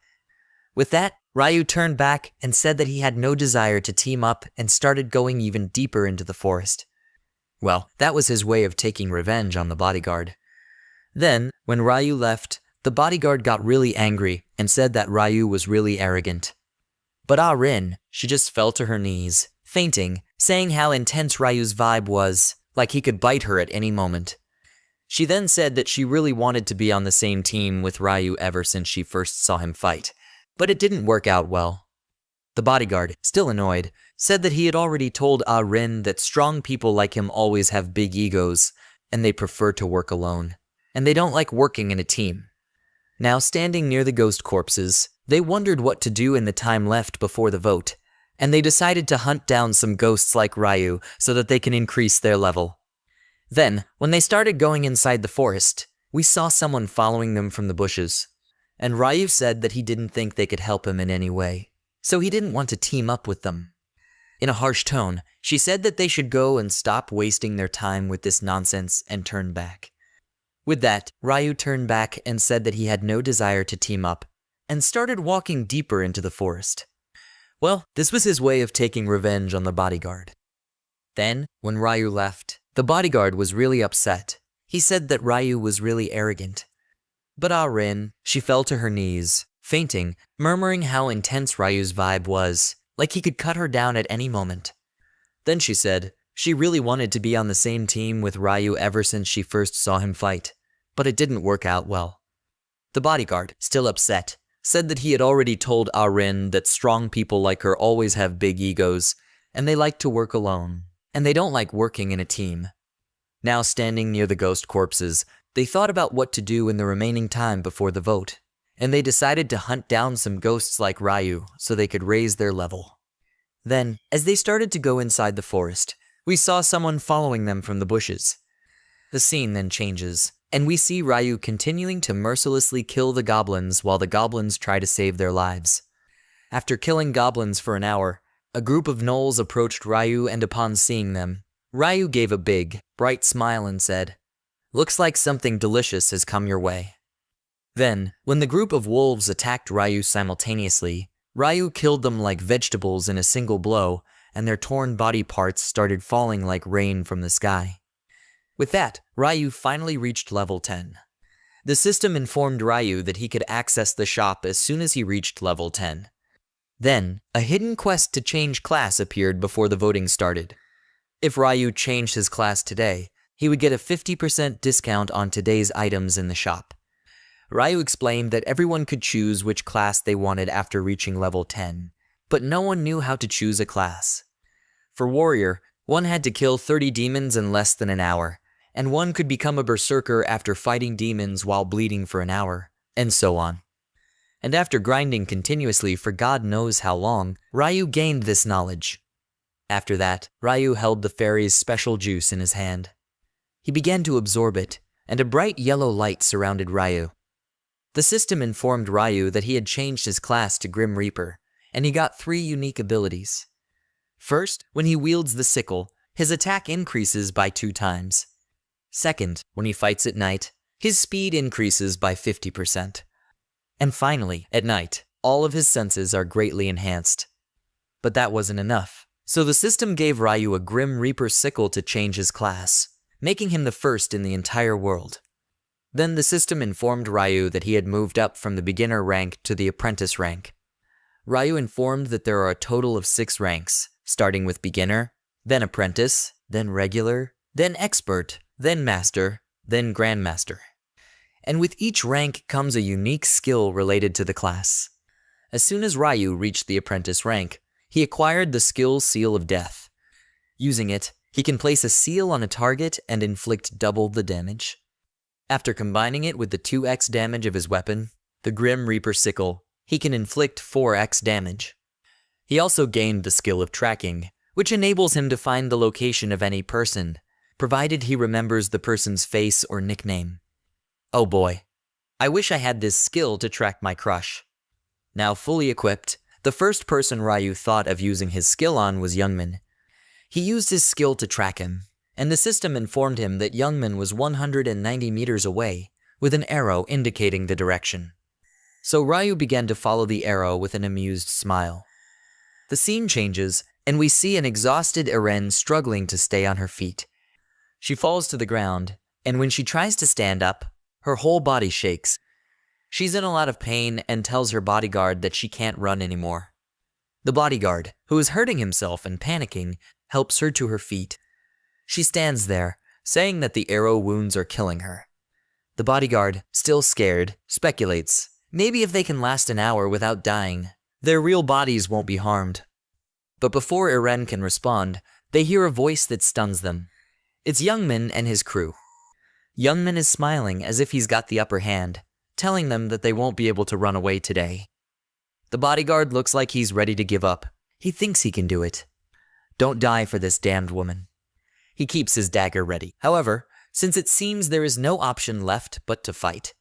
With that, Ryu turned back and said that he had no desire to team up and started going even deeper into the forest. Well, that was his way of taking revenge on the bodyguard. Then, when Ryu left, the bodyguard got really angry and said that Ryu was really arrogant. But Ah-rin, she just fell to her knees, fainting, saying how intense Ryu's vibe was, like he could bite her at any moment. She then said that she really wanted to be on the same team with Ryu ever since she first saw him fight, but it didn't work out well. The bodyguard, still annoyed, said that he had already told Ah-rin that strong people like him always have big egos, and they prefer to work alone, and they don't like working in a team. Now standing near the ghost corpses, they wondered what to do in the time left before the vote, and they decided to hunt down some ghosts like Ryu so that they can increase their level. Then, when they started going inside the forest, we saw someone following them from the bushes, and Ryu said that he didn't think they could help him in any way, so he didn't want to team up with them. In a harsh tone, she said that they should go and stop wasting their time with this nonsense and turn back. With that, Ryu turned back and said that he had no desire to team up, and started walking deeper into the forest. Well, this was his way of taking revenge on the bodyguard. Then, when Ryu left, the bodyguard was really upset. He said that Ryu was really arrogant. But Ah-rin, she fell to her knees, fainting, murmuring how intense Ryu's vibe was, like he could cut her down at any moment. Then she said she really wanted to be on the same team with Ryu ever since she first saw him fight, but it didn't work out well. The bodyguard, still upset, said that he had already told Ah-rin that strong people like her always have big egos, and they like to work alone, and they don't like working in a team. Now standing near the ghost corpses, they thought about what to do in the remaining time before the vote, and they decided to hunt down some ghosts like Ryu so they could raise their level. Then, as they started to go inside the forest, we saw someone following them from the bushes. The scene then changes, and we see Ryu continuing to mercilessly kill the goblins while the goblins try to save their lives. After killing goblins for an hour, a group of gnolls approached Ryu, and upon seeing them, Ryu gave a big, bright smile and said, "Looks like something delicious has come your way." Then, when the group of wolves attacked Ryu simultaneously, Ryu killed them like vegetables in a single blow, and their torn body parts started falling like rain from the sky. With that, Ryu finally reached level 10. The system informed Ryu that he could access the shop as soon as he reached level 10. Then, a hidden quest to change class appeared before the voting started. If Ryu changed his class today, he would get a 50% discount on today's items in the shop. Ryu explained that everyone could choose which class they wanted after reaching level 10, but no one knew how to choose a class. For warrior, one had to kill 30 demons in less than an hour, and one could become a berserker after fighting demons while bleeding for an hour, and so on. And after grinding continuously for God knows how long, Ryu gained this knowledge. After that, Ryu held the fairy's special juice in his hand. He began to absorb it, and a bright yellow light surrounded Ryu. The system informed Ryu that he had changed his class to Grim Reaper, and he got 3 unique abilities. First, when he wields the sickle, his attack increases by 2 times. Second, when he fights at night, his speed increases by 50%. And finally, at night, all of his senses are greatly enhanced. But that wasn't enough, so the system gave Ryu a Grim Reaper sickle to change his class, making him the first in the entire world. Then the system informed Ryu that he had moved up from the beginner rank to the apprentice rank. Ryu informed that there are a total of 6 ranks, starting with beginner, then apprentice, then regular, then expert, then master, then grandmaster. And with each rank comes a unique skill related to the class. As soon as Ryu reached the apprentice rank, he acquired the skill Seal of Death. Using it, he can place a seal on a target and inflict double the damage. After combining it with the 2x damage of his weapon, the Grim Reaper Sickle, he can inflict 4x damage. He also gained the skill of Tracking, which enables him to find the location of any person, provided he remembers the person's face or nickname. Oh boy, I wish I had this skill to track my crush. Now fully equipped, the first person Ryu thought of using his skill on was Youngmin. He used his skill to track him, and the system informed him that Youngmin was 190 meters away, with an arrow indicating the direction. So Ryu began to follow the arrow with an amused smile. The scene changes, and we see an exhausted Eren struggling to stay on her feet. She falls to the ground, and when she tries to stand up, her whole body shakes. She's in a lot of pain and tells her bodyguard that she can't run anymore. The bodyguard, who is hurting himself and panicking, helps her to her feet. She stands there, saying that the arrow wounds are killing her. The bodyguard, still scared, speculates, maybe if they can last an hour without dying, their real bodies won't be harmed. But before Eren can respond, they hear a voice that stuns them. It's Youngmin and his crew. Youngmin is smiling as if he's got the upper hand, telling them that they won't be able to run away today. The bodyguard looks like he's ready to give up. He thinks he can do it. Don't die for this damned woman. He keeps his dagger ready. However, since it seems there is no option left but to fight,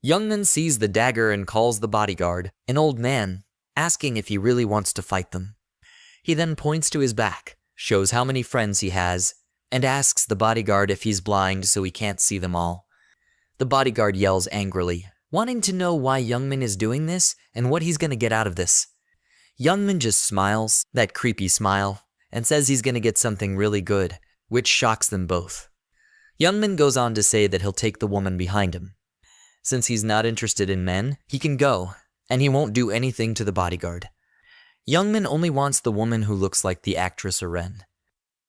Youngmin sees the dagger and calls the bodyguard, an old man, asking if he really wants to fight them. He then points to his back, shows how many friends he has, and asks the bodyguard if he's blind so he can't see them all. The bodyguard yells angrily, wanting to know why Youngmin is doing this and what he's gonna get out of this. Youngmin just smiles, that creepy smile, and says he's gonna get something really good, which shocks them both. Youngmin goes on to say that he'll take the woman behind him. Since he's not interested in men, he can go, and he won't do anything to the bodyguard. Youngmin only wants the woman who looks like the actress Eren.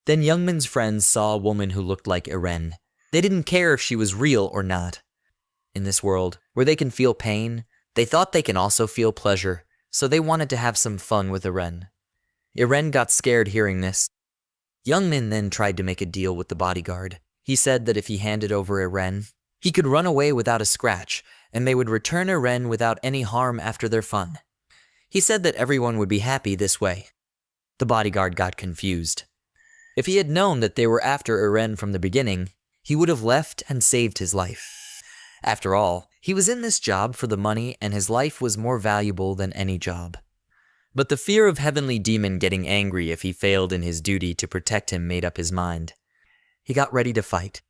Then Youngmin's friends saw a woman who looked like Eren. They didn't care if she was real or not. In this world, where they can feel pain, they thought they can also feel pleasure, so they wanted to have some fun with Eren. Eren got scared hearing this. Youngmin then tried to make a deal with the bodyguard. He said that if he handed over Eren, he could run away without a scratch, and they would return Eren without any harm after their fun. He said that everyone would be happy this way. The bodyguard got confused. If he had known that they were after Eren from the beginning, he would have left and saved his life. After all, he was in this job for the money and his life was more valuable than any job. But the fear of Heavenly Demon getting angry if he failed in his duty to protect him made up his mind. He got ready to fight.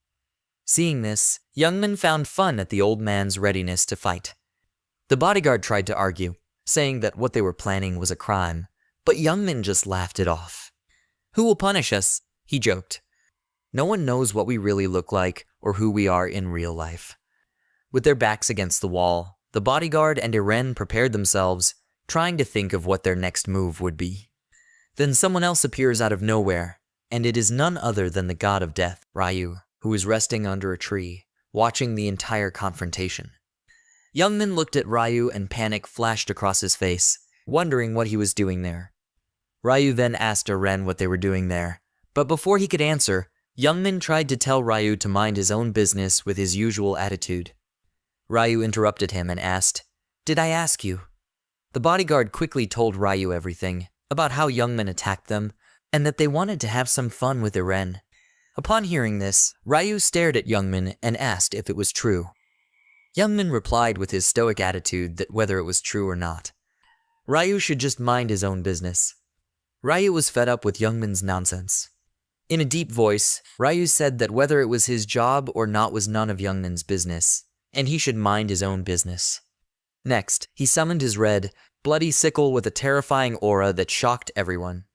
Seeing this, Youngmin found fun at the old man's readiness to fight. The bodyguard tried to argue, saying that what they were planning was a crime, but Youngmin just laughed it off. "Who will punish us?" he joked. "No one knows what we really look like or who we are in real life." With their backs against the wall, the bodyguard and Eren prepared themselves, trying to think of what their next move would be. Then someone else appears out of nowhere, and it is none other than the god of death, Ryu, who is resting under a tree, watching the entire confrontation. Youngmin looked at Ryu and panic flashed across his face, wondering what he was doing there. Ryu then asked Eren what they were doing there, but before he could answer, Youngmin tried to tell Ryu to mind his own business with his usual attitude. Ryu interrupted him and asked, "Did I ask you?" The bodyguard quickly told Ryu everything, about how Youngmin attacked them, and that they wanted to have some fun with Eren. Upon hearing this, Ryu stared at Youngmin and asked if it was true. Youngmin replied with his stoic attitude that whether it was true or not, Ryu should just mind his own business. Ryu was fed up with Youngmin's nonsense. In a deep voice, Ryu said that whether it was his job or not was none of Youngmin's business, and he should mind his own business. Next, he summoned his red, bloody sickle with a terrifying aura that shocked everyone.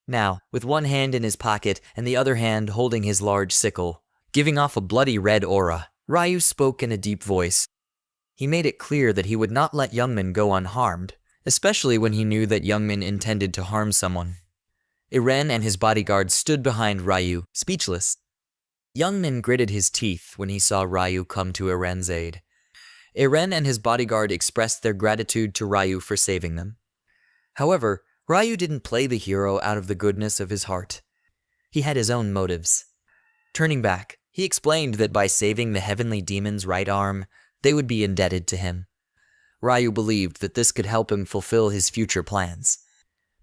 Now, with one hand in his pocket and the other hand holding his large sickle, giving off a bloody red aura, Ryu spoke in a deep voice. He made it clear that he would not let Youngmin go unharmed, especially when he knew that Youngmin intended to harm someone. Eren and his bodyguard stood behind Ryu, speechless. Youngmin gritted his teeth when he saw Ryu come to Eren's aid. Eren and his bodyguard expressed their gratitude to Ryu for saving them. However, Ryu didn't play the hero out of the goodness of his heart. He had his own motives. Turning back, he explained that by saving the heavenly demon's right arm, they would be indebted to him. Ryu believed that this could help him fulfill his future plans.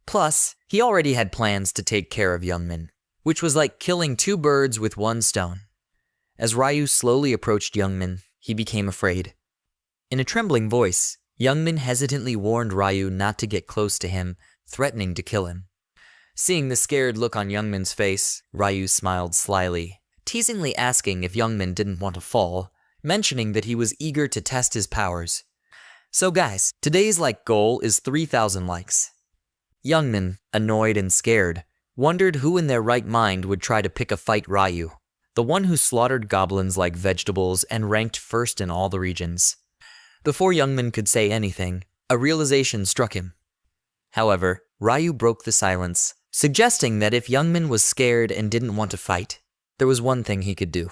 Plus, he already had plans to take care of Youngmin, which was like killing two birds with one stone. As Ryu slowly approached Youngmin, he became afraid. In a trembling voice, Youngmin hesitantly warned Ryu not to get close to him, threatening to kill him. Seeing the scared look on Youngmin's face, Ryu smiled slyly, teasingly asking if Youngmin didn't want to fall, mentioning that he was eager to test his powers. So guys, today's goal is 3,000 likes. Youngmin, annoyed and scared, wondered who in their right mind would try to pick a fight Ryu, the one who slaughtered goblins like vegetables and ranked first in all the regions. Before Youngmin could say anything, a realization struck him. However, Ryu broke the silence, suggesting that if Youngmin was scared and didn't want to fight, there was one thing he could do.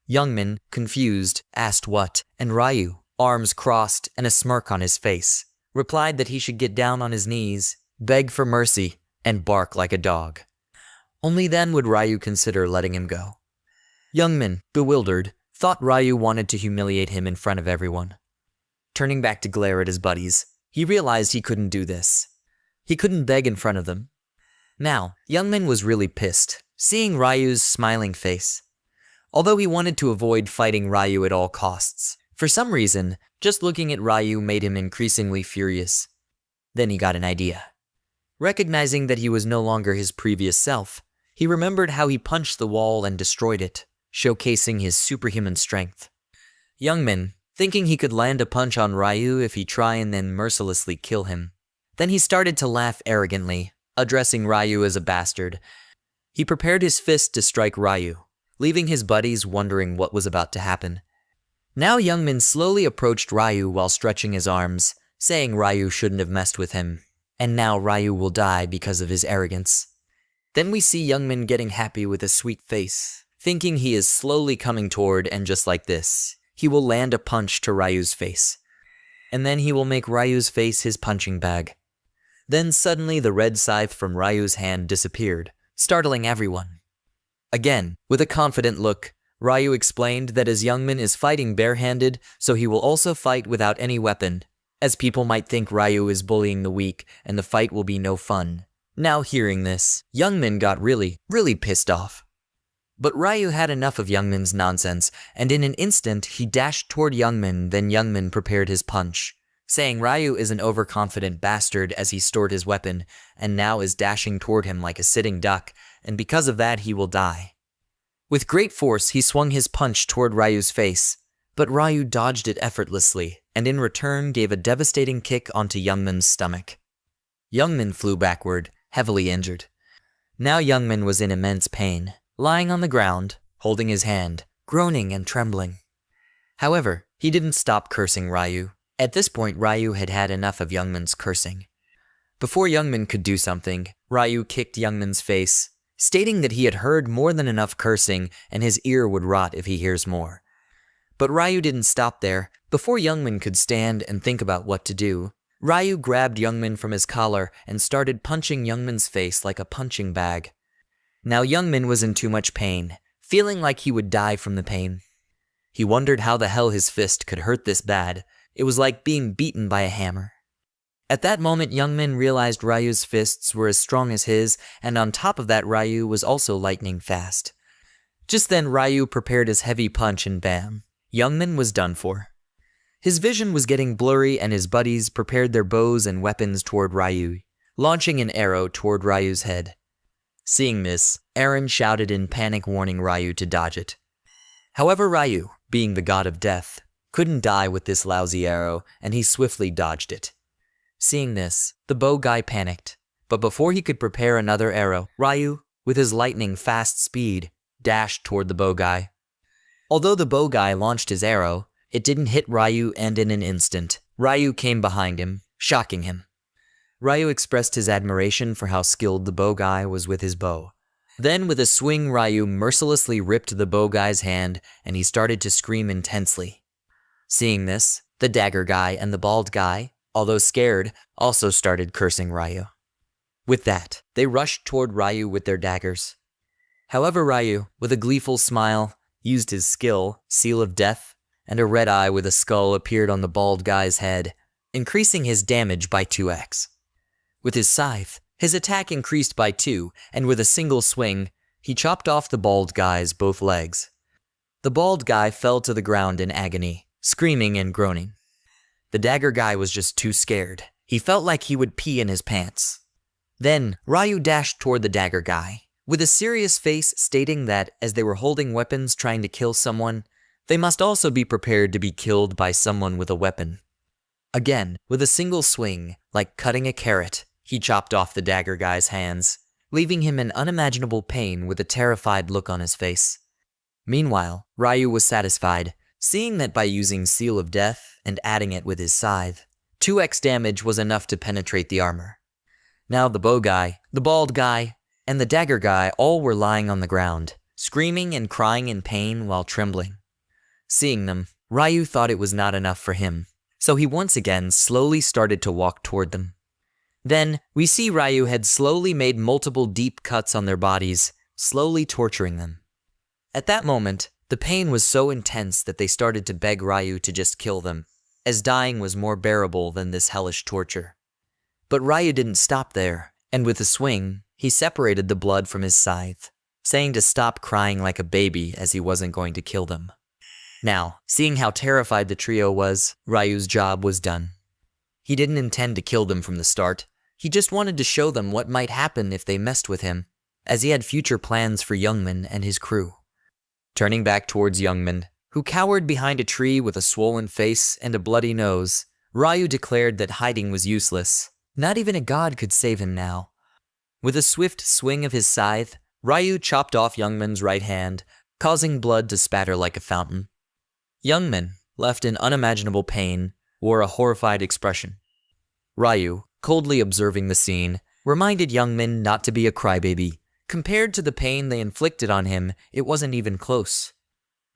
Youngmin, confused, asked what, and Ryu, arms crossed and a smirk on his face, replied that he should get down on his knees, beg for mercy, and bark like a dog. Only then would Ryu consider letting him go. Youngmin, bewildered, thought Ryu wanted to humiliate him in front of everyone. Turning back to glare at his buddies, he realized he couldn't do this. He couldn't beg in front of them. Now, Youngmin was really pissed, seeing Ryu's smiling face. Although he wanted to avoid fighting Ryu at all costs, for some reason, just looking at Ryu made him increasingly furious. Then he got an idea. Recognizing that he was no longer his previous self, he remembered how he punched the wall and destroyed it, showcasing his superhuman strength. Youngmin, thinking he could land a punch on Ryu if he tried and then mercilessly kill him. Then he started to laugh arrogantly, addressing Ryu as a bastard. He prepared his fist to strike Ryu, leaving his buddies wondering what was about to happen. Now Youngmin slowly approached Ryu while stretching his arms, saying Ryu shouldn't have messed with him, and now Ryu will die because of his arrogance. Then we see Youngmin getting happy with a sweet face, thinking he is slowly coming toward, and just like this, he will land a punch to Ryu's face. And then he will make Ryu's face his punching bag. Then suddenly the red scythe from Ryu's hand disappeared, startling everyone. Again, with a confident look, Ryu explained that as Youngmin is fighting barehanded, so he will also fight without any weapon, as people might think Ryu is bullying the weak and the fight will be no fun. Now hearing this, Youngmin got really pissed off. But Ryu had enough of Youngmin's nonsense, and in an instant he dashed toward Youngmin. Then Youngmin prepared his punch, saying Ryu is an overconfident bastard as he stored his weapon, and now is dashing toward him like a sitting duck, and because of that he will die. With great force he swung his punch toward Ryu's face, but Ryu dodged it effortlessly, and in return gave a devastating kick onto Youngmin's stomach. Youngmin flew backward, heavily injured. Now Youngmin was in immense pain, lying on the ground, holding his hand, groaning and trembling. However, he didn't stop cursing Ryu. At this point, Ryu had had enough of Youngmin's cursing. Before Youngmin could do something, Ryu kicked Youngmin's face, stating that he had heard more than enough cursing and his ear would rot if he hears more. But Ryu didn't stop there. Before Youngmin could stand and think about what to do, Ryu grabbed Youngmin from his collar and started punching Youngmin's face like a punching bag. Now Youngmin was in too much pain, feeling like he would die from the pain. He wondered how the hell his fist could hurt this bad. It was like being beaten by a hammer. At that moment, Youngmin realized Ryu's fists were as strong as his, and on top of that Ryu was also lightning fast. Just then Ryu prepared his heavy punch and bam, Youngmin was done for. His vision was getting blurry and his buddies prepared their bows and weapons toward Ryu, launching an arrow toward Ryu's head. Seeing this, Eren shouted in panic, warning Ryu to dodge it. However, Ryu, being the god of death, couldn't die with this lousy arrow, and he swiftly dodged it. Seeing this, the bow guy panicked, but before he could prepare another arrow, Ryu, with his lightning fast speed, dashed toward the bow guy. Although the bow guy launched his arrow, it didn't hit Ryu, and in an instant, Ryu came behind him, shocking him. Ryu expressed his admiration for how skilled the bow guy was with his bow. Then with a swing, Ryu mercilessly ripped the bow guy's hand, and he started to scream intensely. Seeing this, the dagger guy and the bald guy, although scared, also started cursing Ryu. With that, they rushed toward Ryu with their daggers. However, Ryu, with a gleeful smile, used his skill, Seal of Death, and a red eye with a skull appeared on the bald guy's head, increasing his damage by 2x. With his scythe, his attack increased by 2, and with a single swing, he chopped off the bald guy's both legs. The bald guy fell to the ground in agony, screaming and groaning. The dagger guy was just too scared. He felt like he would pee in his pants. Then, Ryu dashed toward the dagger guy, with a serious face stating that as they were holding weapons trying to kill someone, they must also be prepared to be killed by someone with a weapon. Again, with a single swing, like cutting a carrot, he chopped off the dagger guy's hands, leaving him in unimaginable pain with a terrified look on his face. Meanwhile, Ryu was satisfied, seeing that by using Seal of Death and adding it with his scythe, 2x damage was enough to penetrate the armor. Now the bow guy, the bald guy, and the dagger guy all were lying on the ground, screaming and crying in pain while trembling. Seeing them, Ryu thought it was not enough for him, so he once again slowly started to walk toward them. Then, we see Ryu had slowly made multiple deep cuts on their bodies, slowly torturing them. At that moment, the pain was so intense that they started to beg Ryu to just kill them, as dying was more bearable than this hellish torture. But Ryu didn't stop there, and with a swing, he separated the blood from his scythe, saying to stop crying like a baby as he wasn't going to kill them. Now, seeing how terrified the trio was, Ryu's job was done. He didn't intend to kill them from the start. He just wanted to show them what might happen if they messed with him, as he had future plans for Youngman and his crew. Turning back towards Youngman, who cowered behind a tree with a swollen face and a bloody nose, Ryu declared that hiding was useless. Not even a god could save him now. With a swift swing of his scythe, Ryu chopped off Youngman's right hand, causing blood to spatter like a fountain. Youngman, left in unimaginable pain, wore a horrified expression. Ryu, coldly observing the scene, reminded Youngman not to be a crybaby. Compared to the pain they inflicted on him, it wasn't even close.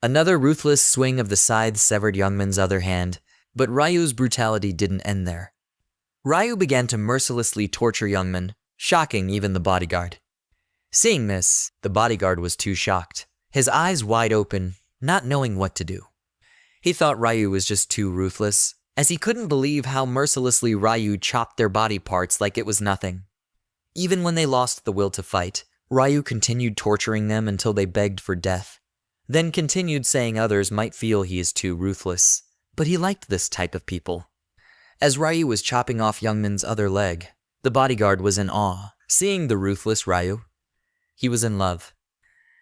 Another ruthless swing of the scythe severed Youngman's other hand, but Ryu's brutality didn't end there. Ryu began to mercilessly torture Youngman, shocking even the bodyguard. Seeing this, the bodyguard was too shocked, his eyes wide open, not knowing what to do. He thought Ryu was just too ruthless, as he couldn't believe how mercilessly Ryu chopped their body parts like it was nothing. Even when they lost the will to fight, Ryu continued torturing them until they begged for death, then continued saying others might feel he is too ruthless, but he liked this type of people. As Ryu was chopping off Youngman's other leg, the bodyguard was in awe, seeing the ruthless Ryu. He was in love.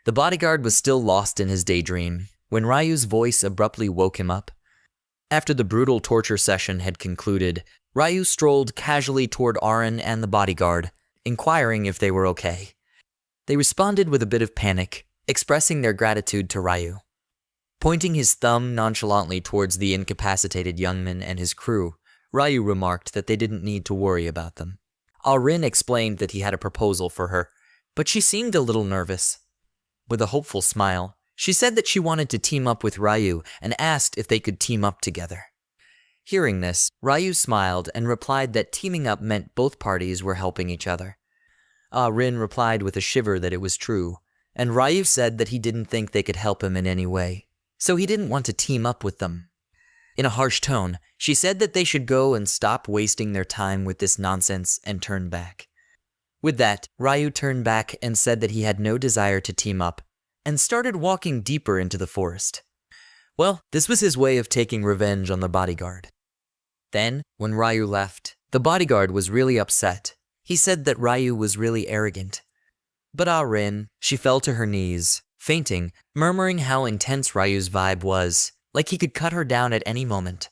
The bodyguard was still lost in his daydream when Ryu's voice abruptly woke him up. After the brutal torture session had concluded, Ryu strolled casually toward Arin and the bodyguard, inquiring if they were okay. They responded with a bit of panic, expressing their gratitude to Ryu. Pointing his thumb nonchalantly towards the incapacitated Youngman and his crew, Ryu remarked that they didn't need to worry about them. Arin explained that he had a proposal for her, but she seemed a little nervous. With a hopeful smile, she said that she wanted to team up with Ryu and asked if they could team up together. Hearing this, Ryu smiled and replied that teaming up meant both parties were helping each other. Rin replied with a shiver that it was true, and Ryu said that he didn't think they could help him in any way, so he didn't want to team up with them. In a harsh tone, she said that they should go and stop wasting their time with this nonsense and turn back. With that, Ryu turned back and said that he had no desire to team up, and started walking deeper into the forest. Well, this was his way of taking revenge on the bodyguard. Then, when Ryu left, the bodyguard was really upset. He said that Ryu was really arrogant. But Rin, she fell to her knees, fainting, murmuring how intense Ryu's vibe was, like he could cut her down at any moment.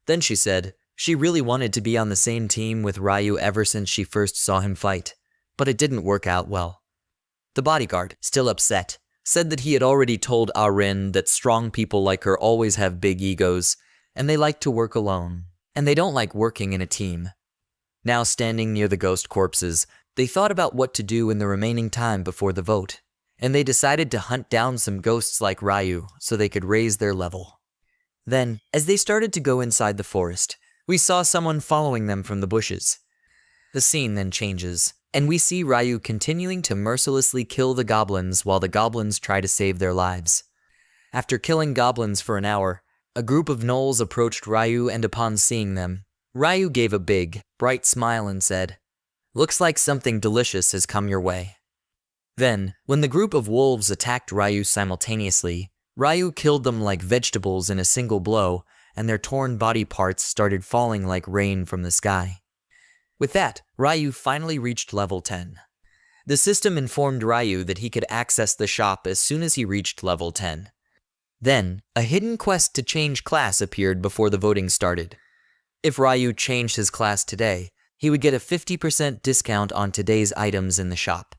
Then she said she really wanted to be on the same team with Ryu ever since she first saw him fight, but it didn't work out well. The bodyguard, still upset, said that he had already told Rin that strong people like her always have big egos, and they like to work alone, and they don't like working in a team. Now standing near the ghost corpses, they thought about what to do in the remaining time before the vote, and they decided to hunt down some ghosts like Ryu so they could raise their level. Then, as they started to go inside the forest, we saw someone following them from the bushes. The scene then changes, and we see Ryu continuing to mercilessly kill the goblins while the goblins try to save their lives. After killing goblins for an hour, a group of gnolls approached Ryu, and upon seeing them, Ryu gave a big, bright smile and said, "Looks like something delicious has come your way." Then, when the group of wolves attacked Ryu simultaneously, Ryu killed them like vegetables in a single blow, and their torn body parts started falling like rain from the sky. With that, Ryu finally reached level 10. The system informed Ryu that he could access the shop as soon as he reached level 10. Then, a hidden quest to change class appeared before the voting started. If Ryu changed his class today, he would get a 50% discount on today's items in the shop.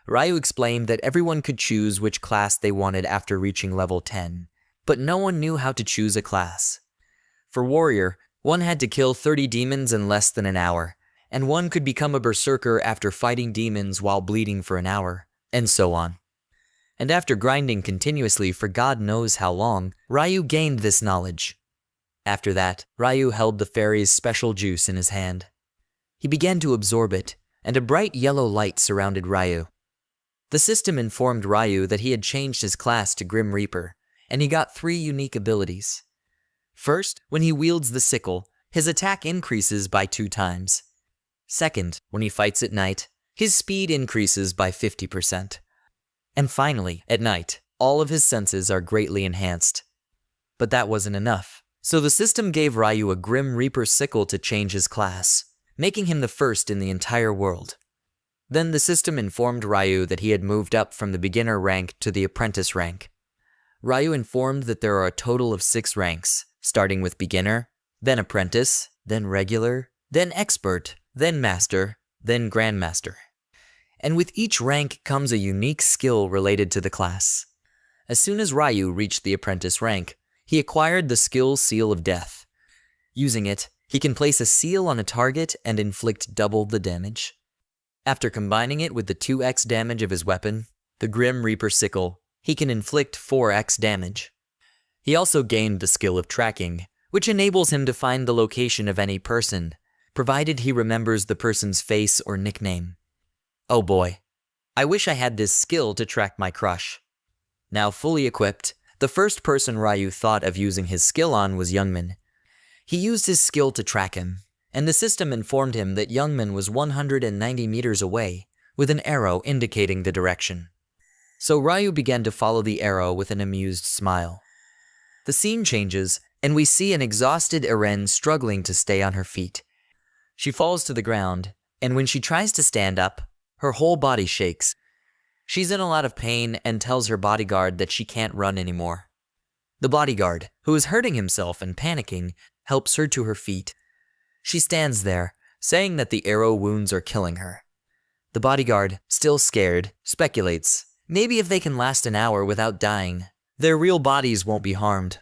Ryu explained that everyone could choose which class they wanted after reaching level 10, but no one knew how to choose a class. For Warrior, one had to kill 30 demons in less than an hour, and one could become a berserker after fighting demons while bleeding for an hour, and so on. And after grinding continuously for God knows how long, Ryu gained this knowledge. After that, Ryu held the fairy's special juice in his hand. He began to absorb it, and a bright yellow light surrounded Ryu. The system informed Ryu that he had changed his class to Grim Reaper, and he got 3 unique abilities. First, when he wields the sickle, his attack increases by 2 times. Second, when he fights at night, his speed increases by 50%. And finally, at night, all of his senses are greatly enhanced. But that wasn't enough, so the system gave Ryu a Grim Reaper sickle to change his class, making him the first in the entire world. Then the system informed Ryu that he had moved up from the beginner rank to the apprentice rank. Ryu informed that there are a total of 6 ranks, starting with beginner, then apprentice, then regular, then expert, then master, then grandmaster. And with each rank comes a unique skill related to the class. As soon as Ryu reached the apprentice rank, he acquired the skill Seal of Death. Using it, he can place a seal on a target and inflict double the damage. After combining it with the 2x damage of his weapon, the Grim Reaper Sickle, he can inflict 4x damage. He also gained the skill of Tracking, which enables him to find the location of any person, provided he remembers the person's face or nickname. Oh boy, I wish I had this skill to track my crush. Now fully equipped, the first person Ryu thought of using his skill on was Youngman. He used his skill to track him, and the system informed him that Youngman was 190 meters away, with an arrow indicating the direction. So Ryu began to follow the arrow with an amused smile. The scene changes, and we see an exhausted Eren struggling to stay on her feet. She falls to the ground, and when she tries to stand up, her whole body shakes. She's in a lot of pain and tells her bodyguard that she can't run anymore. The bodyguard, who is hurting himself and panicking, helps her to her feet. She stands there, saying that the arrow wounds are killing her. The bodyguard, still scared, speculates, maybe if they can last an hour without dying, their real bodies won't be harmed.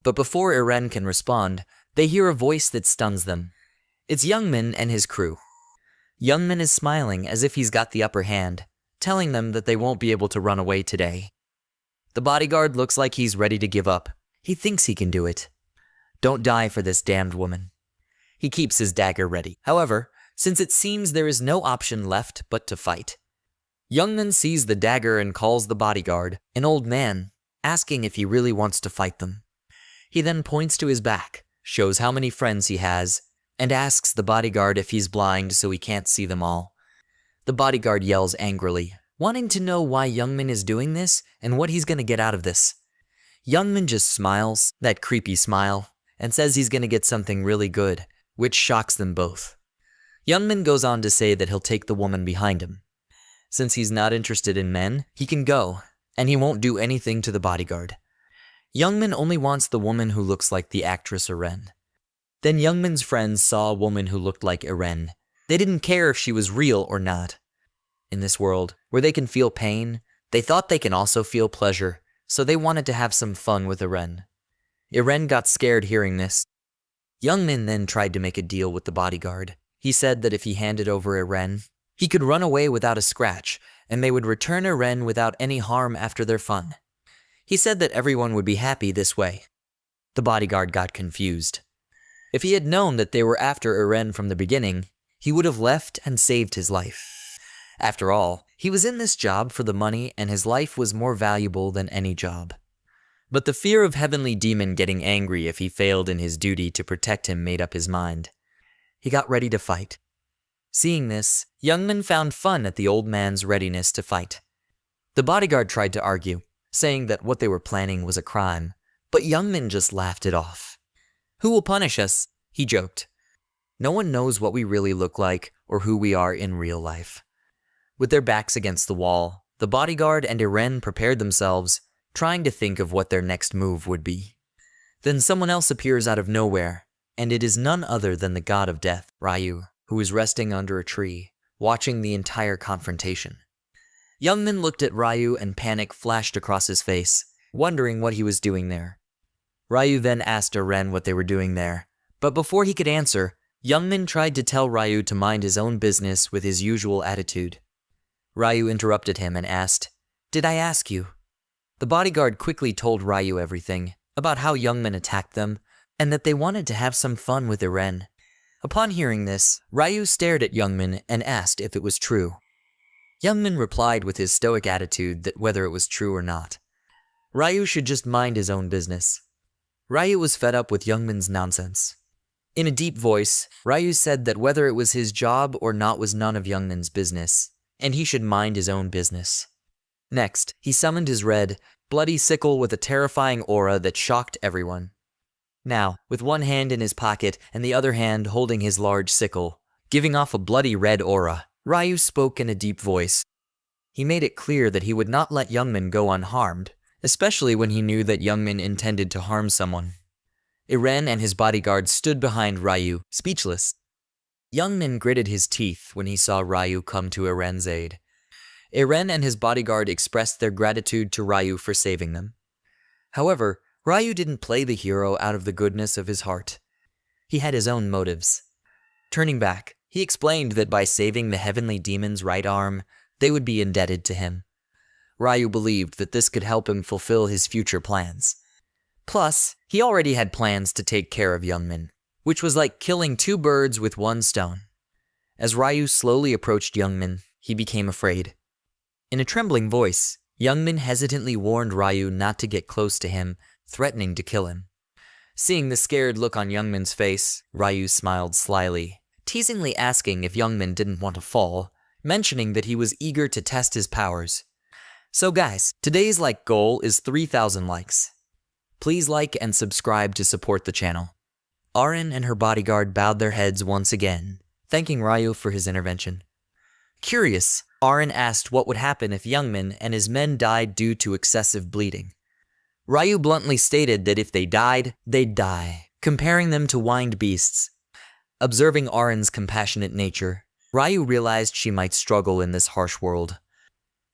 But before Eren can respond, they hear a voice that stuns them. It's Youngman and his crew. Youngman is smiling as if he's got the upper hand, telling them that they won't be able to run away today. The bodyguard looks like he's ready to give up. He thinks he can do it. Don't die for this damned woman. He keeps his dagger ready. However, since it seems there is no option left but to fight. Youngman sees the dagger and calls the bodyguard, an old man, asking if he really wants to fight them. He then points to his back, shows how many friends he has, and asks the bodyguard if he's blind so he can't see them all. The bodyguard yells angrily, wanting to know why Youngman is doing this and what he's going to get out of this. Youngman just smiles, that creepy smile, and says he's going to get something really good, which shocks them both. Youngman goes on to say that he'll take the woman behind him. Since he's not interested in men, he can go, and he won't do anything to the bodyguard. Youngman only wants the woman who looks like the actress Eren. Then Youngman's friends saw a woman who looked like Eren. They didn't care if she was real or not. In this world, where they can feel pain, they thought they can also feel pleasure, so they wanted to have some fun with Eren. Eren got scared hearing this. Youngman then tried to make a deal with the bodyguard. He said that if he handed over Eren, he could run away without a scratch, and they would return Eren without any harm after their fun. He said that everyone would be happy this way. The bodyguard got confused. If he had known that they were after Eren from the beginning, he would have left and saved his life. After all, he was in this job for the money and his life was more valuable than any job. But the fear of Heavenly Demon getting angry if he failed in his duty to protect him made up his mind. He got ready to fight. Seeing this, Youngmin found fun at the old man's readiness to fight. The bodyguard tried to argue, saying that what they were planning was a crime, but Youngmin just laughed it off. "Who will punish us?" he joked. "No one knows what we really look like or who we are in real life." With their backs against the wall, the bodyguard and Eren prepared themselves, trying to think of what their next move would be. Then someone else appears out of nowhere, and it is none other than the god of death, Ryu, who is resting under a tree, watching the entire confrontation. Youngmin looked at Ryu and panic flashed across his face, wondering what he was doing there. Ryu then asked Eren what they were doing there, but before he could answer, Youngmin tried to tell Ryu to mind his own business with his usual attitude. Ryu interrupted him and asked, "Did I ask you?" The bodyguard quickly told Ryu everything, about how Youngmin attacked them, and that they wanted to have some fun with Eren. Upon hearing this, Ryu stared at Youngmin and asked if it was true. Youngmin replied with his stoic attitude that whether it was true or not, Ryu should just mind his own business. Ryu was fed up with Youngmin's nonsense. In a deep voice, Ryu said that whether it was his job or not was none of Youngmin's business, and he should mind his own business. Next, he summoned his red, bloody sickle with a terrifying aura that shocked everyone. Now, with one hand in his pocket and the other hand holding his large sickle, giving off a bloody red aura, Ryu spoke in a deep voice. He made it clear that he would not let Youngmin go unharmed, especially when he knew that Youngmin intended to harm someone. Eren and his bodyguard stood behind Ryu, speechless. Youngmin gritted his teeth when he saw Ryu come to Eren's aid. Eren and his bodyguard expressed their gratitude to Ryu for saving them. However, Ryu didn't play the hero out of the goodness of his heart. He had his own motives. Turning back, he explained that by saving the Heavenly Demon's right arm, they would be indebted to him. Ryu believed that this could help him fulfill his future plans. Plus, he already had plans to take care of Youngmin, which was like killing two birds with one stone. As Ryu slowly approached Youngmin, he became afraid. In a trembling voice, Youngmin hesitantly warned Ryu not to get close to him, threatening to kill him. Seeing the scared look on Youngmin's face, Ryu smiled slyly, teasingly asking if Youngmin didn't want to fall, mentioning that he was eager to test his powers. So guys, today's goal is 3,000 likes. Please like and subscribe to support the channel. Aren and her bodyguard bowed their heads once again, thanking Ryu for his intervention. Curious, Aren asked what would happen if Youngmin and his men died due to excessive bleeding. Ryu bluntly stated that if they died, they'd die, comparing them to winged beasts. Observing Aren's compassionate nature, Ryu realized she might struggle in this harsh world.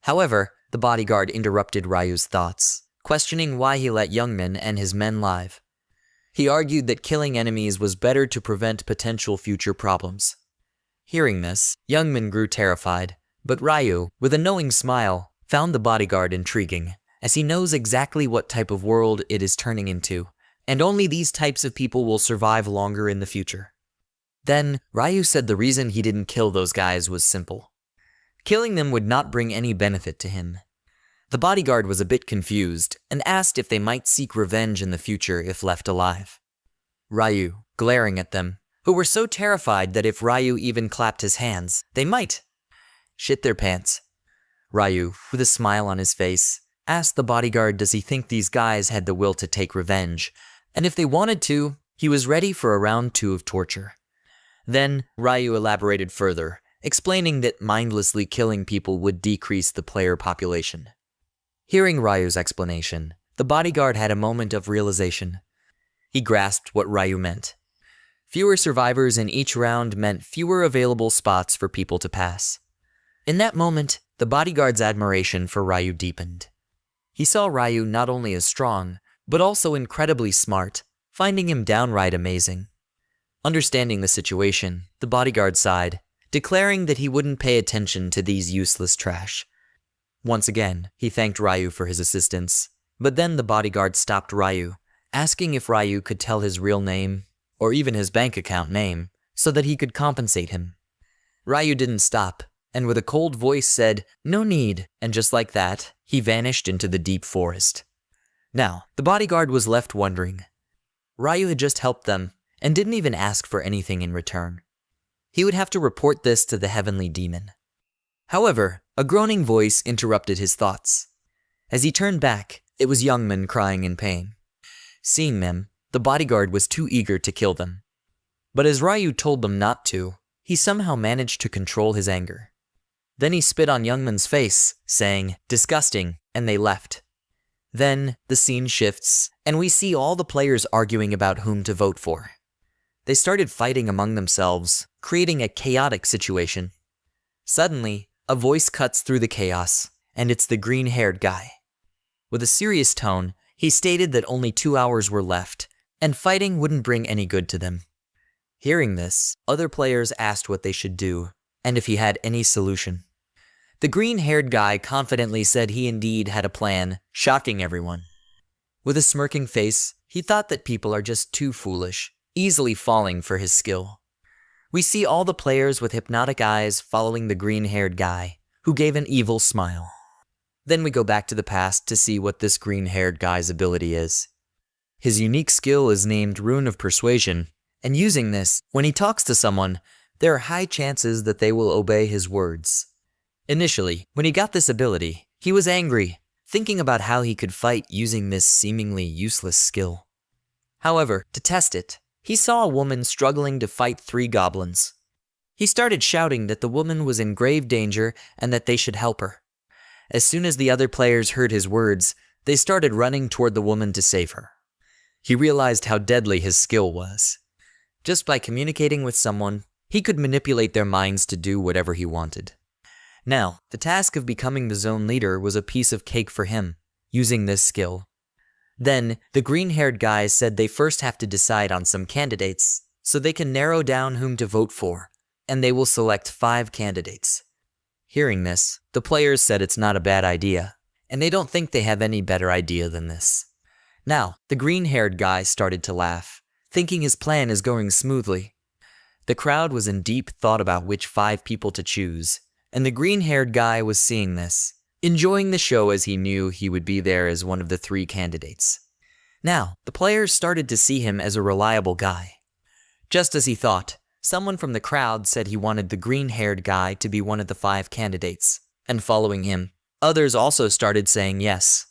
However, the bodyguard interrupted Ryu's thoughts, questioning why he let Youngmin and his men live. He argued that killing enemies was better to prevent potential future problems. Hearing this, Youngmin grew terrified, but Ryu, with a knowing smile, found the bodyguard intriguing, as he knows exactly what type of world it is turning into, and only these types of people will survive longer in the future. Then, Ryu said the reason he didn't kill those guys was simple. Killing them would not bring any benefit to him. The bodyguard was a bit confused, and asked if they might seek revenge in the future if left alive. Ryu, glaring at them, who were so terrified that if Ryu even clapped his hands, they might shit their pants. Ryu, with a smile on his face, asked the bodyguard does he think these guys had the will to take revenge, and if they wanted to, he was ready for a round 2 of torture. Then, Ryu elaborated further, explaining that mindlessly killing people would decrease the player population. Hearing Ryu's explanation, the bodyguard had a moment of realization. He grasped what Ryu meant. Fewer survivors in each round meant fewer available spots for people to pass. In that moment, the bodyguard's admiration for Ryu deepened. He saw Ryu not only as strong, but also incredibly smart, finding him downright amazing. Understanding the situation, the bodyguard sighed, declaring that he wouldn't pay attention to these useless trash. Once again, he thanked Ryu for his assistance, but then the bodyguard stopped Ryu, asking if Ryu could tell his real name, or even his bank account name, so that he could compensate him. Ryu didn't stop, and with a cold voice said, "No need," and just like that, he vanished into the deep forest. Now, the bodyguard was left wondering. Ryu had just helped them, and didn't even ask for anything in return. He would have to report this to the heavenly demon. However, a groaning voice interrupted his thoughts. As he turned back, it was young men crying in pain. Seeing them, the bodyguard was too eager to kill them. But as Ryu told them not to, he somehow managed to control his anger. Then he spit on Youngman's face, saying, "Disgusting," and they left. Then, the scene shifts, and we see all the players arguing about whom to vote for. They started fighting among themselves, creating a chaotic situation. Suddenly, a voice cuts through the chaos, and it's the green-haired guy. With a serious tone, he stated that only 2 hours were left, and fighting wouldn't bring any good to them. Hearing this, other players asked what they should do, and if he had any solution. The green-haired guy confidently said he indeed had a plan, shocking everyone. With a smirking face, he thought that people are just too foolish, easily falling for his skill. We see all the players with hypnotic eyes following the green-haired guy, who gave an evil smile. Then we go back to the past to see what this green-haired guy's ability is. His unique skill is named Rune of Persuasion, and using this, when he talks to someone, there are high chances that they will obey his words. Initially, when he got this ability, he was angry, thinking about how he could fight using this seemingly useless skill. However, to test it, he saw a woman struggling to fight 3 goblins. He started shouting that the woman was in grave danger and that they should help her. As soon as the other players heard his words, they started running toward the woman to save her. He realized how deadly his skill was. Just by communicating with someone, he could manipulate their minds to do whatever he wanted. Now, the task of becoming the zone leader was a piece of cake for him, using this skill. Then, the green-haired guy said they first have to decide on some candidates, so they can narrow down whom to vote for, and they will select 5 candidates. Hearing this, the players said it's not a bad idea, and they don't think they have any better idea than this. Now, the green-haired guy started to laugh, thinking his plan is going smoothly. The crowd was in deep thought about which 5 people to choose, and the green-haired guy was seeing this, enjoying the show as he knew he would be there as one of the 3 candidates. Now, the players started to see him as a reliable guy. Just as he thought, someone from the crowd said he wanted the green-haired guy to be one of the 5 candidates, and following him, others also started saying yes.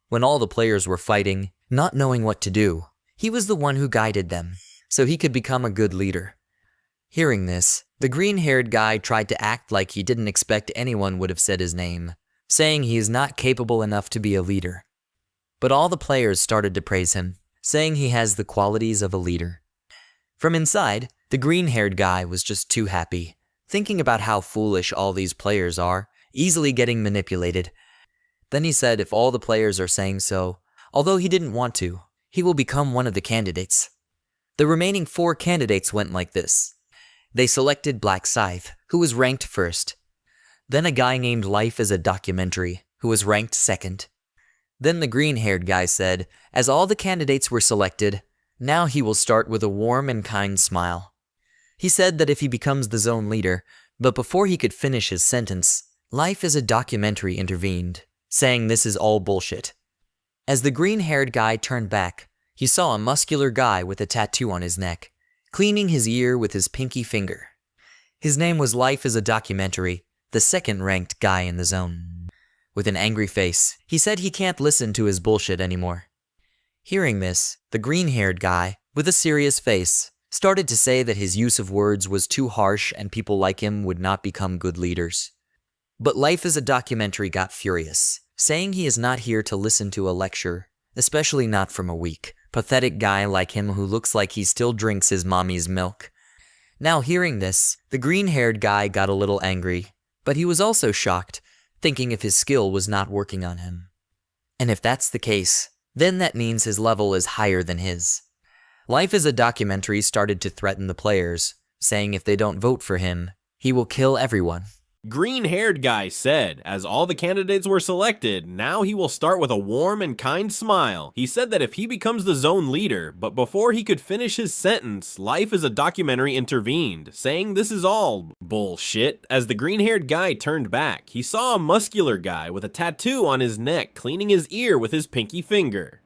When all the players were fighting, not knowing what to do, he was the one who guided them, so he could become a good leader. Hearing this, the green-haired guy tried to act like he didn't expect anyone would have said his name, saying he is not capable enough to be a leader. But all the players started to praise him, saying he has the qualities of a leader. From inside, the green-haired guy was just too happy, thinking about how foolish all these players are, easily getting manipulated. Then he said if all the players are saying so, although he didn't want to, he will become one of the candidates. The remaining 4 candidates went like this. They selected Black Scythe, who was ranked first. Then a guy named Life is a Documentary, who was ranked second. Then the green-haired guy said, as all the candidates were selected, now he will start with a warm and kind smile. He said that if he becomes the zone leader, but before he could finish his sentence, Life is a Documentary intervened, saying this is all bullshit. As the green-haired guy turned back, he saw a muscular guy with a tattoo on his neck, cleaning his ear with his pinky finger. His name was Life is a Documentary, the second-ranked guy in the zone. With an angry face, he said he can't listen to his bullshit anymore. Hearing this, the green-haired guy, with a serious face, started to say that his use of words was too harsh and people like him would not become good leaders. But Life is a Documentary got furious, saying he is not here to listen to a lecture, especially not from a weak, pathetic guy like him who looks like he still drinks his mommy's milk. Now hearing this, the green-haired guy got a little angry, but he was also shocked, thinking if his skill was not working on him. And if that's the case, then that means his level is higher than his. Life is a Documentary started to threaten the players, saying if they don't vote for him, he will kill everyone. Green-haired guy said, as all the candidates were selected, now he will start with a warm and kind smile. He said that if he becomes the zone leader, but before he could finish his sentence, Life is a Documentary intervened, saying this is all bullshit. As the green-haired guy turned back, he saw a muscular guy with a tattoo on his neck cleaning his ear with his pinky finger.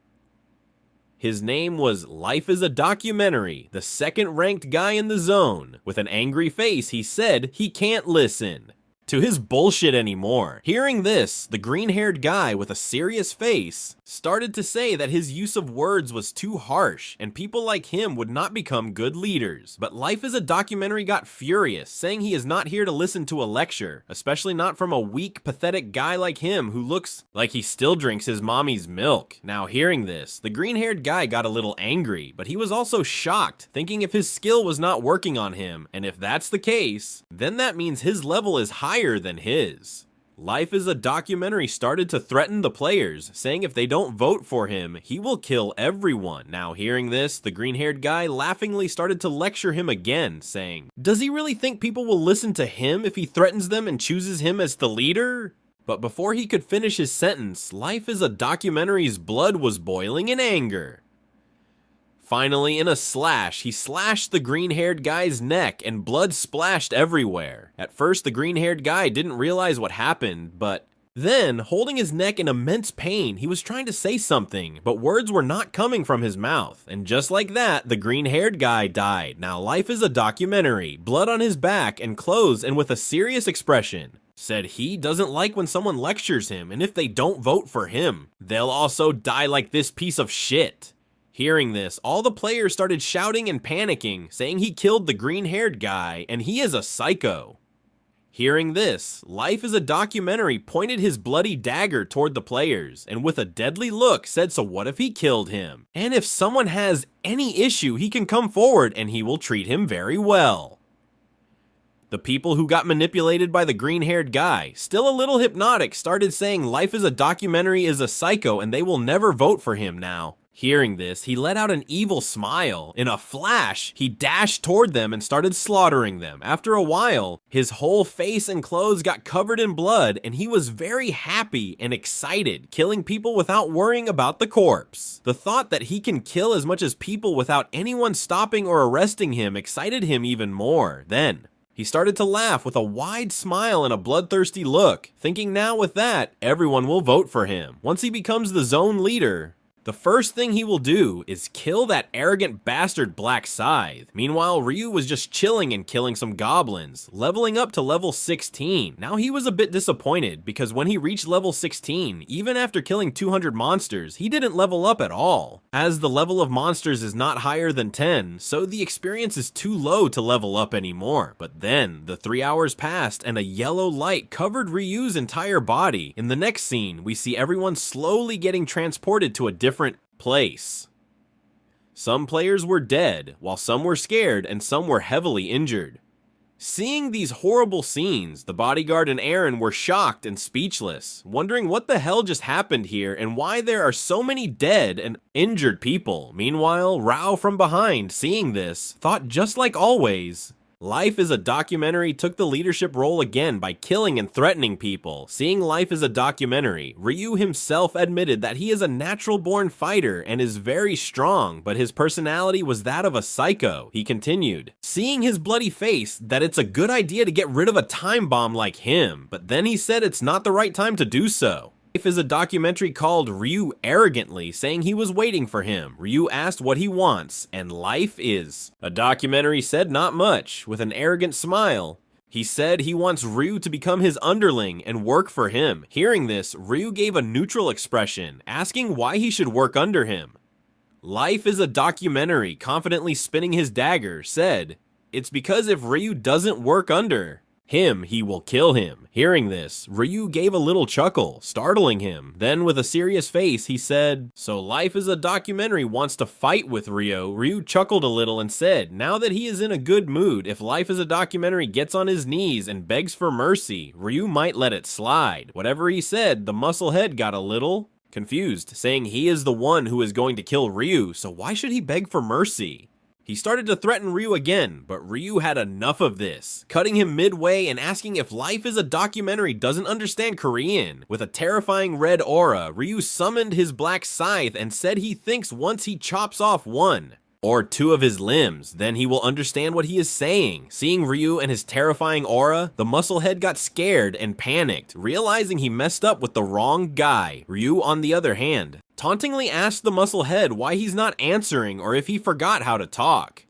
His name was Life is a Documentary, the second-ranked guy in the zone. With an angry face, he said he can't listen to his bullshit anymore. Hearing this, the green-haired guy with a serious face started to say that his use of words was too harsh and people like him would not become good leaders. But Life is a Documentary got furious, saying he is not here to listen to a lecture, especially not from a weak, pathetic guy like him who looks like he still drinks his mommy's milk. Now hearing this, the green-haired guy got a little angry, but he was also shocked, thinking if his skill was not working on him, and if that's the case, then that means his level is higher than his. Life is a Documentary started to threaten the players, saying if they don't vote for him, he will kill everyone. Now hearing this, the green-haired guy laughingly started to lecture him again, saying, does he really think people will listen to him if he threatens them and chooses him as the leader? But before he could finish his sentence, Life is a Documentary's blood was boiling in anger. Finally, in a slash, he slashed the green-haired guy's neck and blood splashed everywhere. At first, the green-haired guy didn't realize what happened, but then, holding his neck in immense pain, he was trying to say something, but words were not coming from his mouth. And just like that, the green-haired guy died. Now, Life is a Documentary, blood on his back and clothes and with a serious expression, said he doesn't like when someone lectures him, and if they don't vote for him, they'll also die like this piece of shit. Hearing this, all the players started shouting and panicking, saying he killed the green-haired guy, and he is a psycho. Hearing this, Life is a Documentary pointed his bloody dagger toward the players, and with a deadly look said, so what if he killed him? And if someone has any issue, he can come forward and he will treat him very well. The people who got manipulated by the green-haired guy, still a little hypnotic, started saying Life is a Documentary is a psycho and they will never vote for him now. Hearing this, he let out an evil smile. In a flash, he dashed toward them and started slaughtering them. After a while, his whole face and clothes got covered in blood, and he was very happy and excited, killing people without worrying about the corpse. The thought that he can kill as much as people without anyone stopping or arresting him excited him even more. Then, he started to laugh with a wide smile and a bloodthirsty look, thinking now with that, everyone will vote for him. Once he becomes the zone leader, the first thing he will do is kill that arrogant bastard Black Scythe. Meanwhile, Ryu was just chilling and killing some goblins, leveling up to level 16. Now he was a bit disappointed because when he reached level 16, even after killing 200 monsters, he didn't level up at all. As the level of monsters is not higher than 10, so the experience is too low to level up anymore. But then, the 3 hours passed and a yellow light covered Ryu's entire body. In the next scene, we see everyone slowly getting transported to a different place. Some players were dead, while some were scared and some were heavily injured. Seeing these horrible scenes, the bodyguard and Aaron were shocked and speechless, wondering what the hell just happened here and why there are so many dead and injured people. Meanwhile, Rao from behind, seeing this, thought just like always, Life is a Documentary took the leadership role again by killing and threatening people. Seeing Life is a Documentary, Ryu himself admitted that he is a natural-born fighter and is very strong, but his personality was that of a psycho. He continued, seeing his bloody face, that it's a good idea to get rid of a time bomb like him, but then he said it's not the right time to do so. Life is a Documentary called Ryu arrogantly, saying he was waiting for him. Ryu asked what he wants, and Life is a Documentary said not much, with an arrogant smile. He said he wants Ryu to become his underling and work for him. Hearing this, Ryu gave a neutral expression, asking why he should work under him. Life is a Documentary, confidently spinning his dagger, said, it's because if Ryu doesn't work under him, he will kill him. Hearing this, Ryu gave a little chuckle, startling him. Then, with a serious face, he said, so Life is a Documentary wants to fight with Ryu. Ryu chuckled a little and said, now that he is in a good mood, if Life is a Documentary gets on his knees and begs for mercy, Ryu might let it slide. Whatever he said, the muscle head got a little confused, saying he is the one who is going to kill Ryu, so why should he beg for mercy? He started to threaten Ryu again, but Ryu had enough of this, cutting him midway and asking if Life is a Documentary doesn't understand Korean. With a terrifying red aura, Ryu summoned his black scythe and said he thinks once he chops off one or two of his limbs, then he will understand what he is saying. Seeing Ryu and his terrifying aura, the musclehead got scared and panicked, realizing he messed up with the wrong guy. Ryu, on the other hand, tauntingly asked the musclehead why he's not answering or if he forgot how to talk.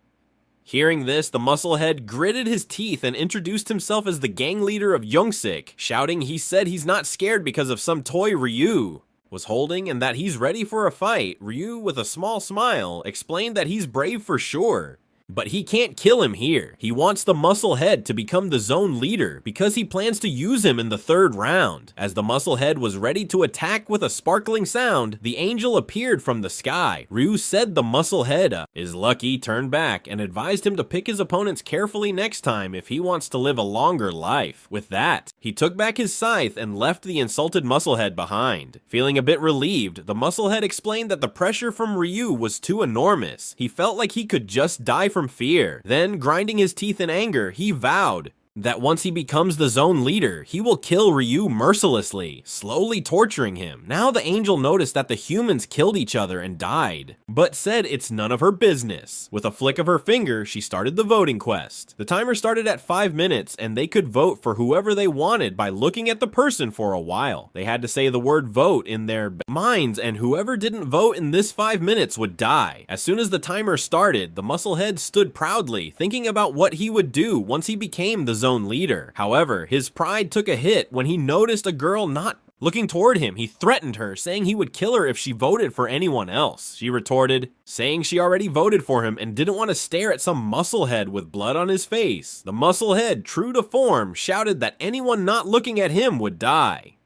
Hearing this, the musclehead gritted his teeth and introduced himself as the gang leader of Youngsik, shouting he said he's not scared because of some toy Ryu was holding and that he's ready for a fight. Ryu, with a small smile, explained that he's brave for sure, but he can't kill him here. He wants the musclehead to become the zone leader because he plans to use him in the third round. As the musclehead was ready to attack with a sparkling sound, the angel appeared from the sky. Ryu said the musclehead is lucky, turned back, and advised him to pick his opponents carefully next time if he wants to live a longer life. With that, he took back his scythe and left the insulted musclehead behind. Feeling a bit relieved, the musclehead explained that the pressure from Ryu was too enormous. He felt like he could just die from fear. Then, grinding his teeth in anger, he vowed that once he becomes the zone leader, he will kill Ryu mercilessly, slowly torturing him. Now the angel noticed that the humans killed each other and died, but said it's none of her business. With a flick of her finger, she started the voting quest. The timer started at 5 minutes, and they could vote for whoever they wanted by looking at the person for a while. They had to say the word vote in their minds, and whoever didn't vote in this 5 minutes would die. As soon as the timer started, the musclehead stood proudly, thinking about what he would do once he became the zone leader. However, his pride took a hit when he noticed a girl not looking toward him. He threatened her, saying he would kill her if she voted for anyone else. She retorted, saying she already voted for him and didn't want to stare at some musclehead with blood on his face. The musclehead, true to form, shouted that anyone not looking at him would die.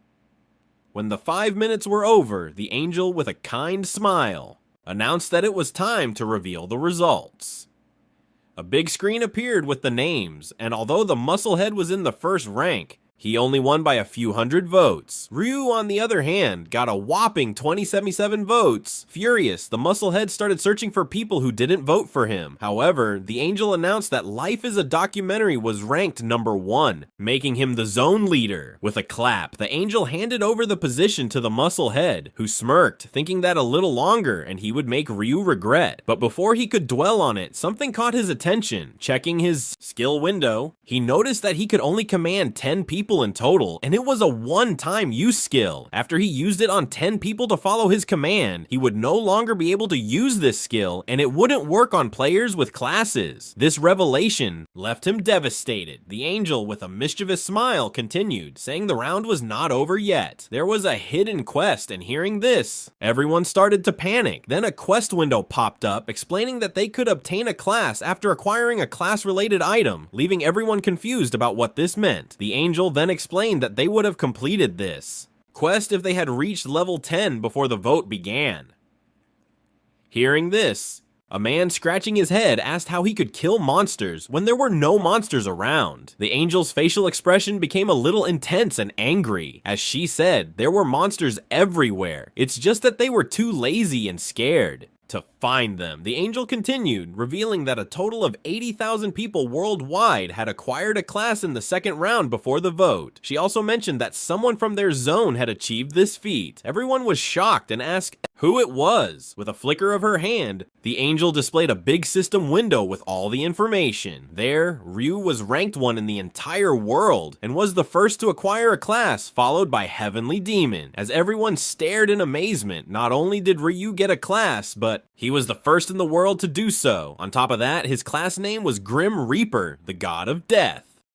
When the 5 minutes were over, the angel, with a kind smile, announced that it was time to reveal the results. A big screen appeared with the names, and although the musclehead was in the first rank, he only won by a few hundred votes. Ryu, on the other hand, got a whopping 2077 votes. Furious, the musclehead started searching for people who didn't vote for him. However, the angel announced that Life is a Documentary was ranked number 1, making him the zone leader. With a clap, the angel handed over the position to the musclehead, who smirked, thinking that a little longer and he would make Ryu regret. But before he could dwell on it, something caught his attention. Checking his skill window, he noticed that he could only command 10 people in total, and it was a one-time use skill. After he used it on 10 people to follow his command, he would no longer be able to use this skill, and it wouldn't work on players with classes. This revelation left him devastated. The angel, with a mischievous smile, continued, saying the round was not over yet. There was a hidden quest, and hearing this, everyone started to panic. Then a quest window popped up, explaining that they could obtain a class after acquiring a class-related item, leaving everyone confused about what this meant. The angel then explained that they would have completed this quest if they had reached level 10 before the vote began. Hearing this, a man scratching his head asked how he could kill monsters when there were no monsters around. The angel's facial expression became a little intense and angry. As she said, there were monsters everywhere. It's just that they were too lazy and scared to find them. The angel continued, revealing that a total of 80,000 people worldwide had acquired a class in the second round before the vote. She also mentioned that someone from their zone had achieved this feat. Everyone was shocked and asked who it was. With a flicker of her hand, the angel displayed a big system window with all the information. There, Ryu was ranked 1 in the entire world and was the first to acquire a class, followed by Heavenly Demon. As everyone stared in amazement, not only did Ryu get a class, but he was the first in the world to do so. On top of that, his class name was Grim Reaper, the god of death.